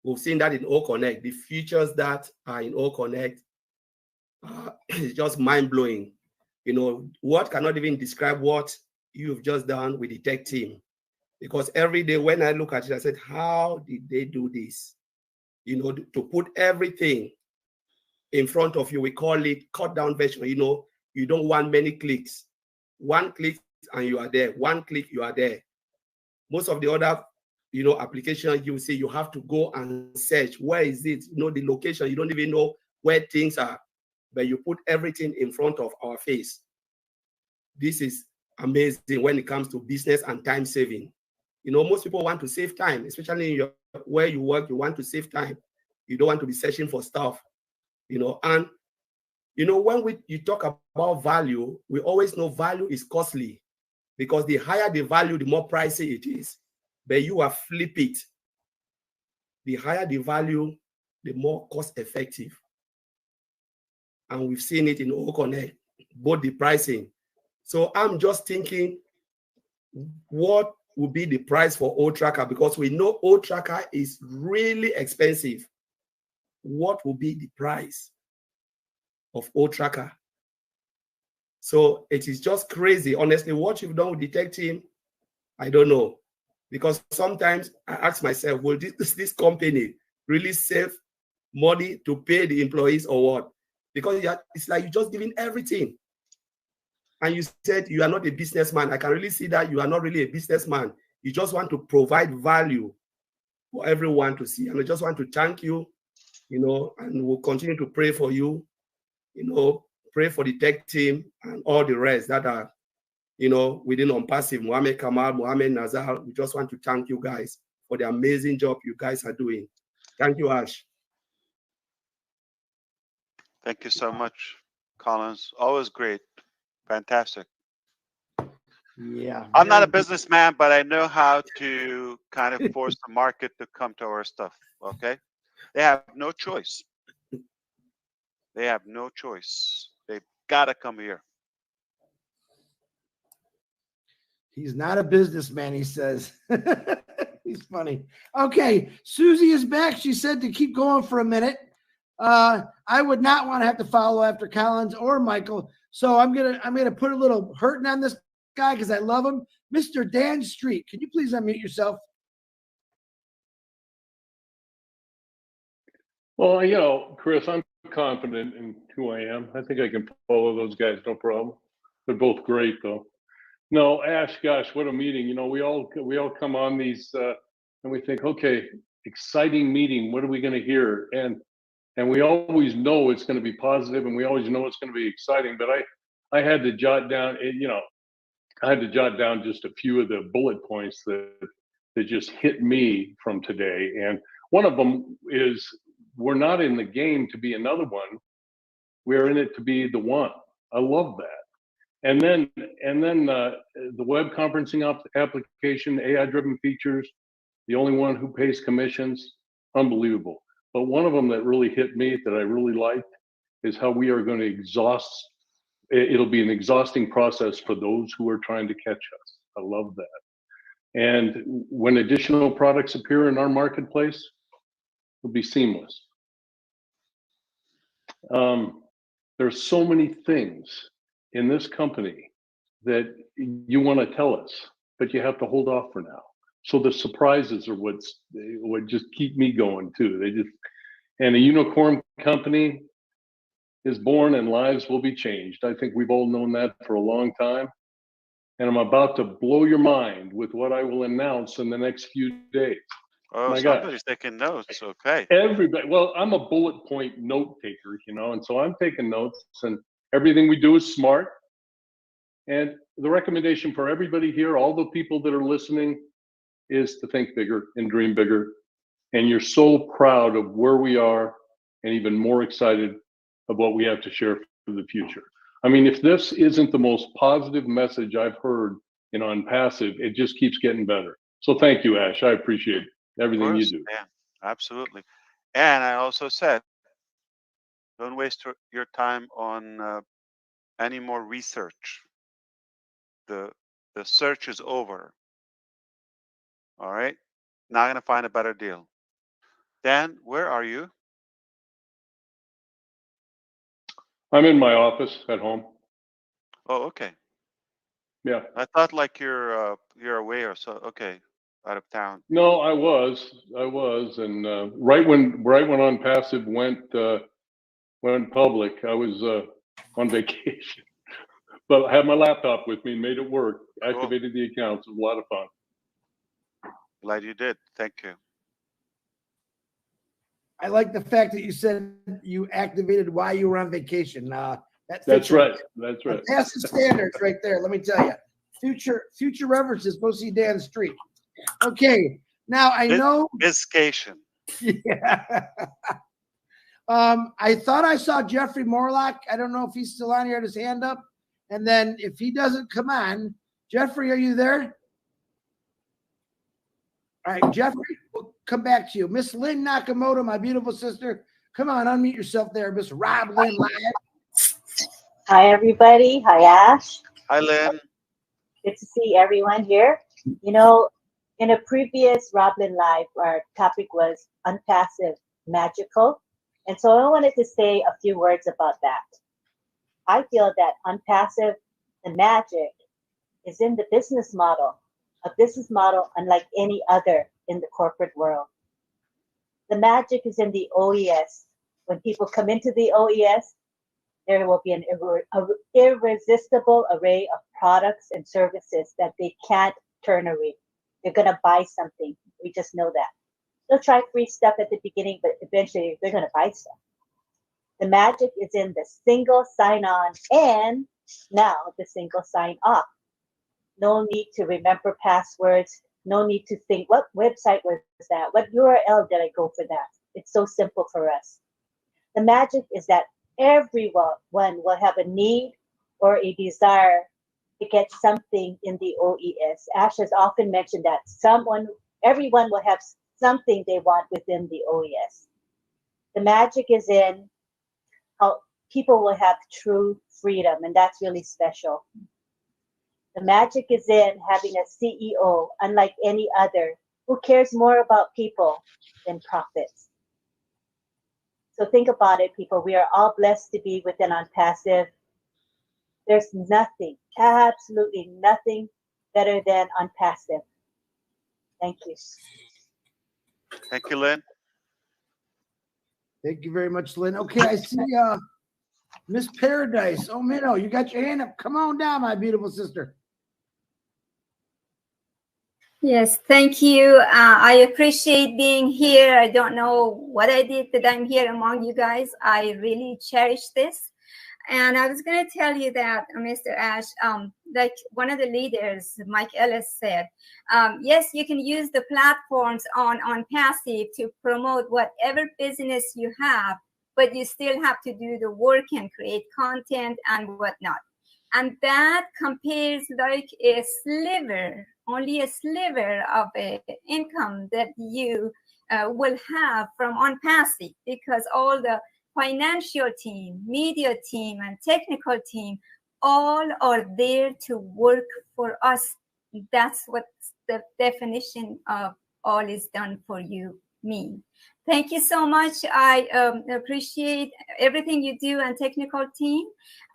We've seen that in O Connect. The features that are in O Connect is just mind-blowing. What cannot even describe what you've just done with the tech team. Because every day when I look at it, I said, how did they do this? To put everything in front of you, we call it cut down version. You don't want many clicks. One click and you are there. One click, you are there. Most of the other, applications, you see, you have to go and search. Where is it? The location. You don't even know where things are. But you put everything in front of our face. This is amazing when it comes to business and time saving. Most people want to save time, especially in where you work. You want to save time. You don't want to be searching for stuff. And when you talk about value, we always know value is costly, because the higher the value, the more pricey it is. But you are flip it. The higher the value, the more cost effective. And we've seen it in O Connect, both the pricing. So I'm just thinking, what will be the price for old tracker? Because we know old tracker is really expensive. What will be the price of old tracker? So it is just crazy. Honestly, what you've done with the tech team, I don't know. Because sometimes I ask myself, will this company really save money to pay the employees or what? Because it's like you're just giving everything. And you said you are not a businessman. I can really see that you are not really a businessman. You just want to provide value for everyone to see. And I just want to thank you, and we'll continue to pray for you, pray for the tech team and all the rest that are, within ONPASSIVE, Mohammed Kamal, Mohammed Nazar. We just want to thank you guys for the amazing job you guys are doing. Thank you, Ash. Thank you so much, Collins. Always great. Fantastic. Yeah. I'm not a businessman, but I know how to kind of force the market to come to our stuff. Okay. They have no choice. They have no choice. They've got to come here. He's not a businessman, he says. He's funny. Okay, Susie is back. She said to keep going for a minute. I would not want to have to follow after Collins or Michael, so I'm gonna put a little hurting on this guy because I love him. Mr. Dan Street, can you please unmute yourself? Well, Chris, I'm confident in who I am. I think I can follow those guys, no problem. They're both great, though. No, Ash, gosh, what a meeting! We all come on these and we think, okay, exciting meeting. What are we going to hear? And we always know it's going to be positive, and we always know it's going to be exciting. But I had to jot down, I had to jot down just a few of the bullet points that just hit me from today. And one of them is, we're not in the game to be another one. We're in it to be the one. I love that. And then the web conferencing application, AI-driven features, the only one who pays commissions, unbelievable. But one of them that really hit me, that I really liked, is how we are going to exhaust. It'll be an exhausting process for those who are trying to catch us. I love that. And when additional products appear in our marketplace, it'll be seamless. There's so many things in this company that you want to tell us, but you have to hold off for now. So the surprises are what just keep me going too. And a unicorn company is born and lives will be changed. I think we've all known that for a long time. And I'm about to blow your mind with what I will announce in the next few days. Oh, somebody's taking notes. Okay. Everybody, well, I'm a bullet point note taker, and so I'm taking notes, and everything we do is smart. And the recommendation for everybody here, all the people that are listening, is to think bigger and dream bigger. And you're so proud of where we are and even more excited of what we have to share for the future. I mean, if this isn't the most positive message I've heard in ONPASSIVE, it just keeps getting better. So thank you, Ash. I appreciate everything you do. Yeah, absolutely. And I also said, don't waste your time on any more research. The search is over. All right. Now I'm going to find a better deal. Dan, where are you? I'm in my office at home. Oh, okay. Yeah. I thought like you're away or so. Okay, out of town. No, I was, and right when ONPASSIVE went public, I was on vacation, but I had my laptop with me, made it work, activated the accounts. It was a lot of fun. Glad you did. Thank you. I like the fact that you said you activated while you were on vacation. That's right. That's right. That's the standards right there. Let me tell you. Future references. Go see Dan Street. Okay. Now I know. Biscation. Yeah. I thought I saw Jeffrey Morlock. I don't know if he's still on here. Had his hand up. And then if he doesn't come on, Jeffrey, are you there? All right, Jeffrey, we'll come back to you. Miss Lynn Nakamoto, my beautiful sister. Come on, unmute yourself there, Miss Rob Lynn Live. Hi, everybody. Hi, Ash. Hi, Lynn. Good to see everyone here. You know, in a previous Roblin Live, our topic was unpassive magical. And so I wanted to say a few words about that. I feel that unpassive, the magic, is in the business model, a business model unlike any other in the corporate world. The magic is in the OES. When people come into the OES, there will be an irresistible array of products and services that they can't turn away. They're going to buy something. We just know that. They'll try free stuff at the beginning, but eventually they're going to buy stuff. The magic is in the single sign-on and now the single sign-off. No need to remember passwords. No need to think, what website was that? What URL did I go for that? It's so simple for us. The magic is that everyone will have a need or a desire to get something in the OES. Ash has often mentioned that everyone will have something they want within the OES. The magic is in how people will have true freedom, and that's really special. The magic is in having a CEO, unlike any other, who cares more about people than profits. So think about it, people. We are all blessed to be within ONPASSIVE. There's nothing, absolutely nothing better than ONPASSIVE. Thank you. Thank you, Lynn. Thank you very much, Lynn. Okay, I see Miss Paradise. Oh, Minnow, you got your hand up. Come on down, my beautiful sister. Yes, thank you. I appreciate being here. I don't know what I did that I'm here among you guys. I really cherish this. And I was going to tell you that, Mr. Ash, like one of the leaders, Mike Ellis, said, yes, you can use the platforms on ONPASSIVE to promote whatever business you have, but you still have to do the work and create content and whatnot. And that compares like a sliver, only a sliver of income that you will have from ONPASSIVE, because all the financial team, media team, and technical team all are there to work for us. That's what the definition of all is done for you mean. Thank you so much. I appreciate everything you do and technical team.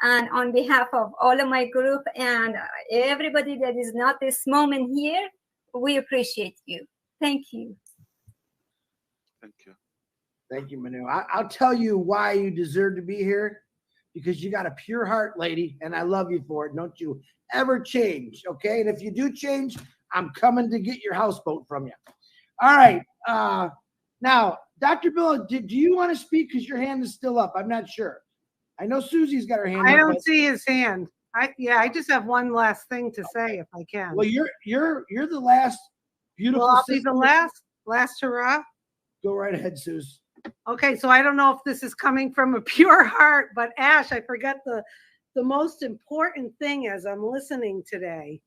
And on behalf of all of my group and everybody that is not this moment here, we appreciate you. Thank you. Thank you. Thank you, Manu. I'll tell you why you deserve to be here, because you got a pure heart, lady, and I love you for it. Don't you ever change, okay? And if you do change, I'm coming to get your houseboat from you. All right. Now, Dr. Bill, do you want to speak? Because your hand is still up. I'm not sure. I know Susie's got her hand up. I don't see his hand. I just have one last thing to say, if I can. Well, you're the last beautiful. Well, I'll be the last hurrah. Go right ahead, Suze. Okay, so I don't know if this is coming from a pure heart, but Ash, I forgot the most important thing as I'm listening today.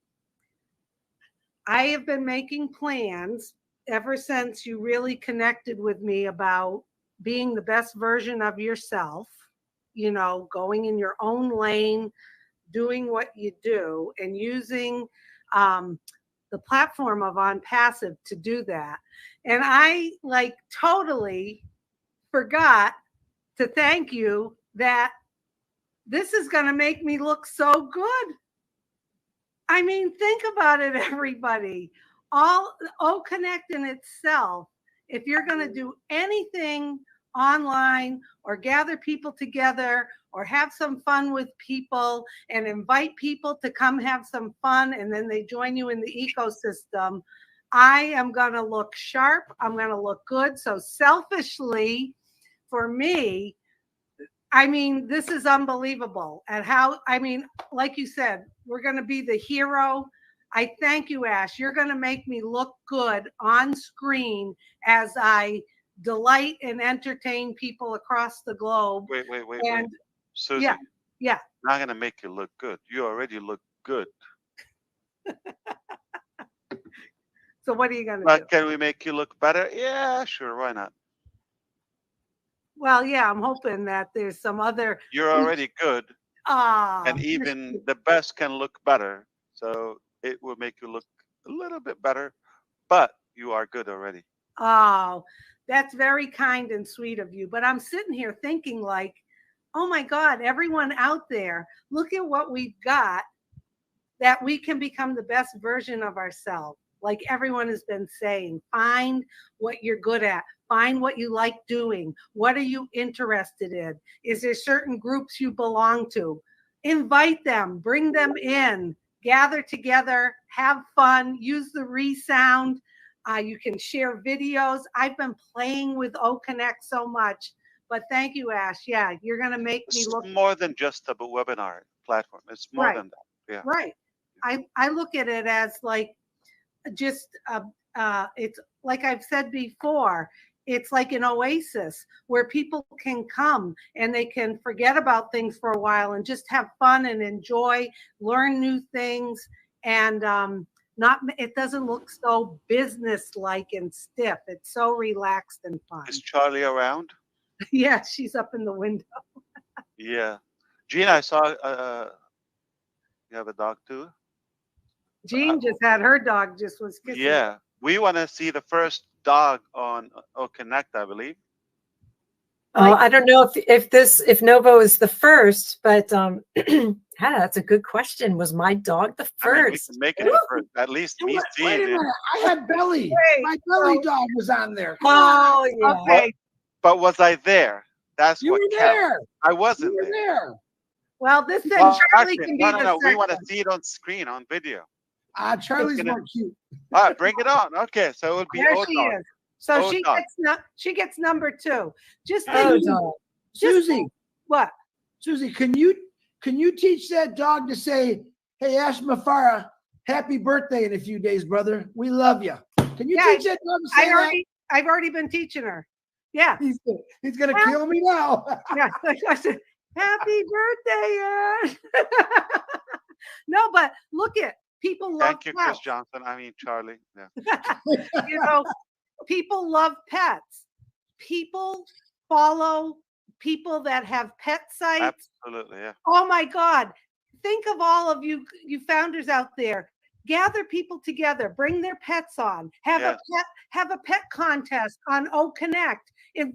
I have been making plans ever since you really connected with me about being the best version of yourself, you know, going in your own lane, doing what you do, and using the platform of ONPASSIVE to do that. And I totally forgot to thank you that this is going to make me look so good. I mean, think about it, everybody. Connect in itself, if you're going to do anything online or gather people together or have some fun with people and invite people to come have some fun, and then they join you in the ecosystem, I am going to look sharp. I'm going to look good. So selfishly, for me, I mean, this is unbelievable. And how, I mean, like you said, we're going to be the hero. I thank you, Ash. You're going to make me look good on screen as I delight and entertain people across the globe. Wait. Susie, yeah. Not going to make you look good. You already look good. So what are you going to do? Can we make you look better? Yeah, sure. Why not? Well, yeah, I'm hoping that there's some other. You're already good. And even the best can look better. So it will make you look a little bit better, but you are good already. Oh, that's very kind and sweet of you. But I'm sitting here thinking like, oh my God, everyone out there, look at what we've got, that we can become the best version of ourselves. Like everyone has been saying, find what you're good at. Find what you like doing. What are you interested in? Is there certain groups you belong to? Invite them, bring them in, gather together, have fun, use the resound. You can share videos. I've been playing with OConnect so much, but thank you, Ash. Yeah, you're going to make me It's look more than just a webinar platform. It's more right. than that. Yeah. Right. I look at it as like just it's like I've said before, it's like an oasis where people can come and they can forget about things for a while and just have fun and enjoy, learn new things, and it doesn't look so business-like and stiff. It's so relaxed and fun. Is Charlie around? Yeah, she's up in the window. Yeah. Gina, I saw you have a dog too? Jean just had her dog just was kissing. Yeah. We want to see the first dog on OConnect, I believe. Oh, I don't know if Novo is the first, but that's a good question. Was my dog the first? I mean, we can make it the first. At least me Wait a minute. I had Belly. My Belly dog was on there. Oh, yeah. Okay. But was I there? That's You what were counts. there. I wasn't You were there. Well, this then Well, Charlie actually, can be no. the We want to second. see it on screen, on video. Charlie's more cute. All right, bring it on. Okay, so it would be There O she dog. is. So O she dog. gets number 2. Just Hey, think, Susie. What? Susie, can you teach that dog to say, "Hey, Ash Mufareh, happy birthday in a few days, brother. We love you." Can you teach that dog to say that? I've already been teaching her. Yeah. He's gonna kill me now. Yeah. I said, happy birthday, Ash. No, but look at people love Thank you, Chris pets. Johnson. I mean, Charlie. Yeah. You know, people love pets. People follow people that have pet sites. Absolutely, yeah. Oh my God. Think of all of you founders out there. Gather people together, bring their pets on, have a pet contest on OConnect. Invite